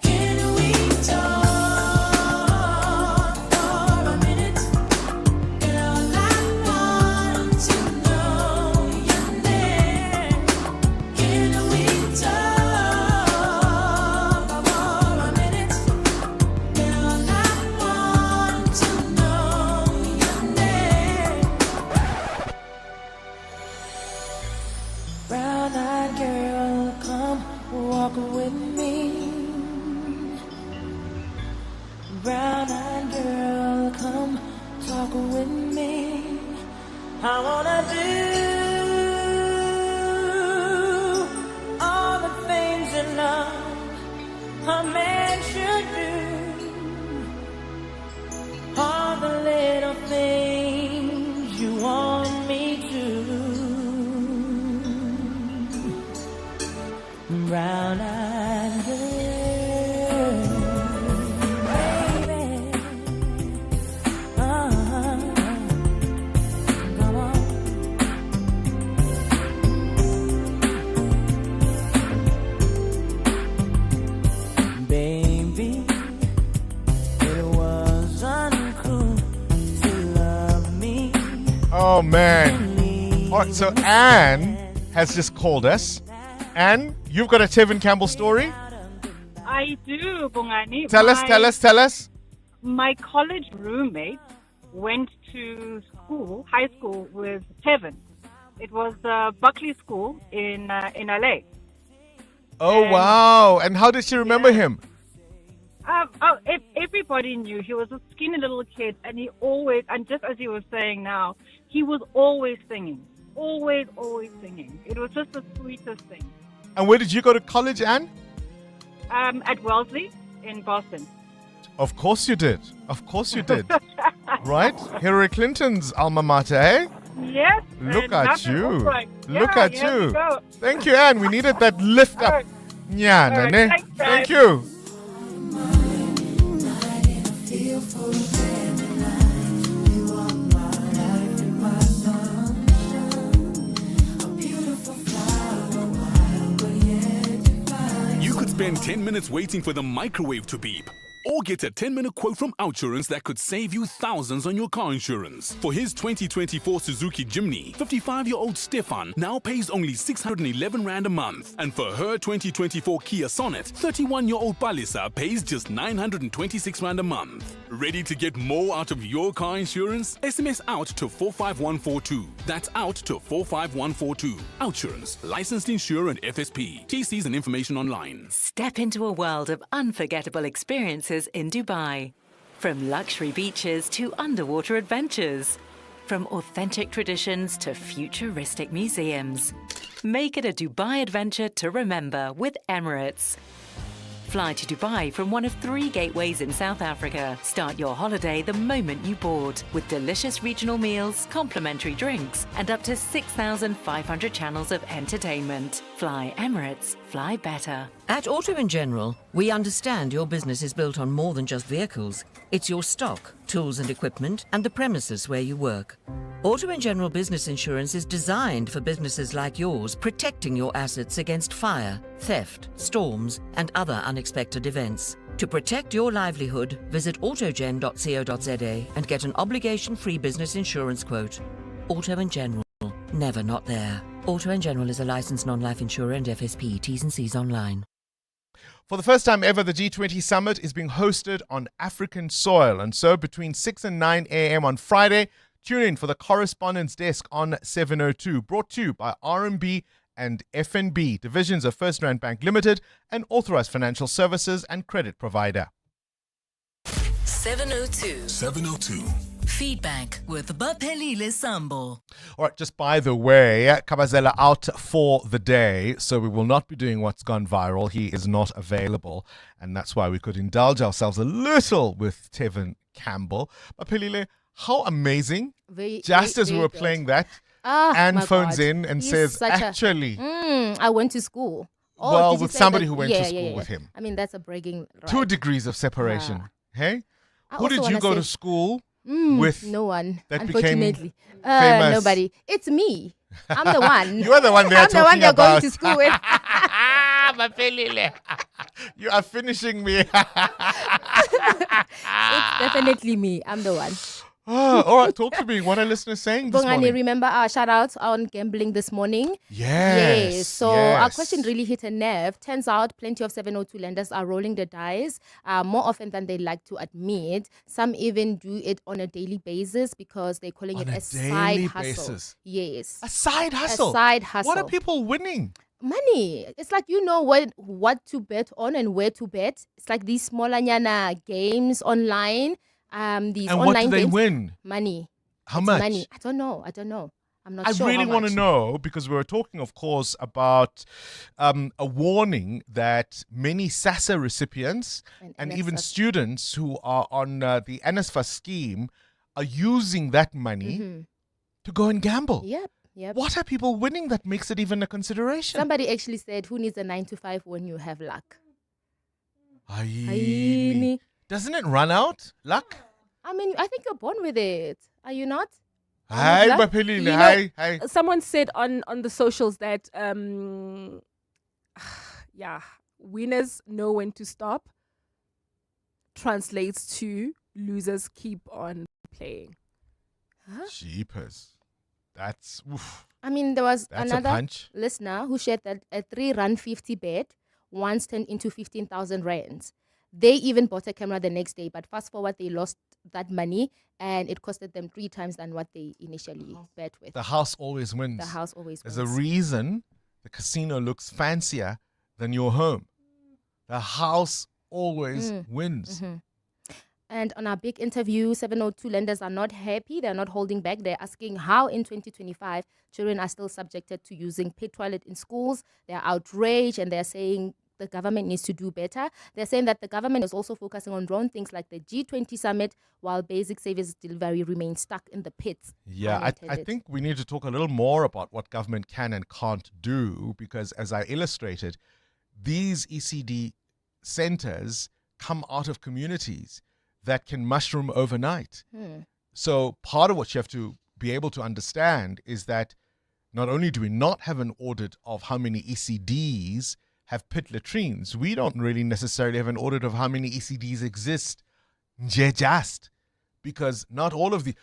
Can we talk for a minute? Girl, I want to know your name. Can we talk for a minute? Girl, I want to know your name. Brown-eyed girl, come walk with me. Brown-eyed girl, come talk with me. I wanna do all the things in love a man should do. All the little things you want me to. Brown-eyed girl, baby. Come on. Baby, it was uncool to love me. Oh, man. All right, so Anne has just called us. Anne, you've got a Tevin Campbell story? I do, Bongani. Tell us. My college roommate went to school, high school, with Tevin. It was Buckley School in LA. Oh, wow. And how did she remember him? Everybody knew he was a skinny little kid, and he always, and just as you were saying now, he was always singing. Always singing. It was just the sweetest thing. And where did you go to college, Anne? At Wellesley in Boston. Of course you did. Right? Hillary Clinton's alma mater, eh? Yes. Look at you. Right. Look at here you. we go. Thank you, Anne. We needed that lift up. Yeah, All right. Nane. Thanks, guys. Thank you. You could spend 10 minutes waiting for the microwave to beep. Or get a 10-minute quote from Outsurance that could save you thousands on your car insurance. For his 2024 Suzuki Jimny, 55-year-old Stefan now pays only 611 Rand a month. And for her 2024 Kia Sonet, 31-year-old Palisa pays just 926 Rand a month. Ready to get more out of your car insurance? SMS out to 45142. That's out to 45142. Outsurance, licensed insurer and FSP. TCs and information online. Step into a world of unforgettable experiences in Dubai. From luxury beaches to underwater adventures. From authentic traditions to futuristic museums. Make it a Dubai adventure to remember with Emirates. Fly to Dubai from one of 3 gateways in South Africa. Start your holiday the moment you board with delicious regional meals, complimentary drinks, and up to 6,500 channels of entertainment. Fly Emirates. Fly better. At Auto & General, we understand your business is built on more than just vehicles. It's your stock, tools and equipment, and the premises where you work. Auto & General Business Insurance is designed for businesses like yours, protecting your assets against fire, theft, storms, and other unexpected events. To protect your livelihood, visit autogen.co.za and get an obligation-free business insurance quote. Auto & General. Never not there. Auto & General is a licensed non-life insurer and FSP. T's and C's online. For the first time ever, the G20 summit is being hosted on African soil. And so between 6 and 9 a.m. on Friday, tune in for the correspondence desk on 702, brought to you by RMB and FNB, divisions of First Rand Bank Limited, an authorized financial services and credit provider. 702. 702. Feedback with Baphelile Sambo. All right, just by the way, Kabazela out for the day, so we will not be doing What's Gone Viral. He is not available, and that's why we could indulge ourselves a little with Tevin Campbell. Baphelile, how amazing. Just as we were playing that, Anne phones in and says, actually, I went to school. Oh, well, with somebody who went to school yeah. with him. I mean, that's a bragging right. 2 degrees of separation. Hey? I Who also did you wanna go say- to school with? No one, that became unfortunately. famous? Nobody. It's me. I'm the one. You are the one they're I'm the one talking they're going about. to school with. You are finishing me. It's definitely me. I'm the one. Oh, all right, talk to me. What are listeners saying this Bongani, morning? remember our shout out on gambling this morning? Yes. So our yes. question really hit a nerve. Turns out plenty of 702 lenders are rolling the dice more often than they like to admit. Some even do it on a daily basis because they're calling On it a a side daily hustle. basis? Yes. A side hustle? A side hustle. What are people winning? Money. It's like you know what to bet on and where to bet. It's like these smallanyana games online. These And online what do they games. win? Money. How It's much? Money. I don't know. I'm not I sure. really how want to much. know, because we were talking, of course, about a warning that many SASSA recipients and even NSFAS. students who are on the NSFAS scheme are using that money to go and gamble. Yep. What are people winning that makes it even a consideration? Somebody actually said, "Who needs a 9 to 5 when you have luck?" Aye. Doesn't it run out? Luck? I mean, I think you're born with it. Are you not? Hi, Luck? Baphelile. You know, Hi. Someone said on the socials that winners know when to stop. Translates to losers keep on playing. Huh? Jeepers. That's oof. I mean, there was That's a another punch. listener who shared that a 3 Rand 50 bet once turned into 15,000 rands. They even bought a camera the next day, but fast forward, they lost that money and it costed them 3 times than what they initially bet with. The house always wins. The house always There's wins. a reason the casino looks fancier than your home. The house always wins. Mhm. And on our big interview, 702 lenders are not happy. They're not holding back. They're asking how in 2025 children are still subjected to using pit toilet in schools. They're outraged and they're saying the government needs to do better. They're saying that the government is also focusing on drone things like the G20 summit, while basic service delivery remains stuck in the pits. Yeah, I think we need to talk a little more about what government can and can't do, because as I illustrated, these ECD centers come out of communities that can mushroom overnight. So part of what you have to be able to understand is that not only do we not have an audit of how many ECDs have pit latrines. We don't really necessarily have an audit of how many ECDs exist. Just because not all of the,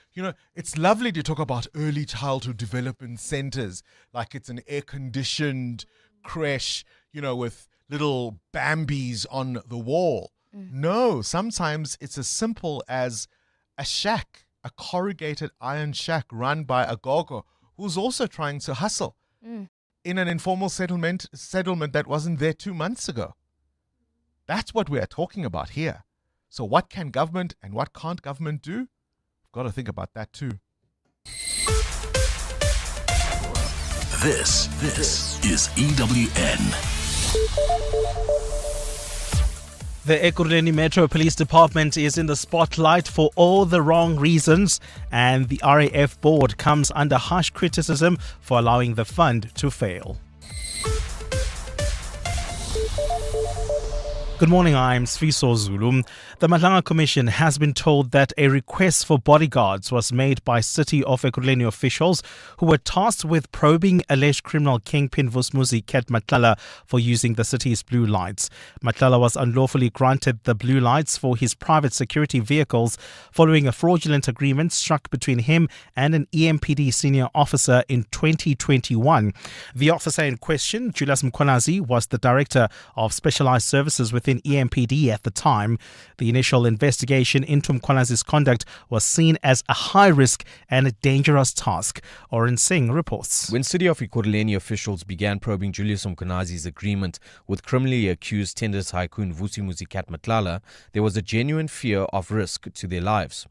it's lovely to talk about early childhood development centers like it's an air-conditioned creche, with little Bambis on the wall. No, sometimes it's as simple as a shack, a corrugated iron shack run by a gogo who's also trying to hustle in an informal settlement that wasn't there 2 months ago. That's what we are talking about here. So what can government and what can't government do? We've got to think about that too. This is EWN. The Ekurhuleni Metro Police Department is in the spotlight for all the wrong reasons, and the RAF board comes under harsh criticism for allowing the fund to fail. Good morning, I'm Sfiso Zulu. The Madlanga Commission has been told that a request for bodyguards was made by City of Ekurhuleni officials who were tasked with probing alleged criminal kingpin Vusmuzi Ket Matlala for using the city's blue lights. Matlala was unlawfully granted the blue lights for his private security vehicles following a fraudulent agreement struck between him and an EMPD senior officer in 2021. The officer in question, Julius Mkhwanazi, was the director of specialized services within EMPD at the time. The initial investigation into Mkhwanazi's conduct was seen as a high-risk and a dangerous task. Oren Singh reports. When City of Ekurhuleni officials began probing Julius Mkhwanazi's agreement with criminally accused tender tycoon Vusmuzi Ket Matlala, there was a genuine fear of risk to their lives.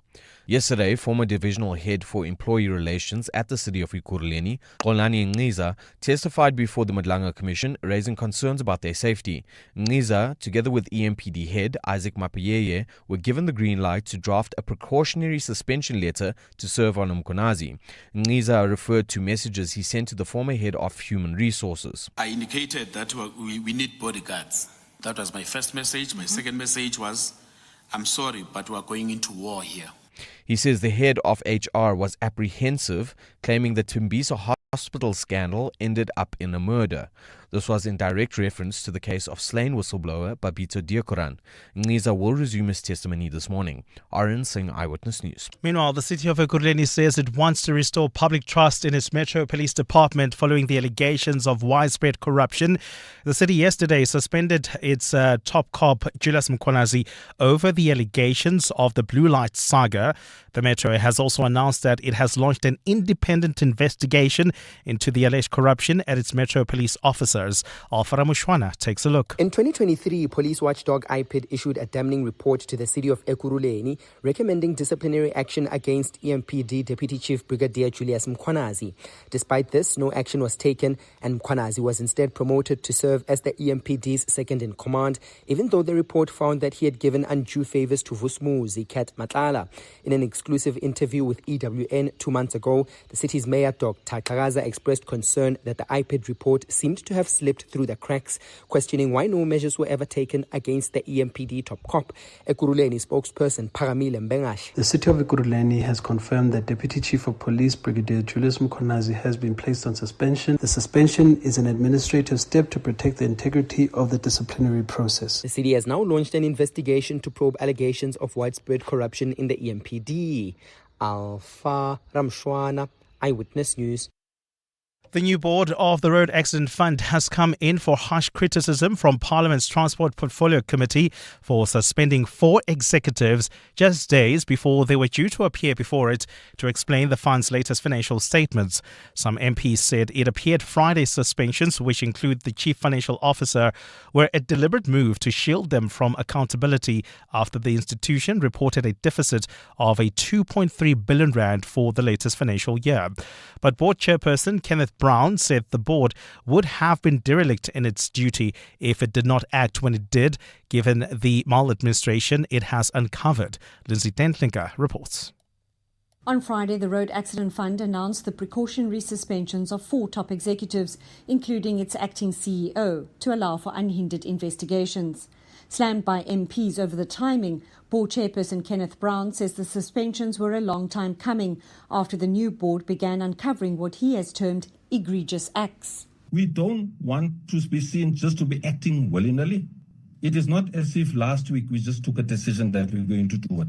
Yesterday, former divisional head for employee relations at the City of Ekurhuleni, Xolani Ngqiza, testified before the Madlanga Commission, raising concerns about their safety. Ngqiza, together with EMPD head Isaac Mapuyeye, were given the green light to draft a precautionary suspension letter to serve on Mkhwanazi. Ngqiza referred to messages he sent to the former head of human resources. I indicated that we need bodyguards. That was my first message. My second message was, I'm sorry, but we're going into war here. He says the head of HR was apprehensive, claiming the Tembisa hospital scandal ended up in a murder. This was in direct reference to the case of slain whistleblower Babito Diakoran. Ngqiza will resume his testimony this morning. Arun Singh, Eyewitness News. Meanwhile, the City of Ekurhuleni says it wants to restore public trust in its Metro Police Department following the allegations of widespread corruption. The city yesterday suspended its top cop, Julius Mkhwanazi, over the allegations of the Blue Light saga. The Metro has also announced that it has launched an independent investigation into the alleged corruption at its Metro Police officers. Alfara Mushwana takes a look. In 2023, police watchdog IPID issued a damning report to the City of Ekurhuleni recommending disciplinary action against EMPD Deputy Chief Brigadier Julius Mkhwanazi. Despite this, no action was taken, and Mkhwanazi was instead promoted to serve as the EMPD's second in command, even though the report found that he had given undue favors to Vusmuzi Ket Matlala. In an exclusive interview with EWN 2 months ago, the city's mayor, Dr. Tagaza, expressed concern that the IPID report seemed to have slipped through the cracks, questioning why no measures were ever taken against the EMPD top cop. Ekurhuleni spokesperson Paramile Mbengash. The City of Ekurhuleni has confirmed that Deputy Chief of Police Brigadier Julius Mkhwanazi has been placed on suspension. The suspension is an administrative step to protect the integrity of the disciplinary process. The city has now launched an investigation to probe allegations of widespread corruption in the EMPD. Alfa Ramshwana, Eyewitness News. The new board of the Road Accident Fund has come in for harsh criticism from Parliament's Transport Portfolio Committee for suspending 4 executives just days before they were due to appear before it to explain the fund's latest financial statements. Some MPs said it appeared Friday's suspensions, which include the chief financial officer, were a deliberate move to shield them from accountability after the institution reported a deficit of a 2.3 billion rand for the latest financial year. But board chairperson Kenneth Brown said the board would have been derelict in its duty if it did not act when it did, given the maladministration it has uncovered. Lindsay Dentlinker reports. On Friday, the Road Accident Fund announced the precautionary suspensions of 4 top executives, including its acting CEO, to allow for unhindered investigations. Slammed by MPs over the timing, board chairperson Kenneth Brown says the suspensions were a long time coming after the new board began uncovering what he has termed egregious acts. We don't want to be seen just to be acting willy-nilly. It is not as if last week we just took a decision that we're going to do it.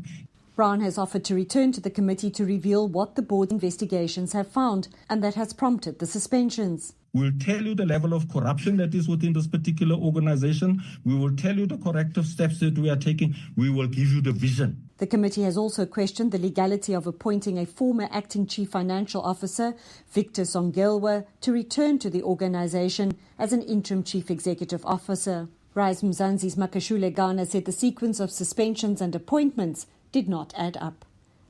Brown has offered to return to the committee to reveal what the board's investigations have found, and that has prompted the suspensions. We'll tell you the level of corruption that is within this particular organization. We will tell you the corrective steps that we are taking. We will give you the vision. The committee has also questioned the legality of appointing a former acting chief financial officer, Victor Songelwa, to return to the organization as an interim chief executive officer. Rise Mzansi's Makashule Ghana said the sequence of suspensions and appointments did not add up.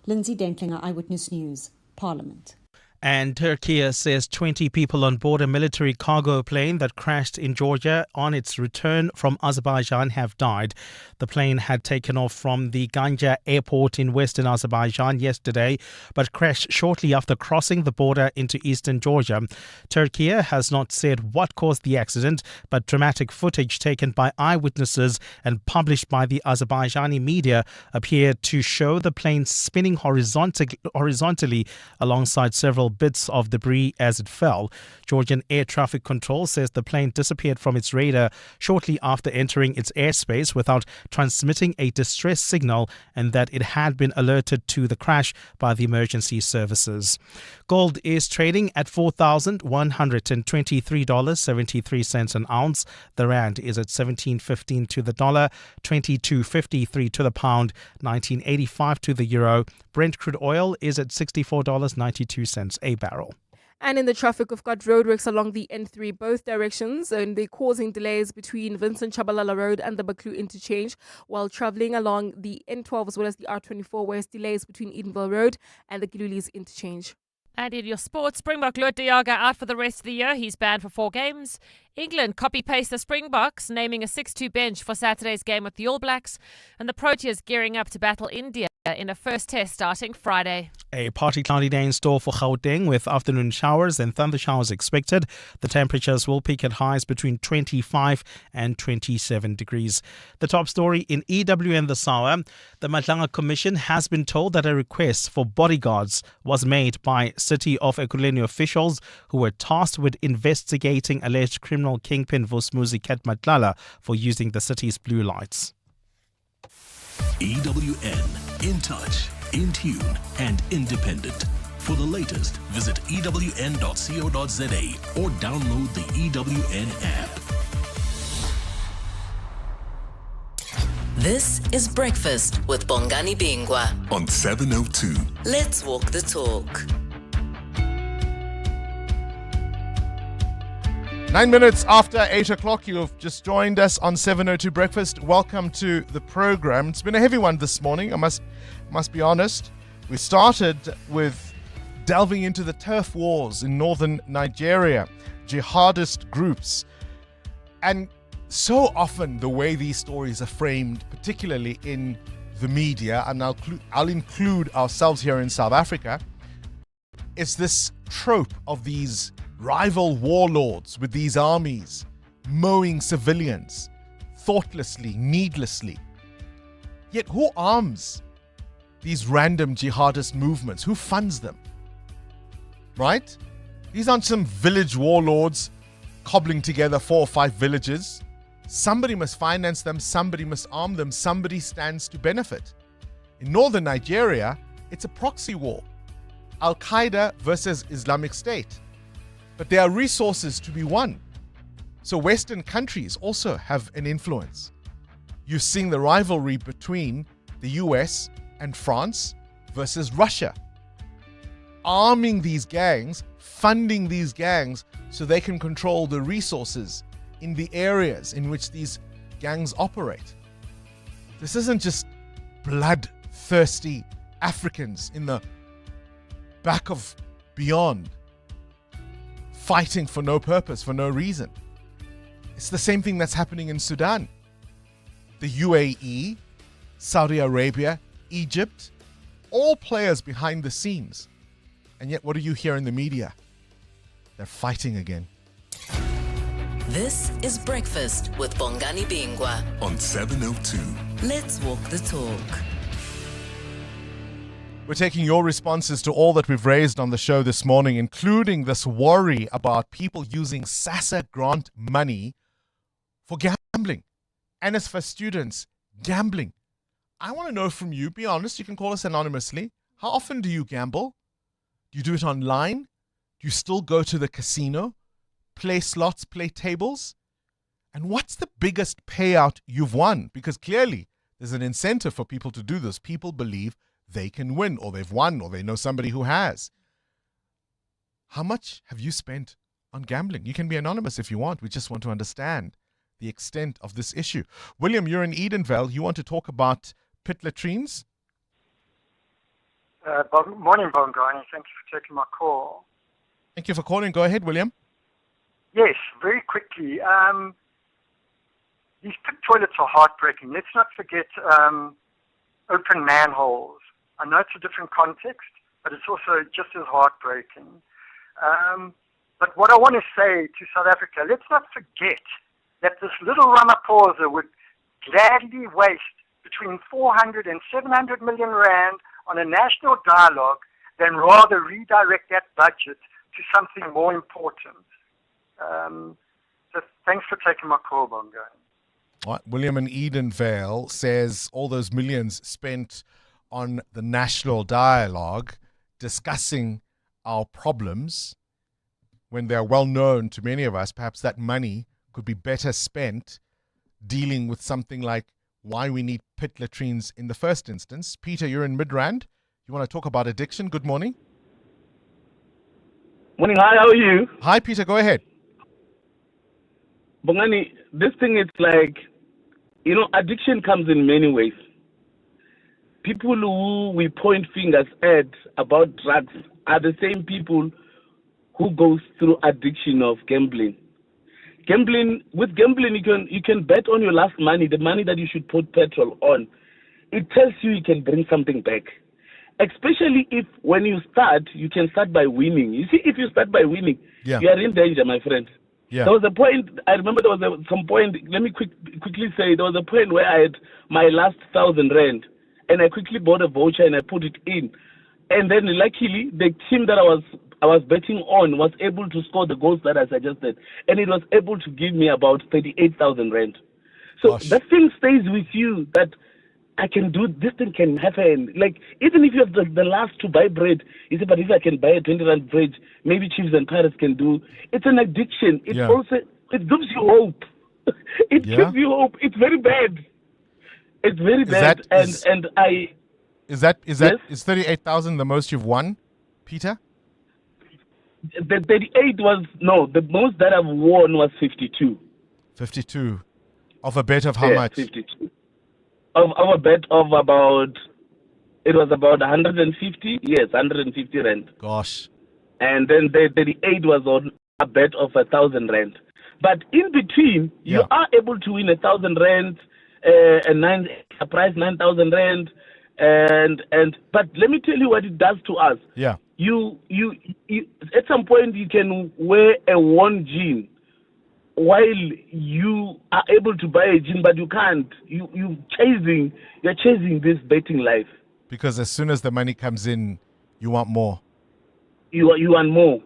Lindsay Dentlinger, Eyewitness News, Parliament. And Turkey says 20 people on board a military cargo plane that crashed in Georgia on its return from Azerbaijan have died. The plane had taken off from the Ganja airport in western Azerbaijan yesterday, but crashed shortly after crossing the border into eastern Georgia. Turkey has not said what caused the accident, but dramatic footage taken by eyewitnesses and published by the Azerbaijani media appeared to show the plane spinning horizontally alongside several bits of debris as it fell. Georgian air traffic control says the plane disappeared from its radar shortly after entering its airspace without transmitting a distress signal, and that it had been alerted to the crash by the emergency services. Gold is trading at $4,123.73 an ounce. The rand is at 17.15 to the dollar, 22.53 to the pound, 19.85 to the euro. Brent crude oil is at $64.92 a barrel. And in the traffic, we've got roadworks along the N3, both directions, and they're causing delays between Vincent Chabalala Road and the Baklu interchange, while travelling along the N12 as well as the R24, where it's delays between Edenville Road and the Gilulis interchange. And in your sports, Springbok Lord Diaga out for the rest of the year. He's banned for 4 games. England copy-paste the Springboks, naming a 6-2 bench for Saturday's game with the All Blacks. And the Proteas gearing up to battle India in a first test starting Friday. A partly cloudy day in store for Gauteng with afternoon showers and thunder showers expected. The temperatures will peak at highs between 25 and 27 degrees. The top story in EWN this hour. The Madlanga Commission has been told that a request for bodyguards was made by City of Ekurhuleni officials who were tasked with investigating alleged criminal kingpin Vusmuzi Matlala for using the city's blue lights. EWN, in touch, in tune, and independent. For the latest, visit ewn.co.za or download the EWN app. This is Breakfast with Bongani Bingwa On 702. Let's walk the talk. 9 minutes after 8 o'clock, you've just joined us on 702 Breakfast. Welcome to the program. It's been a heavy one this morning, I must be honest. We started with delving into the turf wars in northern Nigeria, jihadist groups. And so often the way these stories are framed, particularly in the media, and I'll include ourselves here in South Africa, it's this trope of these rival warlords with these armies mowing civilians thoughtlessly, needlessly. Yet who arms these random jihadist movements? Who funds them? Right? These aren't some village warlords cobbling together 4 or 5 villages. Somebody must finance them, somebody must arm them, somebody stands to benefit. In northern Nigeria, it's a proxy war. Al-Qaeda versus Islamic State. But there are resources to be won. So Western countries also have an influence. You're seeing the rivalry between the US and France versus Russia. Arming these gangs, funding these gangs so they can control the resources in the areas in which these gangs operate. This isn't just bloodthirsty Africans in the back of beyond, fighting for no purpose, for no reason. It's the same thing that's happening in Sudan. The UAE, Saudi Arabia, Egypt, all players behind the scenes. And yet what do you hear in the media? They're fighting again. This is Breakfast with Bongani Bingwa On 702. Let's walk the talk. We're taking your responses to all that we've raised on the show this morning, including this worry about people using SASSA grant money for gambling. And as for students, gambling. I want to know from you, be honest, you can call us anonymously. How often do you gamble? Do you do it online? Do you still go to the casino? Play slots, play tables? And what's the biggest payout you've won? Because clearly there's an incentive for people to do this. People believe they can win, or they've won, or they know somebody who has. How much have you spent on gambling? You can be anonymous if you want. We just want to understand the extent of this issue. William, you're in Edenvale. You want to talk about pit latrines? Morning, Bongani. Thank you for taking my call. Thank you for calling. Go ahead, William. Yes, very quickly. These pit toilets are heartbreaking. Let's not forget open manholes. I know it's a different context, but it's also just as heartbreaking. But what I want to say to South Africa, let's not forget that this little Ramaphosa would gladly waste between 400 and 700 million rand on a national dialogue than rather redirect that budget to something more important. So thanks for taking my call, Bongo. All right. William in Edenvale says all those millions spent on the national dialogue discussing our problems, when they're well known to many of us, perhaps that money could be better spent dealing with something like why we need pit latrines in the first instance. Peter, you're in Midrand. You want to talk about addiction? Good morning. Morning. Hi, how are you? Hi, Peter. Go ahead. Bongani, this thing is like, addiction comes in many ways. People who we point fingers at about drugs are the same people who goes through addiction of gambling. With gambling, you can bet on your last money, the money that you should put petrol on. It tells you can bring something back. Especially if when you start, you can start by winning. You see, if you start by winning, you are in danger, my friend. Yeah. There was a point, I remember there was some point, let me quickly say, there was a point where I had my last 1,000 rand, and I quickly bought a voucher and I put it in. And then luckily, the team that I was betting on was able to score the goals that I suggested, and it was able to give me about 38,000 rand. So that thing stays with you, that I can do, this thing can happen. Like, even if you have the last to buy bread, you say, but if I can buy a 20 rand bread, maybe Chiefs and Pirates can do. It's an addiction. It also, it gives you hope. It gives you hope. It's very bad. It's very bad. Is 38,000 the most you've won, Peter? The 38 was, no, the most that I've won was 52. 52. Of a bet of how much? 52. Of a bet of about, it was about 150, yes, 150 rand. Gosh. And then the 38 was on a bet of 1,000 rand. But in between, you are able to win 1,000 rand, a price 9,000 rand, but let me tell you what it does to us. Yeah. You at some point you can wear a worn jean while you are able to buy a jean, but you can't. You're chasing this betting life. Because as soon as the money comes in, you want more. You want more.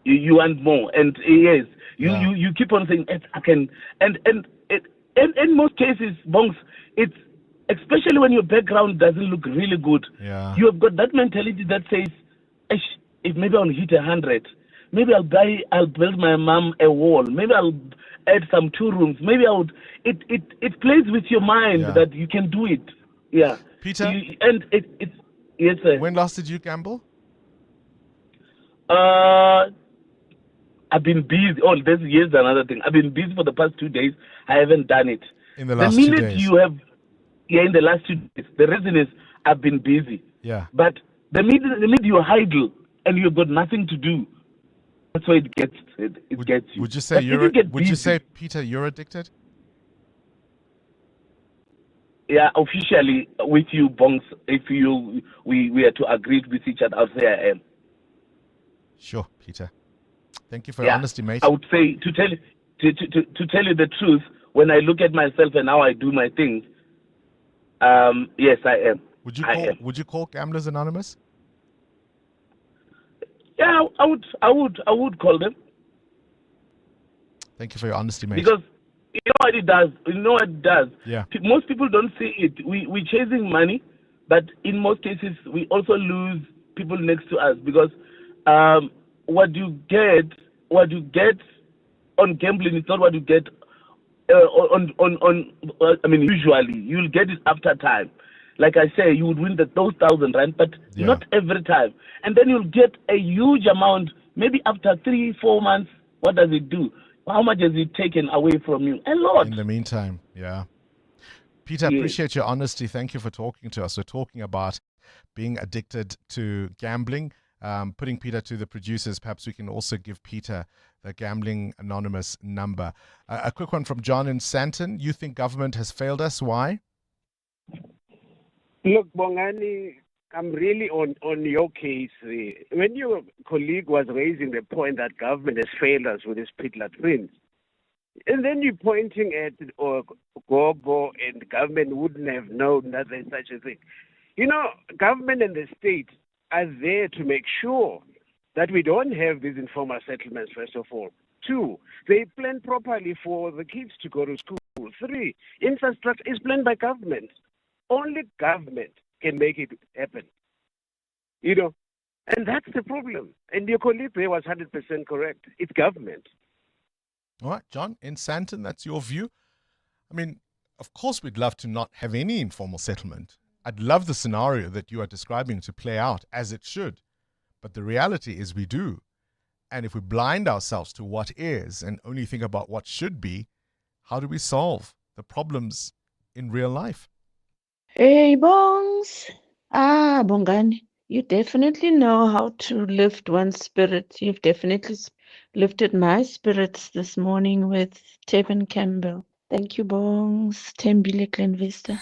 You want more. And yes, you keep on saying I can. And in most cases, Bongs, it's especially when your background doesn't look really good. Yeah. You have got that mentality that says, if maybe I'll hit 100, maybe I'll build my mom a wall, maybe I'll add some 2 rooms, maybe it plays with your mind that you can do it. Yeah. Peter? Yes, sir. When last did you gamble? I've been busy. Oh, here's another thing. I've been busy for the past 2 days. I haven't done it. In the last 2 days? The minute you have, in the last 2 days. The reason is I've been busy. Yeah. But the minute you idle and you've got nothing to do, that's why it gets you. Would you say Peter, you're addicted? Yeah, officially with you, Bongs, if we are to agree with each other, I'll say I am. Sure, Peter. Thank you for your honesty, mate. I would say, to tell you the truth, when I look at myself and how I do my things, yes, I am. Would you call Gamblers Anonymous? Yeah, I would call them. Thank you for your honesty, mate. Because you know what it does? Yeah. Most people don't see it. We're chasing money, but in most cases, we also lose people next to us because what you get on gambling is not what you get usually you'll get it after time. Like I say, you would win those 1,000 rand, but not every time. And then you'll get a huge amount, maybe after 3-4 months. What does it do? How much has it taken away from you? A lot. In the meantime, yeah. Peter, appreciate your honesty. Thank you for talking to us. We're talking about being addicted to gambling. Putting Peter to the producers, perhaps we can also give Peter the Gambling Anonymous number. A quick one from John in Santon. You think government has failed us? Why? Look, Bongani, I'm really on your case. When your colleague was raising the point that government has failed us with this pit latrines, and then you're pointing at Gogo and government wouldn't have known that there's such a thing. You know, government and the state are there to make sure that we don't have these informal settlements, first of all. 2, they plan properly for the kids to go to school. 3, infrastructure is planned by government. Only government can make it happen. You know, and that's the problem. And your colleague there was 100% correct. It's government. All right, John, in Santon, that's your view. I mean, of course, we'd love to not have any informal settlement. I'd love the scenario that you are describing to play out as it should. But the reality is we do. And if we blind ourselves to what is and only think about what should be, how do we solve the problems in real life? Hey, Bongs. Bongani, you definitely know how to lift one's spirit. You've definitely lifted my spirits this morning with Tevin Campbell. Thank you, Bongs. Tembile Glenvista.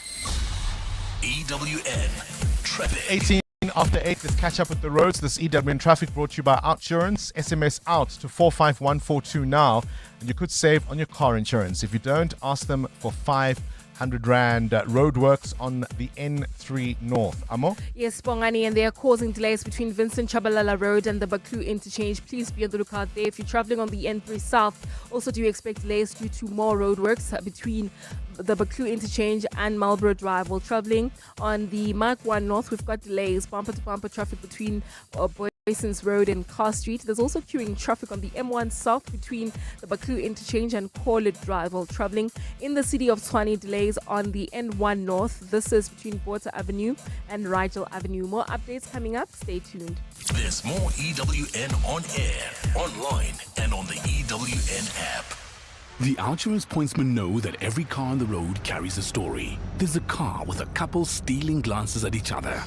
EWN Traffic. 18 after 8, let's catch up with the roads. This EWN Traffic brought to you by Outsurance. SMS out to 45142 now, and you could save on your car insurance. If you don't, ask them for 500 Rand roadworks on the N3 North. Amo? Yes, Bongani, and they are causing delays between Vincent Chabalala Road and the Baklu interchange. Please be on the lookout there. If you're traveling on the N3 South, also do expect delays due to more roadworks between the Baklu interchange and Marlborough Drive. While traveling on the Mark 1 North, we've got delays, bumper-to-bumper traffic between Boysons Road and Carr Street. There's also queuing traffic on the M1 South between the Baklu interchange and Corlett Drive. While traveling in the city of Tshwane, delays on the N1 North. This is between Botha Avenue and Rigel Avenue. More updates coming up. Stay tuned. There's more EWN on air, online, and on the EWN app. The Outsurance pointsmen know that every car on the road carries a story. There's a car with a couple stealing glances at each other.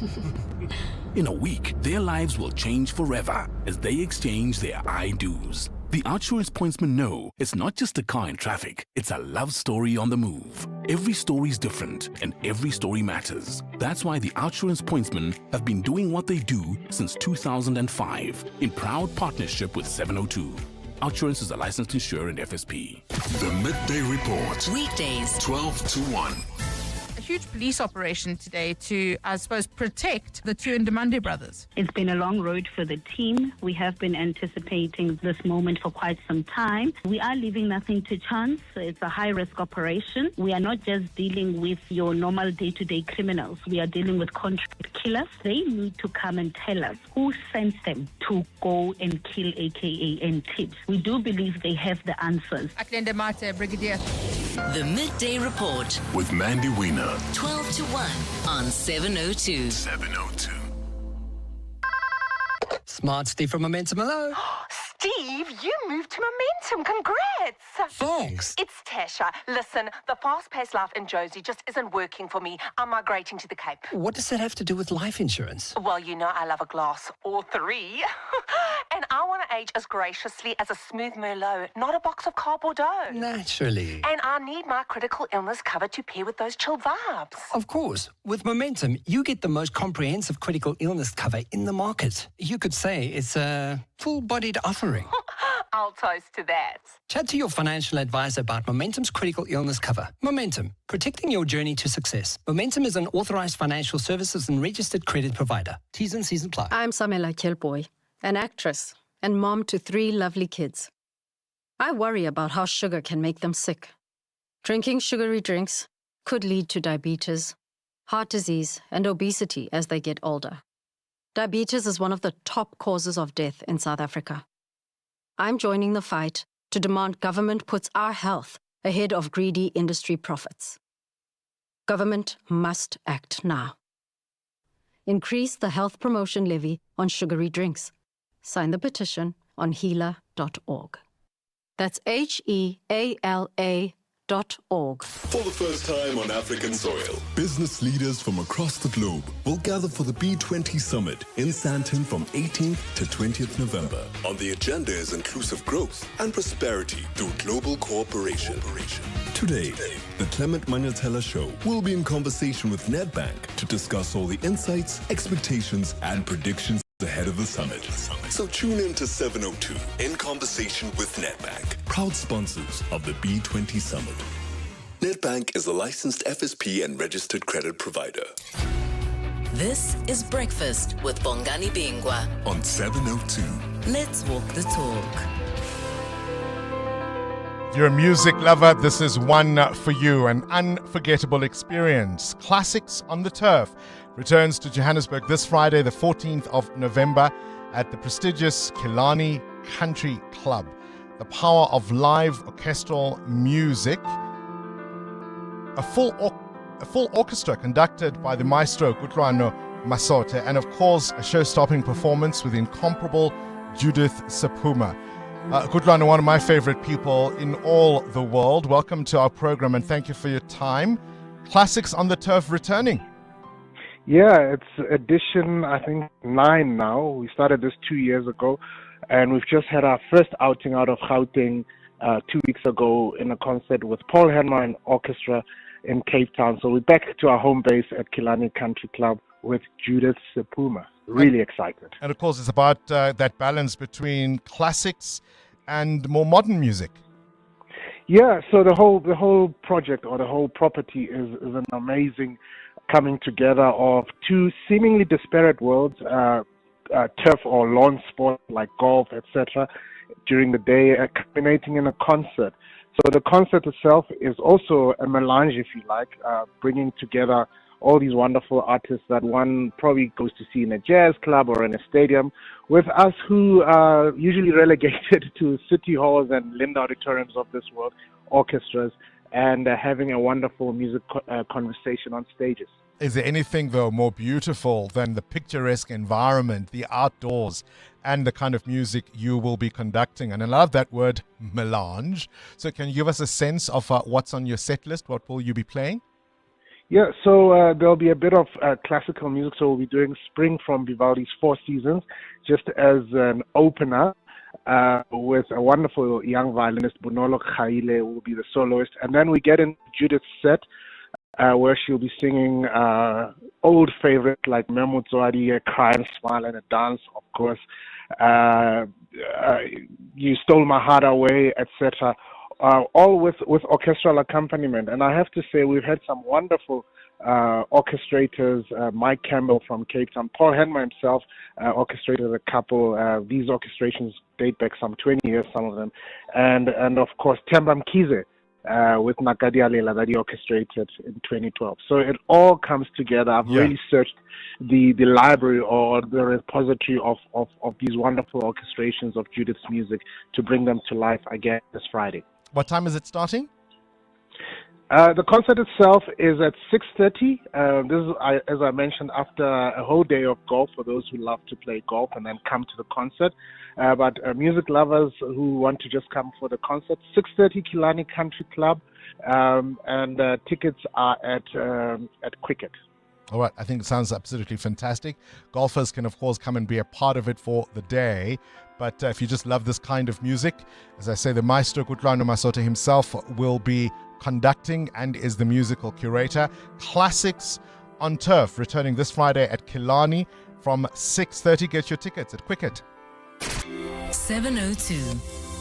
In a week, their lives will change forever as they exchange their I-do's. The Outsurance pointsmen know it's not just a car in traffic, it's a love story on the move. Every story is different and every story matters. That's why the Outsurance pointsmen have been doing what they do since 2005 in proud partnership with 702. Outsurance is a licensed insurer and FSP. The Midday Report. Weekdays, 12 to 1. A huge police operation today to, I suppose, protect the two Ndimande brothers. It's been a long road for the team. We have been anticipating this moment for quite some time. We are leaving nothing to chance. It's a high-risk operation. We are not just dealing with your normal day-to-day criminals. We are dealing with contract killers. They need to come and tell us who sent them to go and kill AKA and tips. We do believe they have the answers. Aklende Mate, Brigadier. The Midday Report. With Mandy Wiener. 12 to 1 on 702. 702. Smart Steve from Momentum. Hello. Steve, you moved to Momentum. Congrats. Thanks. It's Tasha. Listen, the fast-paced life in Josie just isn't working for me. I'm migrating to the Cape. What does that have to do with life insurance? Well, you know I love a glass or three. And I want to age as graciously as a smooth Merlot, not a box of car Bordeaux. Naturally. And I need my critical illness cover to pair with those chill vibes. Of course. With Momentum, you get the most comprehensive critical illness cover in the market. You could say it's a full-bodied offering. I'll toast to that. Chat to your financial advisor about Momentum's critical illness cover. Momentum, protecting your journey to success. Momentum is an authorized financial services and registered credit provider. T's and C's apply. I'm Samela Kelboy. an actress, and mom to 3 lovely kids. I worry about how sugar can make them sick. Drinking sugary drinks could lead to diabetes, heart disease, and obesity as they get older. Diabetes is one of the top causes of death in South Africa. I'm joining the fight to demand government puts our health ahead of greedy industry profits. Government must act now. Increase the health promotion levy on sugary drinks. Sign the petition on healer.org. That's HEALA.org. For the first time on African soil, business leaders from across the globe will gather for the B20 Summit in Sandton from 18th to 20th November. On the agenda is inclusive growth and prosperity through global cooperation. Today, the Clement Manyathela Show will be in conversation with Nedbank to discuss all the insights, expectations, and predictions ahead of the summit. So tune in to 702 in conversation with Nedbank, proud sponsors of the B20 Summit. Nedbank is a licensed FSP and registered credit provider. This is Breakfast with Bongani Bingwa on 702. Let's walk the talk. If you're a music lover, this is one for you. An unforgettable experience. Classics on the Turf returns to Johannesburg this Friday, the 14th of November, at the prestigious Killarney Country Club. The power of live orchestral music. A full orchestra conducted by the maestro Kutlwano Masote, and of course a show-stopping performance with incomparable Judith Sephuma. Kutlwano, one of my favorite people in all the world. Welcome to our program and thank you for your time. Classics on the Turf returning. Yeah, it's edition, I think, 9 now. We started this 2 years ago, and we've just had our first outing out of Gauteng 2 weeks ago in a concert with Paul Henry Orchestra in Cape Town. So we're back to our home base at Killarney Country Club with Judith Sephuma. Really excited. And of course, it's about that balance between classics and more modern music. Yeah, so the whole project or the whole property is an amazing coming together of 2 seemingly disparate worlds, turf or lawn sport like golf, etc., during the day, culminating in a concert. So the concert itself is also a melange, if you like, bringing together all these wonderful artists that one probably goes to see in a jazz club or in a stadium, with us who are usually relegated to city halls and Linda auditoriums of this world, orchestras, and having a wonderful music conversation on stages. Is there anything, though, more beautiful than the picturesque environment, the outdoors, and the kind of music you will be conducting? And I love that word, melange. So can you give us a sense of what's on your set list? What will you be playing? Yeah, so there'll be a bit of classical music. So we'll be doing Spring from Vivaldi's Four Seasons, just as an opener, with a wonderful young violinist, Bonolo Khaile, who will be the soloist. And then we get into Judith's set, where she'll be singing old favorites like Memo Tswadi, A Cry and Smile and a Dance, of course, You Stole My Heart Away, etc., all with orchestral accompaniment. And I have to say, we've had some wonderful orchestrators, Mike Campbell from Cape Town, Paul Henry himself orchestrated a couple. These orchestrations date back some 20 years, some of them. And of course, Themba Mkhize, with Nakadi Alela that he orchestrated in 2012. So it all comes together. I've really searched the library or the repository of these wonderful orchestrations of Judith's music to bring them to life again this Friday. What time is it starting? The concert itself is at 6:30. This is, as I mentioned, after a whole day of golf for those who love to play golf and then come to the concert. But music lovers who want to just come for the concert, 6:30 Killarney Country Club, and tickets are at Cricket. All right, I think it sounds absolutely fantastic. Golfers can, of course, come and be a part of it for the day. But if you just love this kind of music, as I say, the maestro Kutlwano Masote himself will be conducting and is the musical curator. Classics on Turf, returning this Friday at Killarney from 6:30. Get your tickets at Cricket. 702,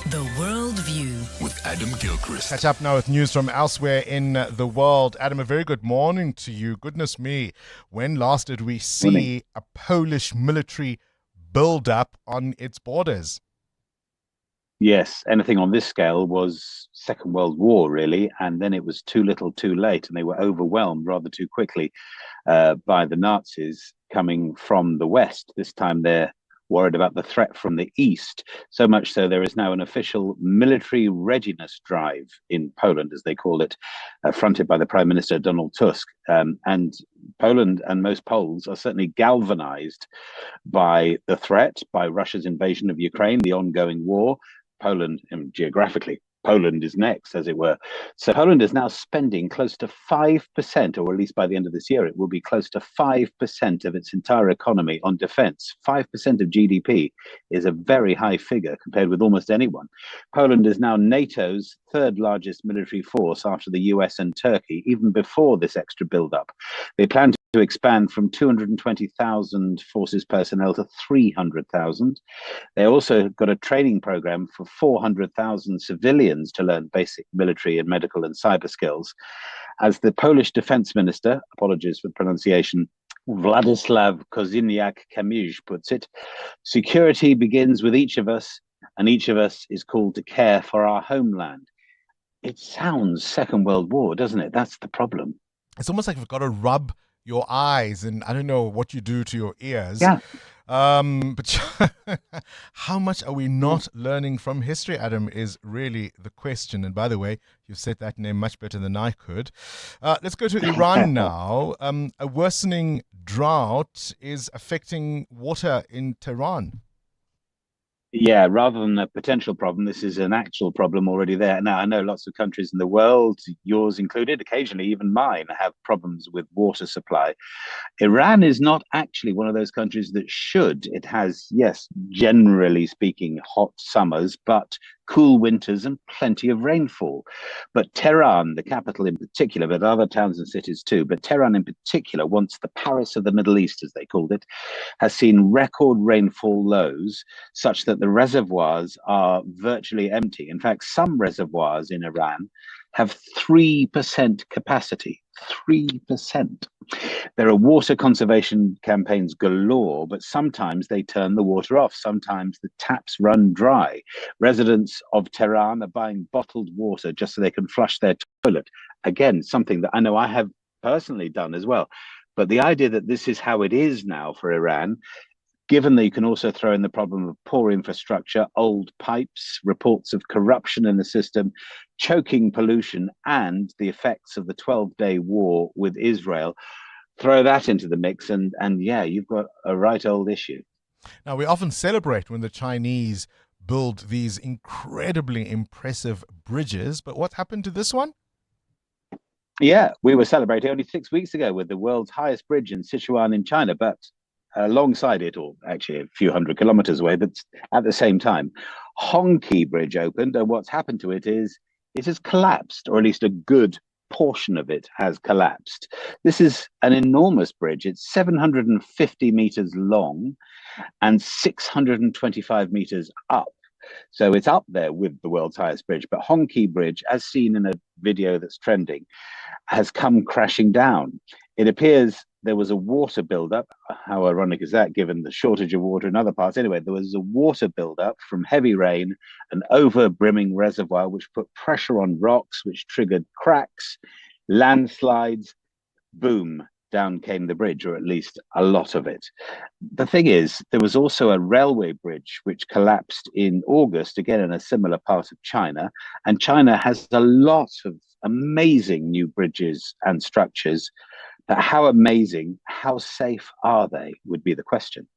The World View. With Adam Gilchrist. Catch up now with news from elsewhere in the world. Adam, a very good morning to you. Goodness me, when last did we see a Polish military build-up on its borders. Yes, anything on this scale was Second World War, really, and then it was too little too late, and they were overwhelmed rather too quickly by the Nazis coming from the West. This time they're worried about the threat from the East, so much so there is now an official military readiness drive in Poland, as they call it, fronted by the Prime Minister Donald Tusk. And Poland and most Poles are certainly galvanized by the threat, by Russia's invasion of Ukraine, the ongoing war. Poland, geographically, Poland is next, as it were. So Poland is now spending close to 5%, or at least by the end of this year, it will be close to 5% of its entire economy on defense. 5% of GDP is a very high figure compared with almost anyone. Poland is now NATO's third largest military force after the US and Turkey, even before this extra build-up. They plan to expand from 220,000 forces personnel to 300,000. They also got a training program for 400,000 civilians to learn basic military and medical and cyber skills. As the Polish defense minister, apologies for the pronunciation, Władysław Kozyniak-Kamysz puts it, security begins with each of us, and each of us is called to care for our homeland. It sounds Second World War, doesn't it? That's the problem. It's almost like you've got to rub your eyes, and I don't know what you do to your ears. Yeah. But how much are we not learning from history, Adam, is really the question. And by the way, you've said that name much better than I could. Let's go to Iran now. A worsening drought is affecting water in Tehran. Yeah, rather than a potential problem, this is an actual problem already there. Now, I know lots of countries in the world, yours included, occasionally even mine, have problems with water supply. Iran is not actually one of those countries that should. It has, yes, generally speaking, hot summers, but cool winters and plenty of rainfall. But Tehran, the capital in particular, but other towns and cities too, but Tehran in particular, once the Paris of the Middle East, as they called it, has seen record rainfall lows such that the reservoirs are virtually empty. In fact, some reservoirs in Iran have 3% capacity. 3%. There are water conservation campaigns galore, but sometimes they turn the water off. Sometimes the taps run dry. Residents of Tehran are buying bottled water just so they can flush their toilet. Again, something that I know I have personally done as well. But the idea that this is how it is now for Iran, given that you can also throw in the problem of poor infrastructure, old pipes, reports of corruption in the system, choking pollution, and the effects of the 12-day war with Israel, throw that into the mix, and yeah, you've got a right old issue. Now, we often celebrate when the Chinese build these incredibly impressive bridges, but what happened to this one? Yeah, we were celebrating only 6 weeks ago with the world's highest bridge in Sichuan in China, but alongside it, or actually a few hundred kilometers away, but at the same time, Hongqi Bridge opened, and what's happened to it is it has collapsed, or at least a good portion of it has collapsed. This is an enormous bridge. It's 750 meters long and 625 meters up. So it's up there with the world's highest bridge. But Hongqi Bridge, as seen in a video that's trending, has come crashing down. It appears there was a water buildup. How ironic is that, given the shortage of water in other parts? Anyway, there was a water buildup from heavy rain, an over-brimming reservoir, which put pressure on rocks, which triggered cracks, landslides. Boom, down came the bridge, or at least a lot of it. The thing is, there was also a railway bridge which collapsed in August, again in a similar part of China. And China has a lot of amazing new bridges and structures. But how amazing, how safe are they, would be the question.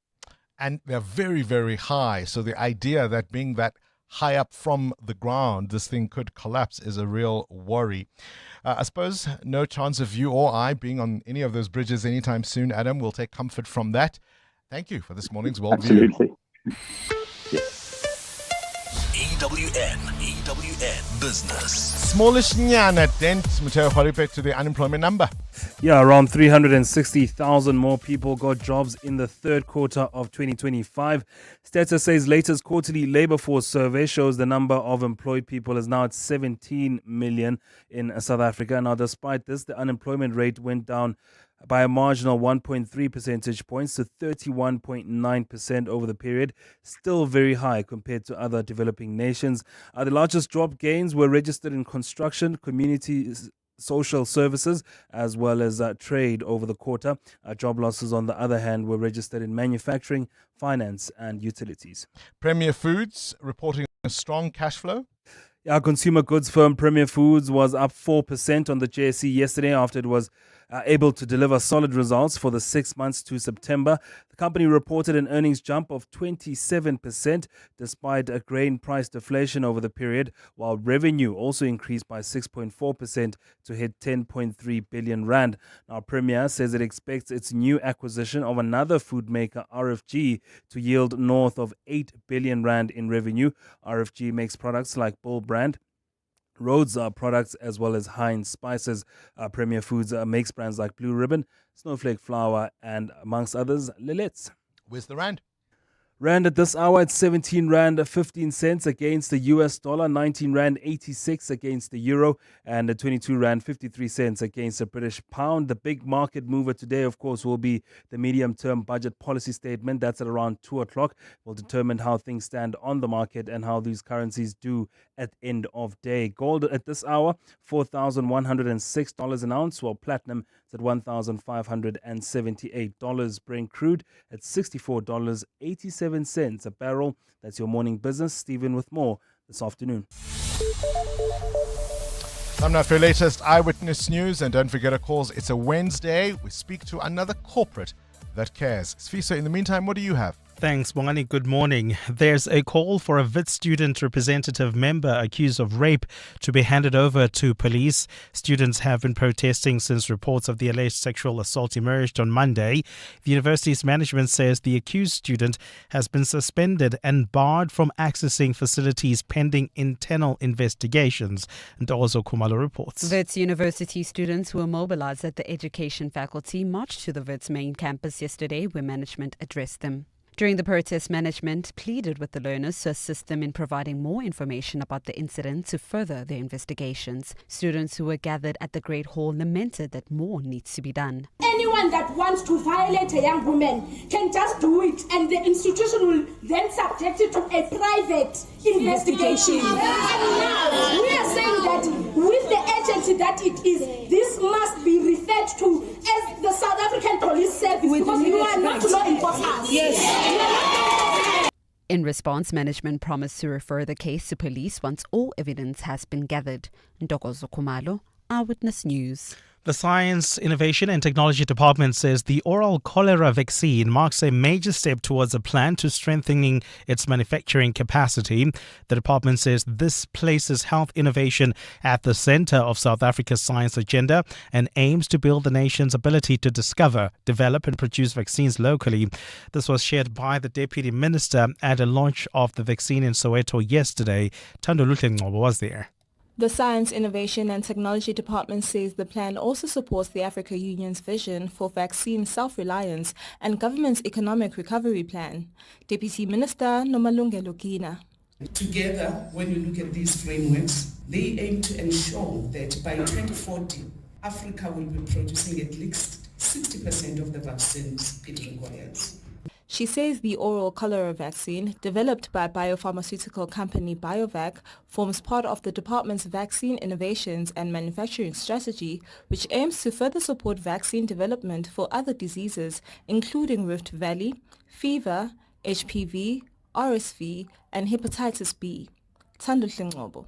And they're very, very high. So the idea that being that high up from the ground, this thing could collapse is a real worry. I suppose no chance of you or I being on any of those bridges anytime soon, Adam. We'll take comfort from that. Thank you for this morning's Worldview. Absolutely. EWN Business. Smallish nyana dent Mateo Horipe to the unemployment number. Yeah, around 360,000 more people got jobs in the third quarter of 2025. Stata says latest quarterly labor force survey shows the number of employed people is now at 17 million in South Africa. Now, despite this, the unemployment rate went down by a marginal 1.3 percentage points to 31.9% over the period, still very high compared to other developing nations. The largest job gains were registered in construction, community social services, as well as trade over the quarter. Job losses, on the other hand, were registered in manufacturing, finance, and utilities. Premier Foods reporting a strong cash flow. Our consumer goods firm Premier Foods was up 4% on the JSE yesterday after it was able to deliver solid results for the 6 months to September. The company reported an earnings jump of 27% despite a grain price deflation over the period, while revenue also increased by 6.4% to hit 10.3 billion rand. Now, Premier says it expects its new acquisition of another food maker, RFG, to yield north of 8 billion rand in revenue. RFG makes products like Bull Brand, Rhodes products, as well as Heinz spices. Premier Foods makes brands like Blue Ribbon, Snowflake Flour, and amongst others, Lillet's. Where's the rand? Rand at this hour at 17 Rand 15 cents against the US dollar, 19 Rand 86 against the euro, and 22 Rand 53 cents against the British pound. The big market mover today, of course, will be the medium-term budget policy statement. That's at around 2 o'clock. Will determine how things stand on the market and how these currencies do at end of day. Gold at this hour, $4,106 an ounce, while platinum is at $1,578. Brent crude at $64.87 a barrel. That's your morning business. Stephen with more this afternoon. Time now for your latest eyewitness news, and don't forget, of course, it's a Wednesday. We speak to another corporate that cares. Sfisa, in the meantime, what do you have? Thanks, Bongani. Good morning. There's a call for a Wits student representative member accused of rape to be handed over to police. Students have been protesting since reports of the alleged sexual assault emerged on Monday. The university's management says the accused student has been suspended and barred from accessing facilities pending internal investigations. And also Kumalo reports. Wits University students who were mobilized at the education faculty marched to the Wits main campus yesterday, where management addressed them. During the protest, management pleaded with the learners to assist them in providing more information about the incident to further their investigations. Students who were gathered at the Great Hall lamented that more needs to be done. Anyone that wants to violate a young woman can just do it, and the institution will then subject it to a private investigation. And now we are saying that with the agency that it is, this must be referred to as the South African Police Service, because you are not law enforcement. Yes. In response, management promised to refer the case to police once all evidence has been gathered. Ntokozo Kumalo, Eyewitness News. The Science, Innovation and Technology Department says the oral cholera vaccine marks a major step towards a plan to strengthening its manufacturing capacity. The department says this places health innovation at the center of South Africa's science agenda and aims to build the nation's ability to discover, develop and produce vaccines locally. This was shared by the Deputy Minister at a launch of the vaccine in Soweto yesterday. Thando Luhlengcobo was there. The Science, Innovation and Technology Department says the plan also supports the Africa Union's vision for vaccine self-reliance and government's economic recovery plan. Deputy Minister Nomalungelo Gina. Together, when you look at these frameworks, they aim to ensure that by 2040, Africa will be producing at least 60% of the vaccines it requires. She says the oral cholera vaccine, developed by biopharmaceutical company BioVac, forms part of the department's vaccine innovations and manufacturing strategy, which aims to further support vaccine development for other diseases, including Rift Valley, fever, HPV, RSV, and hepatitis B. Thando Hlengcobo,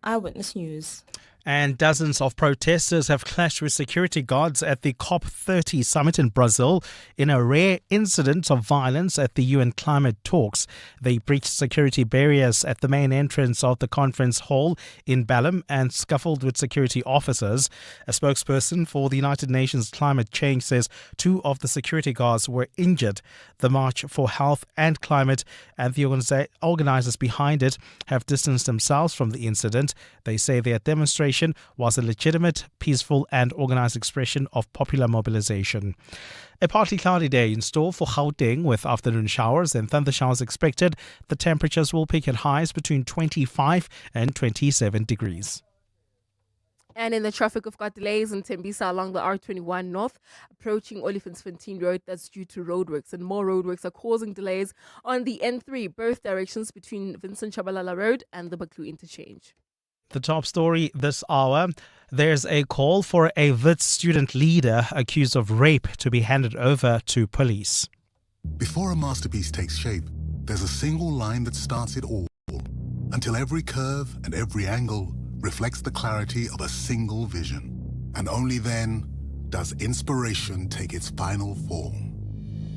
Eyewitness News. And dozens of protesters have clashed with security guards at the COP30 summit in Brazil in a rare incident of violence at the UN climate talks. They breached security barriers at the main entrance of the conference hall in Belém and scuffled with security officers. A spokesperson for the United Nations Climate Change says 2 of the security guards were injured. The March for Health and Climate and the organizers behind it have distanced themselves from the incident. They say their demonstration was a legitimate, peaceful and organized expression of popular mobilization. A partly cloudy day in store for Gauteng with afternoon showers and thunder showers expected. The temperatures will peak at highs between 25 and 27 degrees. And in the traffic, we've got delays in Tembisa along the R21 North, approaching Olifantsfontein Road. That's due to roadworks, and more roadworks are causing delays on the N3, both directions between Vincent Chabalala Road and the Baklu interchange. The top story this hour, there's a call for a Wits student leader accused of rape to be handed over to police. Before a masterpiece takes shape, there's a single line that starts it all, until every curve and every angle reflects the clarity of a single vision. And only then does inspiration take its final form.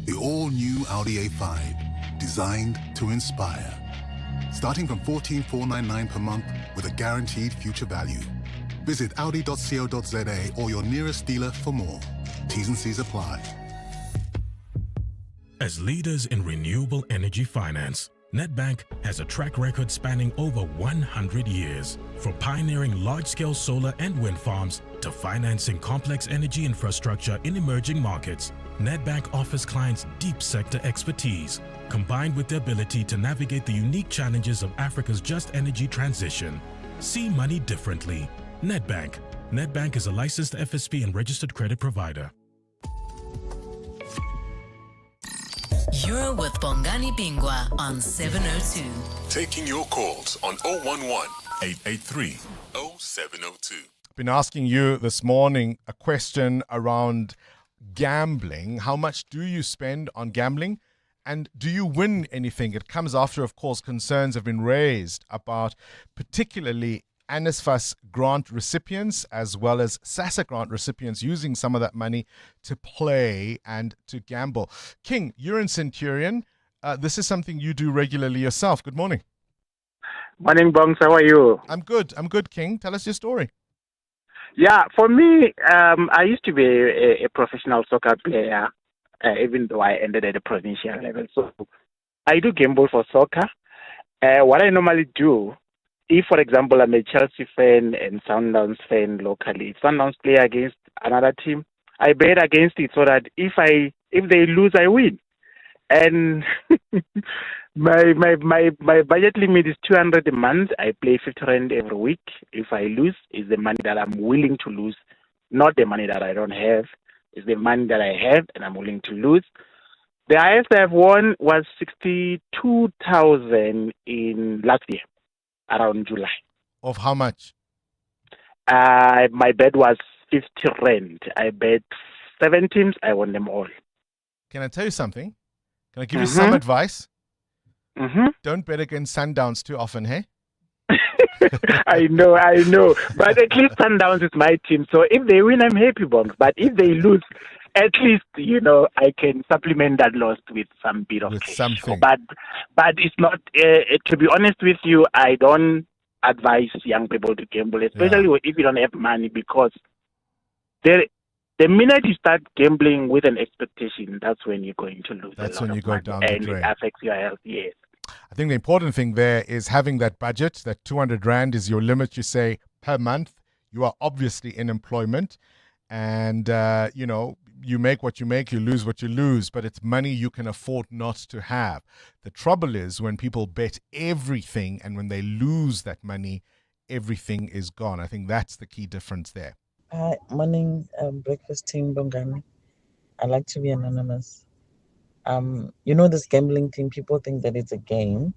The all-new Audi A5, designed to inspire. Starting from $14,499 per month with a guaranteed future value. Visit audi.co.za or your nearest dealer for more. T's and C's apply. As leaders in renewable energy finance, Nedbank has a track record spanning over 100 years. From pioneering large-scale solar and wind farms to financing complex energy infrastructure in emerging markets, Nedbank offers clients deep sector expertise, combined with the ability to navigate the unique challenges of Africa's just energy transition. See money differently. Nedbank. Nedbank is a licensed FSP and registered credit provider. You're with Bongani Bingwa on 702. Taking your calls on 011-883-0702. Been asking you this morning a question around gambling. How much do you spend on gambling? And do you win anything? It comes after, of course, concerns have been raised about particularly NSFAS grant recipients as well as SASSA grant recipients using some of that money to play and to gamble. King, you're in Centurion. This is something you do regularly yourself. Good morning. Morning, Bongs. How are you? I'm good, King. Tell us your story. Yeah, for me, I used to be a professional soccer player, even though I ended at the provincial level. So I do gamble for soccer. What I normally do, if, for example, I'm a Chelsea fan and Sundowns fan locally, if Sundowns play against another team, I bet against it so that if they lose, I win. And my budget limit is 200 a month. I play 50 rand every week. If I lose, it's the money that I'm willing to lose, not the money that I don't have. It's the money that I have and I'm willing to lose. The highest I've won was 62,000 in last year, around July. Of how much? My bet was 50 rand. I bet 7 teams. I won them all. Can I tell you something? Can I give you some advice? Don't bet against Sundowns too often, hey? I know. But at least Sundowns is my team. So if they win, I'm happy, Bongs. But if they lose, at least, I can supplement that loss with some bit of cash. Something. But it's not, to be honest with you, I don't advise young people to gamble, especially if you don't have money, because the minute you start gambling with an expectation, that's when you're going to lose. That's a lot when you of go money, down the and drain. it affects your health. Yes. I think the important thing there is having that budget. That 200 rand is your limit, you say, per month. You are obviously in employment, and you make what you make, you lose what you lose, but it's money you can afford not to have. The trouble is when people bet everything, and when they lose that money, everything is gone. I think that's the key difference there. Hi, morning, breakfast team, Bongani. I like to be anonymous. This gambling thing, people think that it's a game,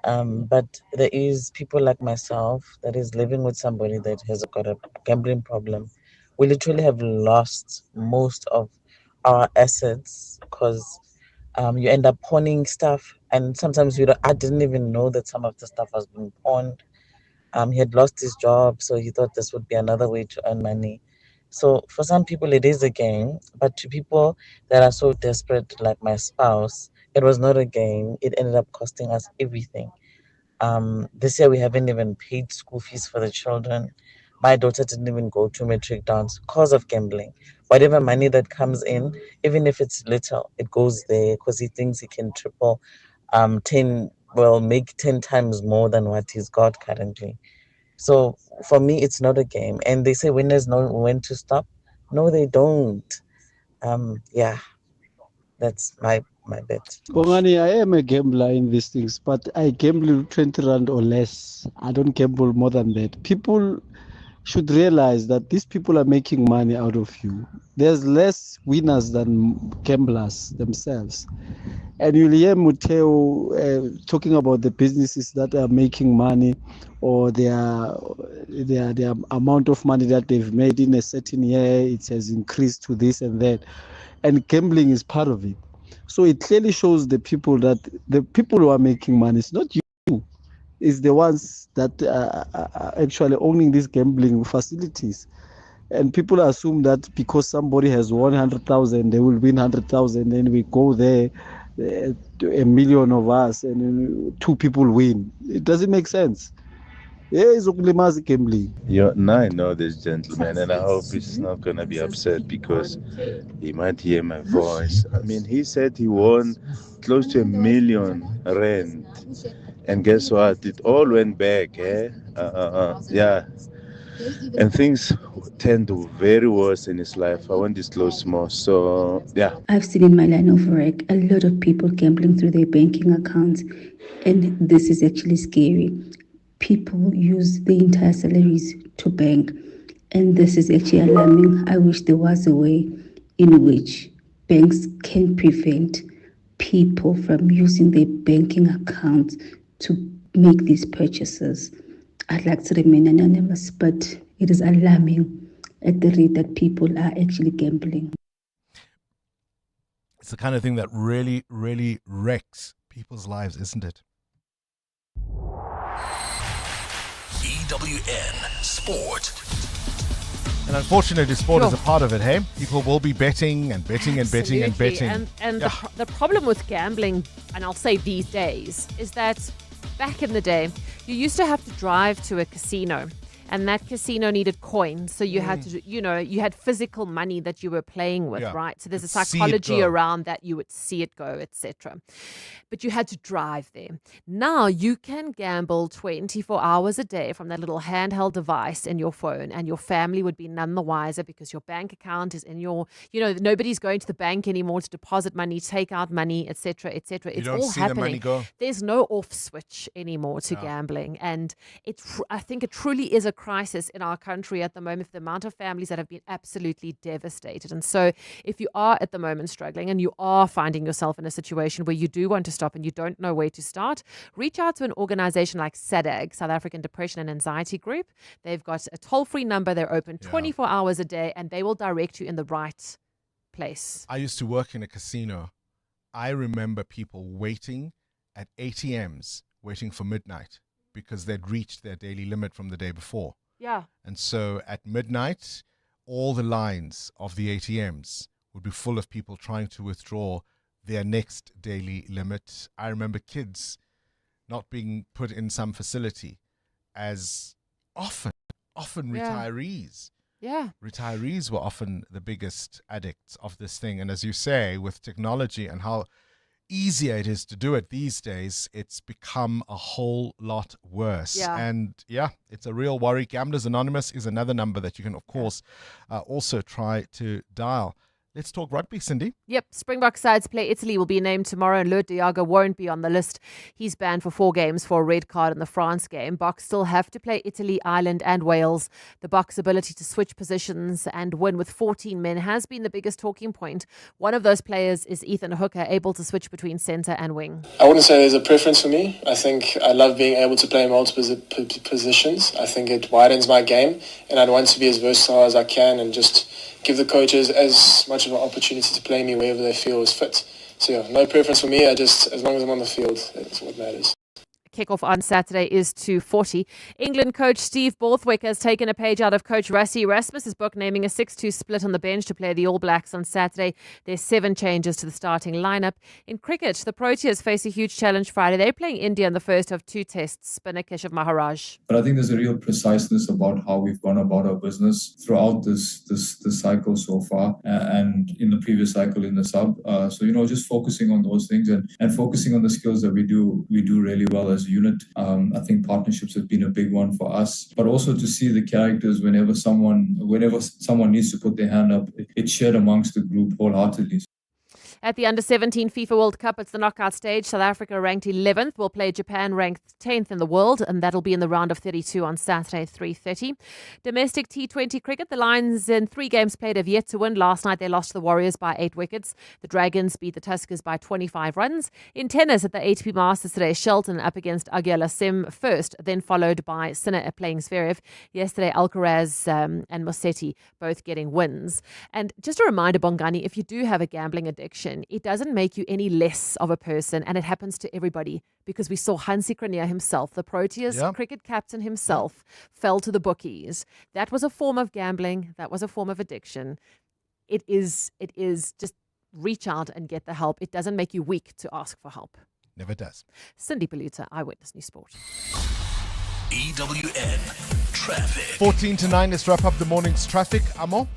but there is people like myself that is living with somebody that has got a gambling problem. We literally have lost most of our assets because you end up pawning stuff, and sometimes I didn't even know that some of the stuff was being pawned. He had lost his job, so he thought this would be another way to earn money. So for some people, it is a game, but to people that are so desperate, like my spouse, it was not a game. It ended up costing us everything. This year, we haven't even paid school fees for the children. My daughter didn't even go to matric dance because of gambling. Whatever money that comes in, even if it's little, it goes there because he thinks he can make 10 times more than what he's got currently. So for me, it's not a game. And they say winners know when to stop. No, they don't. That's my bet. Bongani, I am a gambler in these things, but I gamble 20 rand or less. I don't gamble more than that. People should realize that these people are making money out of you. There's less winners than gamblers themselves. And you'll hear Muteo talking about the businesses that are making money, or their amount of money that they've made in a certain year. It has increased to this and that. And gambling is part of it. So it clearly shows the people that the people who are making money, it's not you, it's the ones that are actually owning these gambling facilities. And people assume that because somebody has won 100,000, they will win 100,000. Then we go there, a million of us, and 2 people win. It doesn't make sense. Yeah, it's gambling. Yeah, now I know this gentleman, and I hope he's not going to be upset because he might hear my voice. I mean, he said he won close to R1 million. And guess what? It all went back, yeah. And things tend to very worse in his life. I won't disclose more. So, yeah. I've seen in my line of work a lot of people gambling through their banking accounts. And this is actually scary. People use the entire salaries to bank. And this is actually alarming. I wish there was a way in which banks can prevent people from using their banking accounts to make these purchases. I'd like to remain anonymous, but it is alarming at the rate that people are actually gambling. It's the kind of thing that really, really wrecks people's lives, isn't it? EWN Sport. And unfortunately, sport is a part of it, hey? People will be betting and betting and betting and betting. And the problem with gambling, and I'll say these days, is that back in the day, you used to have to drive to a casino. And that casino needed coins. So you had to, you had physical money that you were playing with, right? So there's a psychology around that. You would see it go, etc. But you had to drive there. Now you can gamble 24 hours a day from that little handheld device in your phone, and your family would be none the wiser because your bank account is in your, nobody's going to the bank anymore to deposit money, take out money, etc., etc. It's all happening. The money go. There's no off switch anymore to gambling. And I think it truly is a crisis in our country at the moment, the amount of families that have been absolutely devastated. And so if you are at the moment struggling and you are finding yourself in a situation where you do want to stop and you don't know where to start, reach out to an organization like SADAG, South African Depression and Anxiety Group. They've got a toll-free number. They're open 24 hours a day, and they will direct you in the right place. I used to work in a casino. I remember people waiting at ATMs, waiting for midnight, because they'd reached their daily limit from the day before. Yeah. And so at midnight, all the lines of the ATMs would be full of people trying to withdraw their next daily limit. I remember kids not being put in some facility as often retirees. Yeah. Retirees were often the biggest addicts of this thing. And as you say, with technology and how easier it is to do it these days, it's become a whole lot worse. And it's a real worry. Gamblers Anonymous is another number that you can, of course, also try to dial. Let's talk rugby, Cindy. Yep, Springbok sides play Italy will be named tomorrow, and Lurt Diago won't be on the list. He's banned for 4 games for a red card in the France game. Boks still have to play Italy, Ireland and Wales. The Boks' ability to switch positions and win with 14 men has been the biggest talking point. One of those players is Ethan Hooker, able to switch between centre and wing. I wouldn't say there's a preference for me. I think I love being able to play multiple positions. I think it widens my game, and I'd want to be as versatile as I can and just give the coaches as much of an opportunity to play me wherever they feel is fit. So no preference for me. As long as I'm on the field, that's what matters. Kickoff on Saturday is 2:40. England coach Steve Borthwick has taken a page out of coach Rassie Erasmus's book, naming a 6-2 split on the bench to play the All Blacks on Saturday. There's 7 changes to the starting lineup. In cricket, the Proteas face a huge challenge Friday. They're playing India in the first of 2 tests. Spinner Keshav Maharaj. But I think there's a real preciseness about how we've gone about our business throughout this cycle so far, and in the previous cycle in the sub. So just focusing on those things and focusing on the skills that we do really well as a unit. I think partnerships have been a big one for us, but also to see the characters whenever someone needs to put their hand up, it's shared amongst the group wholeheartedly. At the Under-17 FIFA World Cup, it's the knockout stage. South Africa, ranked 11th, will play Japan, ranked 10th in the world, and that'll be in the round of 32 on Saturday, 3:30. Domestic T20 cricket, the Lions in 3 games played have yet to win. Last night, they lost to the Warriors by 8 wickets. The Dragons beat the Tuskers by 25 runs. In tennis, at the ATP Masters today, Shelton up against Auger-Aliassime first, then followed by Sinner playing Zverev. Yesterday, Alcaraz and Musetti both getting wins. And just a reminder, Bongani, if you do have a gambling addiction, it doesn't make you any less of a person, and it happens to everybody, because we saw Hansi Cronje himself, the Proteas cricket captain himself, fell to the bookies. That was a form of gambling. That was a form of addiction. It is just reach out and get the help. It doesn't make you weak to ask for help. Never does. Cindy Paluta, Eyewitness News Sport. EWN Traffic. 14 to 9, let's wrap up the morning's traffic. Amo?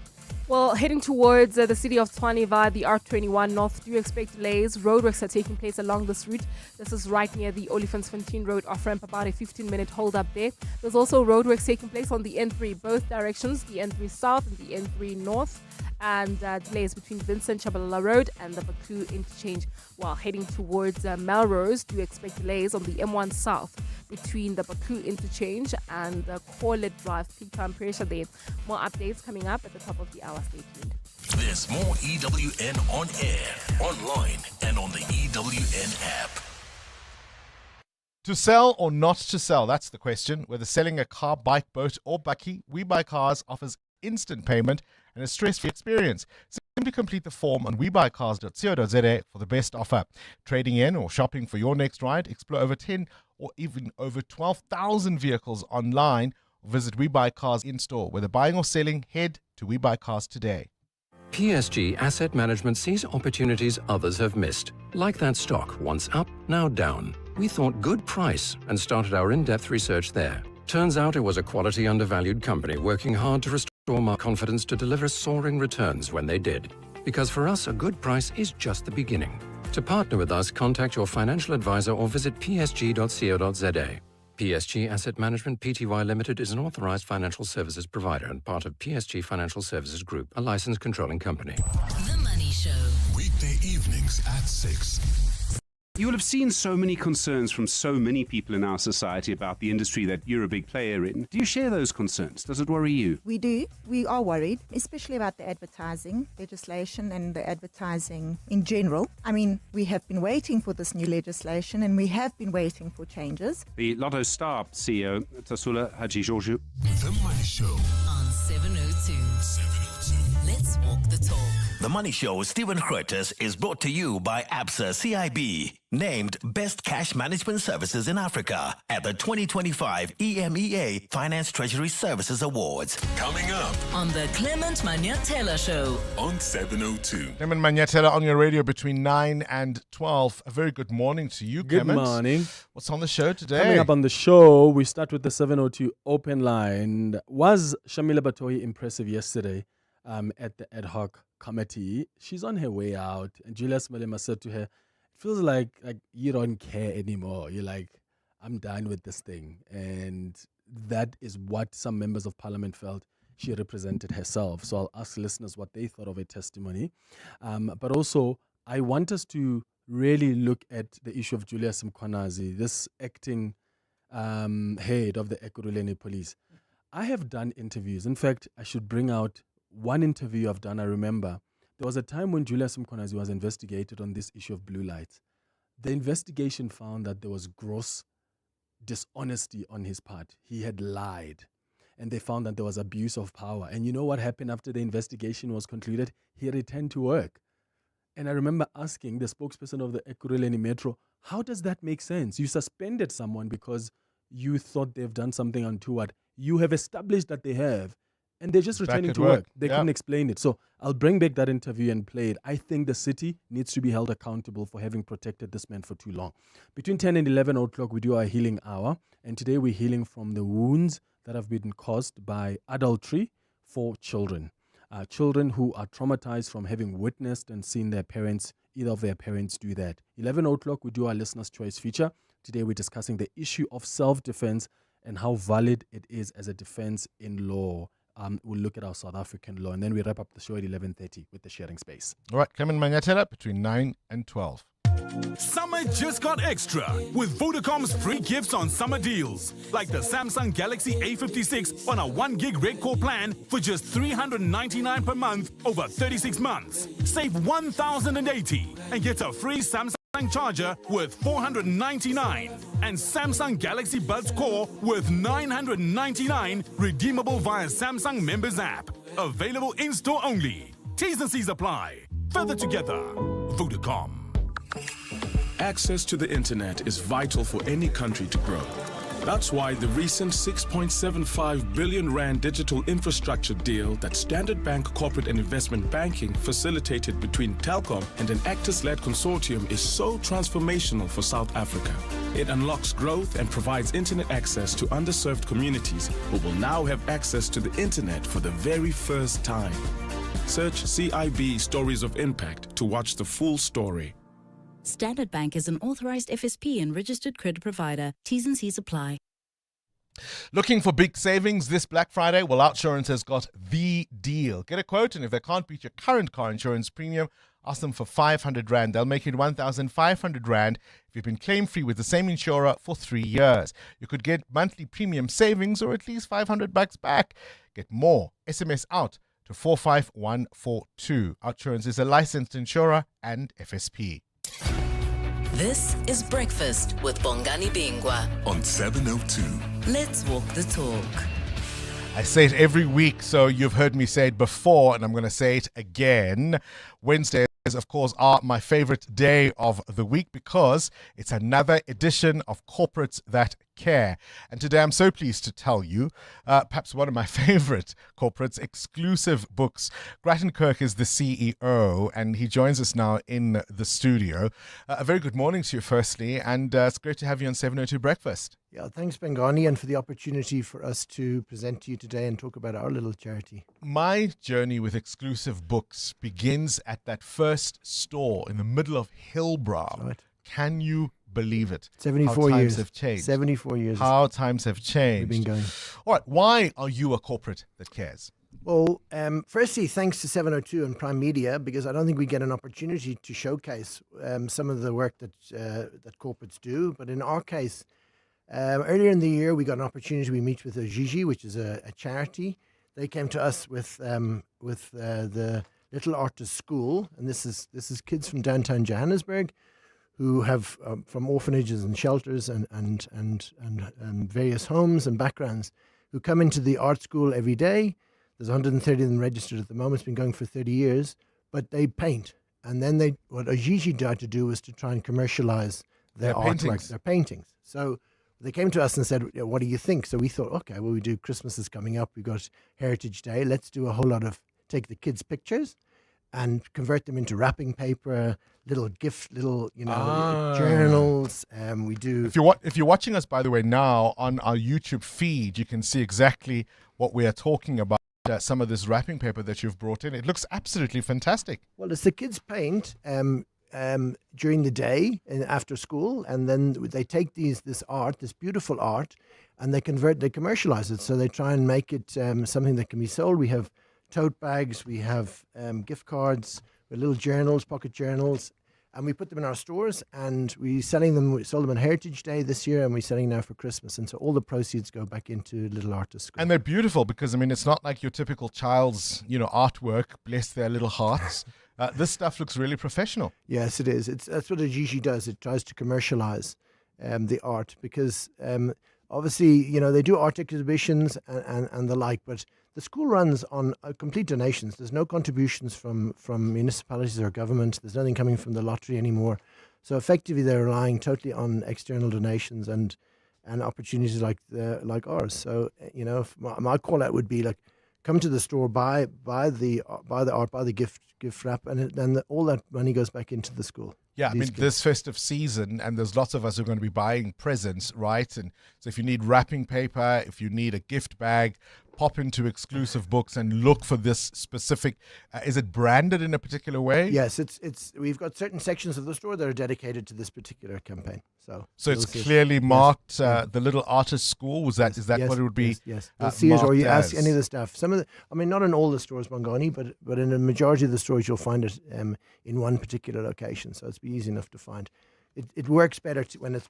Well, heading towards the city of Tshwane via the R21 North, do expect delays. Roadworks are taking place along this route. This is right near the Olifantsfontein Road off-ramp, about a 15-minute hold-up there. There's also roadworks taking place on the N3, both directions, the N3 South and the N3 North, and delays between Vincent Chabalala Road and the Baku interchange. While heading towards Melrose, do expect delays on the M1 South between the Baku interchange and the Corlett Drive. Peak time pressure there. More updates coming up at the top of the hour. Stay tuned. There's more EWN on air, online, and on the EWN app. To sell or not to sell? That's the question. Whether selling a car, bike, boat, or bakkie, We Buy Cars offers instant payment and a stress-free experience. Simply complete the form on webuycars.co.za for the best offer. Trading in or shopping for your next ride, explore over 10 or even over 12,000 vehicles online, or visit We Buy Cars in-store. Whether buying or selling, head to We Buy Cars today. PSG Asset Management sees opportunities others have missed. Like that stock, once up, now down. We thought good price and started our in-depth research there. Turns out it was a quality undervalued company working hard to restore market confidence to deliver soaring returns when they did. Because for us, a good price is just the beginning. To partner with us, contact your financial advisor or visit psg.co.za. PSG Asset Management Pty Limited is an authorized financial services provider and part of PSG Financial Services Group, a licensed controlling company. The Money Show. Weekday evenings at 6. You will have seen so many concerns from so many people in our society about the industry that you're a big player in. Do you share those concerns? Does it worry you? We do. We are worried, especially about the advertising legislation and the advertising in general. I mean, we have been waiting for this new legislation and we have been waiting for changes. The Lotto Star CEO, Tasula Haji-Georgiou. The Money Show on 702. Let's walk the talk. The Money Show with Stephen Curtis is brought to you by ABSA CIB, named Best Cash Management Services in Africa at the 2025 EMEA Finance Treasury Services Awards. Coming up on the Clement Manyatela Show on 702. Clement Manyatela on your radio between 9 and 12. A very good morning to you, Good Clement. morning. What's on the show today? Coming up on the show, we start with the 702 open line. Was Shamila Batohi impressive yesterday at the ad hoc committee? She's on her way out, and Julius Malema said to her, "It feels like you don't care anymore. You're like, I'm done with this thing." And that is what some members of parliament felt she represented herself. So I'll ask listeners what they thought of her testimony. But also, I want us to really look at the issue of Julius Mkhwanazi, this acting head of the Ekurhuleni police. I have done interviews. In fact, I should bring out one interview I've done. I remember there was a time when Julius Mkhwanazi was investigated on this issue of blue lights. The investigation found that there was gross dishonesty on his part. He had lied. And they found that there was abuse of power. And you know what happened after the investigation was concluded? He returned to work. And I remember asking the spokesperson of the Ekurhuleni Metro, how does that make sense? You suspended someone because you thought they've done something untoward. You have established that they have. And they're just returning to work. They couldn't explain it. So I'll bring back that interview and play it. I think the city needs to be held accountable for having protected this man for too long. Between 10 and 11 o'clock, we do our healing hour. And today we're healing from the wounds that have been caused by adultery for children. Children who are traumatized from having witnessed and seen their parents, either of their parents do that. 11 o'clock, we do our Listener's Choice feature. Today we're discussing the issue of self-defense and how valid it is as a defense in law. we'll look at our South African law, and then we wrap up the show at 11:30 with the sharing space. All right, Clement Manyatela between 9 and 12. Summer just got extra with Vodacom's free gifts on summer deals, like the Samsung Galaxy A56 on a 1 gig red core plan for just $399 per month over 36 months. Save $1,080 and get a free Samsung charger worth $499 and Samsung Galaxy Buds Core worth $999, redeemable via Samsung Members app. Available in-store only. T's and C's apply. Further together, Vodacom. Access to the internet is vital for any country to grow. That's why the recent 6.75 billion rand digital infrastructure deal that Standard Bank Corporate and Investment Banking facilitated between Telkom and an Actors-led consortium is so transformational for South Africa. It unlocks growth and provides internet access to underserved communities who will now have access to the internet for the very first time. Search CIB Stories of Impact to watch the full story. Standard Bank is an authorized FSP and registered credit provider. T's and C's apply. Looking for big savings this Black Friday? Well, Outsurance has got the deal. Get a quote, and if they can't beat your current car insurance premium, ask them for 500 Rand. They'll make it 1,500 Rand if you've been claim-free with the same insurer for 3 years. You could get monthly premium savings or at least 500 bucks back. Get more. SMS out to 45142. Outsurance is a licensed insurer and FSP. This is Breakfast with Bongani Bingwa on 702. Let's walk the talk. I say it every week, so you've heard me say it before, and I'm going to say it again. Wednesdays, of course, are my favorite day of the week because it's another edition of Corporates That Care. And today I'm so pleased to tell you, perhaps one of my favorite corporates, Exclusive Books. Grattan Kirk is the CEO, and he joins us now in the studio. A very good morning to you, firstly, and it's great to have you on 702 Breakfast. Yeah, thanks, Bongani, and for the opportunity for us to present to you today and talk about our little charity. My journey with Exclusive Books begins at that first store in the middle of Hillbrow. Right. Can you believe it? 74 How years. Times have changed. 74 years. How times have changed. We've been going. All right, why are you a corporate that cares? Well, firstly, thanks to 702 and Prime Media, because I don't think we get an opportunity to showcase some of the work that corporates do. But in our case, earlier in the year, we got an opportunity to meet with Ojiji, which is a charity. They came to us with the Little Artist School, and this is kids from downtown Johannesburg who have from orphanages and shelters and various homes and backgrounds who come into the art school every day. There's 130 of them registered at the moment. It's been going for 30 years, but they paint. And then what Ojiji tried to do was to try and commercialize their artwork, their paintings. So they came to us and said, what do you think? So we thought, okay, well, we do Christmas is coming up. We've got Heritage Day. Let's do a whole lot of take the kids' pictures and convert them into wrapping paper, little journals. We do. If you're watching us, by the way, now on our YouTube feed, you can see exactly what we are talking about. Some of this wrapping paper that you've brought in. It looks absolutely fantastic. Well, it's the kids paint during the day and after school, and then they take this beautiful art, and they commercialize it. So they try and make it something that can be sold. We have tote bags, we have gift cards, with little journals, pocket journals, and we put them in our stores, and we sold them on Heritage Day this year, and we're selling now for Christmas. And so all the proceeds go back into Little Artist School. And they're beautiful because, I mean, it's not like your typical child's, artwork, bless their little hearts. This stuff looks really professional. Yes, it is. That's what Ojiji does. It tries to commercialize the art because obviously, they do art exhibitions and the like, but the school runs on complete donations. There's no contributions from municipalities or government. There's nothing coming from the lottery anymore. So effectively, they're relying totally on external donations and opportunities like ours. So my call out would be like, come to the store, buy the art, buy the gift wrap, and then all that money goes back into the school. Yeah, I mean, this festive season, and there's lots of us who are going to be buying presents, right? And so if you need wrapping paper, if you need a gift bag, pop into exclusive books and look for this specific, is it branded in a particular way? Yes, it's we've got certain sections of the store that are dedicated to this particular campaign. So it's clearly marked, the Little Artist School. Is that what it would be? Yes. You'll see it, or you ask any of the staff. Some of the, I mean, not in all the stores, Bongani, but in a majority of the stores, you'll find it in one particular location. So it's easy enough to find. It works better when it's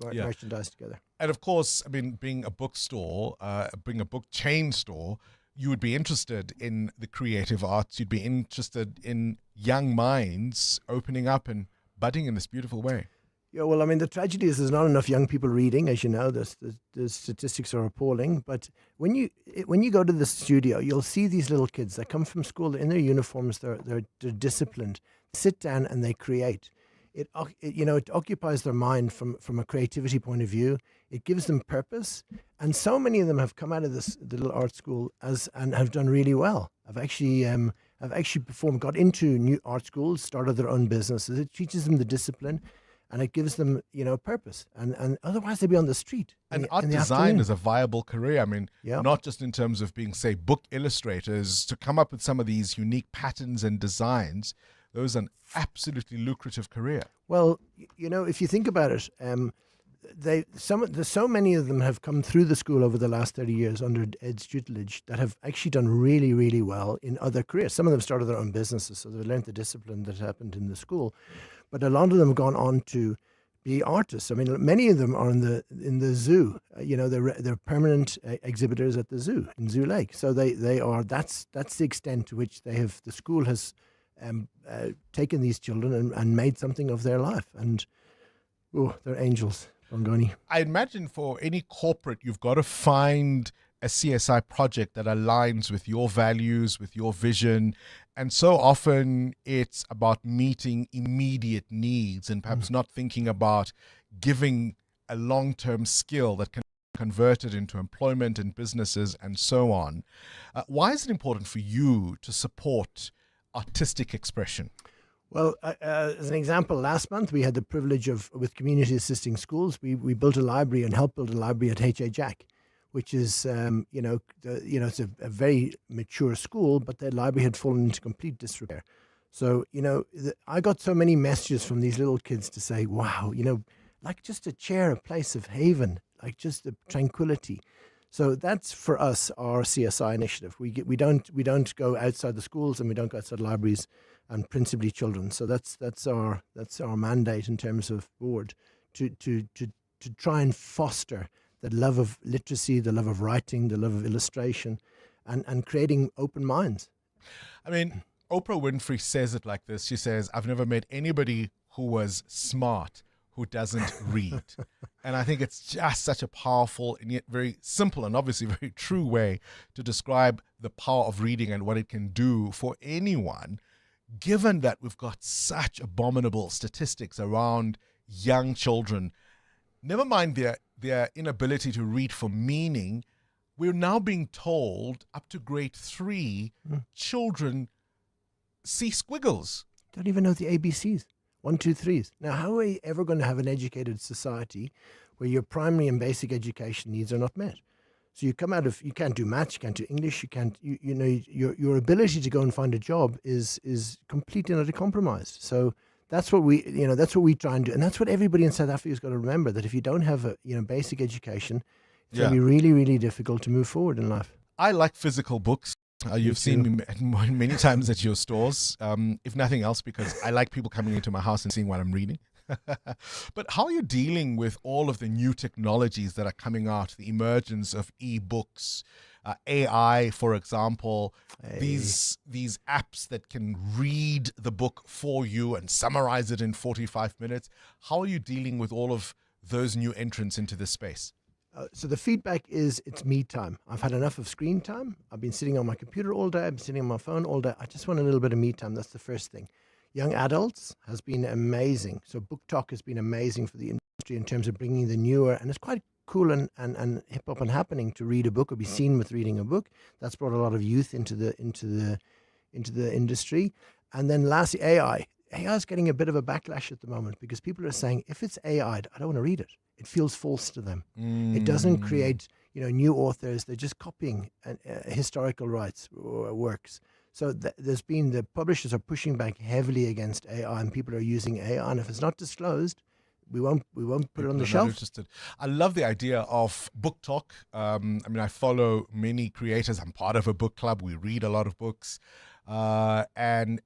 merchandised together. And of course, I mean, being a bookstore, being a book chain store, you would be interested in the creative arts. You'd be interested in young minds opening up and budding in this beautiful way. Yeah, well, I mean, the tragedy is there's not enough young people reading, as you know. The statistics are appalling. But when you go to the studio, you'll see these little kids that come from school. They're in their uniforms. They're disciplined. Sit down and they create. It occupies their mind from a creativity point of view. It gives them purpose, and so many of them have come out of this little art school and have done really well. I've actually got into new art schools, started their own businesses. It teaches them the discipline, and it gives them purpose. And otherwise they'd be on the street. And art design is a viable career. I mean, not just in terms of being, say, book illustrators, to come up with some of these unique patterns and designs. Those are an absolutely lucrative career. Well, if you think about it, so many of them have come through the school over the last 30 years under Ed's tutelage that have actually done really, really well in other careers. Some of them started their own businesses, so they've learned the discipline that happened in the school. But a lot of them have gone on to be artists. I mean, many of them are in the zoo. They're permanent exhibitors at the zoo in Zoo Lake. So they are. That's the extent to which the school has taken these children and made something of their life. And they're angels, Bongani. I imagine for any corporate, you've got to find a CSI project that aligns with your values, with your vision. And so often it's about meeting immediate needs and perhaps not thinking about giving a long-term skill that can be converted into employment and businesses and so on. Why is it important for you to support artistic expression? Well, as an example, last month we had the privilege of, with community assisting schools, we built a library and helped build a library at H.A. Jack, which is, it's a very mature school, but their library had fallen into complete disrepair. So, I got so many messages from these little kids to say, wow, like just a chair, a place of haven, like just the tranquility. So that's for us our CSI initiative. We don't go outside the schools and we don't go outside libraries, and principally children. So that's our mandate in terms of board to try and foster the love of literacy, the love of writing, the love of illustration, and creating open minds. I mean, Oprah Winfrey says it like this. She says, "I've never met anybody who was smart who doesn't read." And I think it's just such a powerful and yet very simple and obviously very true way to describe the power of reading and what it can do for anyone, given that we've got such abominable statistics around young children. Never mind their inability to read for meaning. We're now being told up to grade 3, children see squiggles. Don't even know the ABCs. 1, 2, 3s. Now, how are we ever going to have an educated society where your primary and basic education needs are not met? So you can't do maths, you can't do English, your ability to go and find a job is completely under compromised. So that's what we try and do, and that's what everybody in South Africa has got to remember, that if you don't have a basic education, it's going to be really, really difficult to move forward in life. I like physical books. You've seen me many times at your stores, if nothing else, because I like people coming into my house and seeing what I'm reading. But how are you dealing with all of the new technologies that are coming out, the emergence of e-books, AI, for example, these apps that can read the book for you and summarize it in 45 minutes? How are you dealing with all of those new entrants into this space? So the feedback is it's me time. I've had enough of screen time. I've been sitting on my computer all day. I've been sitting on my phone all day. I just want a little bit of me time. That's the first thing. Young adults has been amazing. So Book Talk has been amazing for the industry in terms of bringing the newer, and it's quite cool and hip hop and happening to read a book or be seen with reading a book. That's brought a lot of youth into the industry. And then lastly, AI. AI is getting a bit of a backlash at the moment because people are saying, if it's AI, I don't want to read it. It feels false to them. It doesn't create, new authors, they're just copying historical rights or works. So the publishers are pushing back heavily against AI, and people are using AI. And if it's not disclosed, we won't put it on the shelf. Interested. I love the idea of book talk. I follow many creators. I'm part of a book club. We read a lot of books. And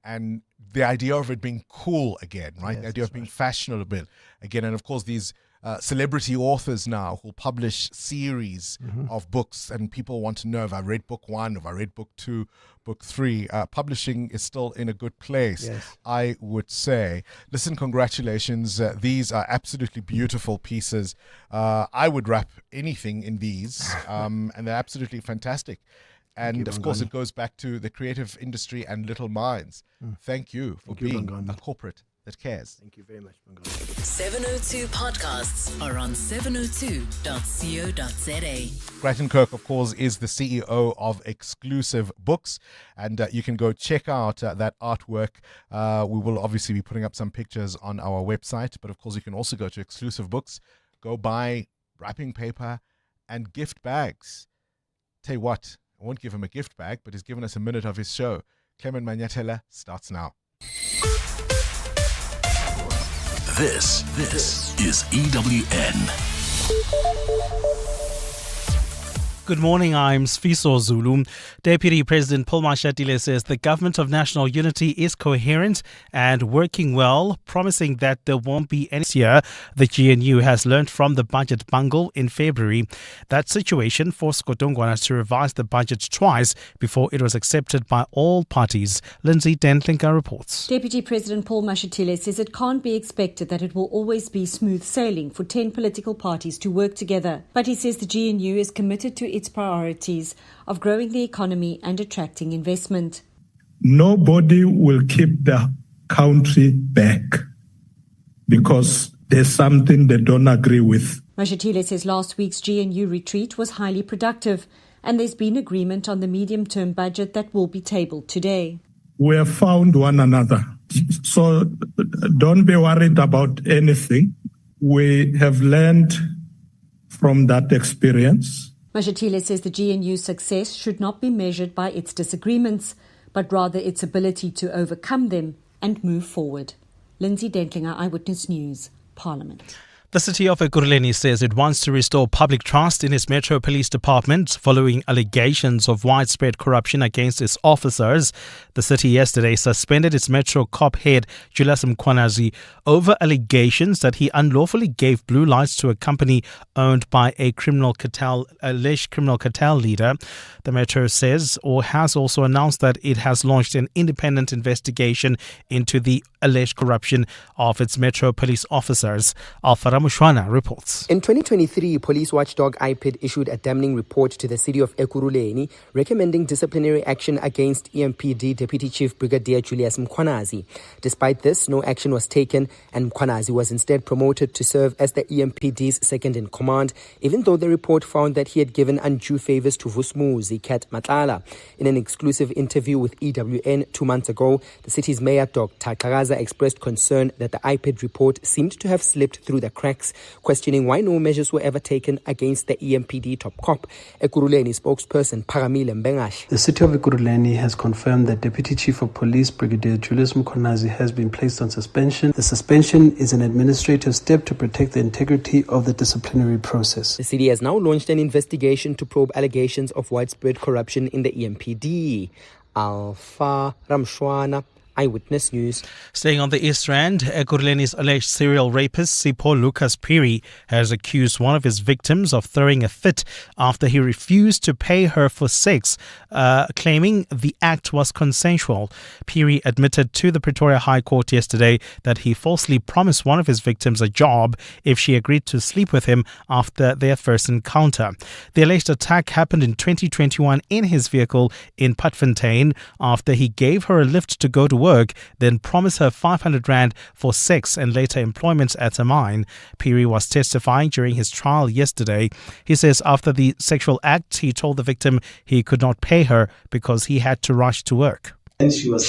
the idea of it being cool again, right? Yes, the idea of being fashionable again. And of course, these celebrity authors now who publish series of books, and people want to know, have I read book 1, have I read book 2, book 3? Publishing is still in a good place, yes. I would say. Listen, congratulations. These are absolutely beautiful pieces. I would wrap anything in these, and they're absolutely fantastic. And of course, it goes back to the creative industry and little minds. Thank you for being a corporate that cares. Thank you very much, Bongani. 702 podcasts are on 702.co.za. Grattan Kirk, of course, is the CEO of Exclusive Books, and you can go check out that artwork. We will obviously be putting up some pictures on our website, but of course, you can also go to Exclusive Books, go buy wrapping paper and gift bags. Tell you what, I won't give him a gift bag, but he's given us a minute of his show. Clement Manyatela starts now. This is EWN. Good morning, I'm Sfiso Zulu. Deputy President Paul Mashatile says the government of national unity is coherent and working well, promising that there won't be any year. The GNU has learned from the budget bungle in February. That situation forced Kotongwana to revise the budget twice before it was accepted by all parties. Lindsay Dentlinker reports. Deputy President Paul Mashatile says it can't be expected that it will always be smooth sailing for 10 political parties to work together. But he says the GNU is committed to its priorities of growing the economy and attracting investment. Nobody will keep the country back because there's something they don't agree with. Mashatile says last week's GNU retreat was highly productive and there's been agreement on the medium-term budget that will be tabled today. We have found one another, so don't be worried about anything. We have learned from that experience. Mashatile says the GNU's success should not be measured by its disagreements, but rather its ability to overcome them and move forward. Lindsay Dentlinger, Eyewitness News, Parliament. The city of Ekurhuleni says it wants to restore public trust in its Metro Police Department following allegations of widespread corruption against its officers. The city yesterday suspended its Metro cop head, Julius Mkhwanazi, over allegations that he unlawfully gave blue lights to a company owned by a alleged criminal cartel leader. The Metro says, or has also announced, that it has launched an independent investigation into the alleged corruption of its Metro Police officers. Alpha Mushwana reports. In 2023, police watchdog IPID issued a damning report to the city of Ekurhuleni recommending disciplinary action against EMPD Deputy Chief Brigadier Julius Mkhwanazi. Despite this, no action was taken and Mkhwanazi was instead promoted to serve as the EMPD's second in command, even though the report found that he had given undue favors to Vusmuzi Kat Matlala. In an exclusive interview with EWN 2 months ago, the city's mayor Dr. Kagaza expressed concern that the IPID report seemed to have slipped through the cracks, questioning why no measures were ever taken against the EMPD top cop. Ekurhuleni spokesperson Paramile Mbengash. The city of Ekurhuleni has confirmed that Deputy Chief of Police Brigadier Julius Mkhwanazi has been placed on suspension. The suspension is an administrative step to protect the integrity of the disciplinary process. The city has now launched an investigation to probe allegations of widespread corruption in the EMPD. Alpha Ramshwana, Eyewitness News. Staying on the East Rand, Ekurhuleni's alleged serial rapist Sipho Lucas Phiri has accused one of his victims of throwing a fit after he refused to pay her for sex, claiming the act was consensual. Phiri admitted to the Pretoria High Court yesterday that he falsely promised one of his victims a job if she agreed to sleep with him after their first encounter. The alleged attack happened in 2021 in his vehicle in Putfontein after he gave her a lift to go to work, then promised her 500 Rand for sex and later employment at a mine. Phiri was testifying during his trial yesterday. He says after the sexual act, he told the victim he could not pay her because he had to rush to work. And she was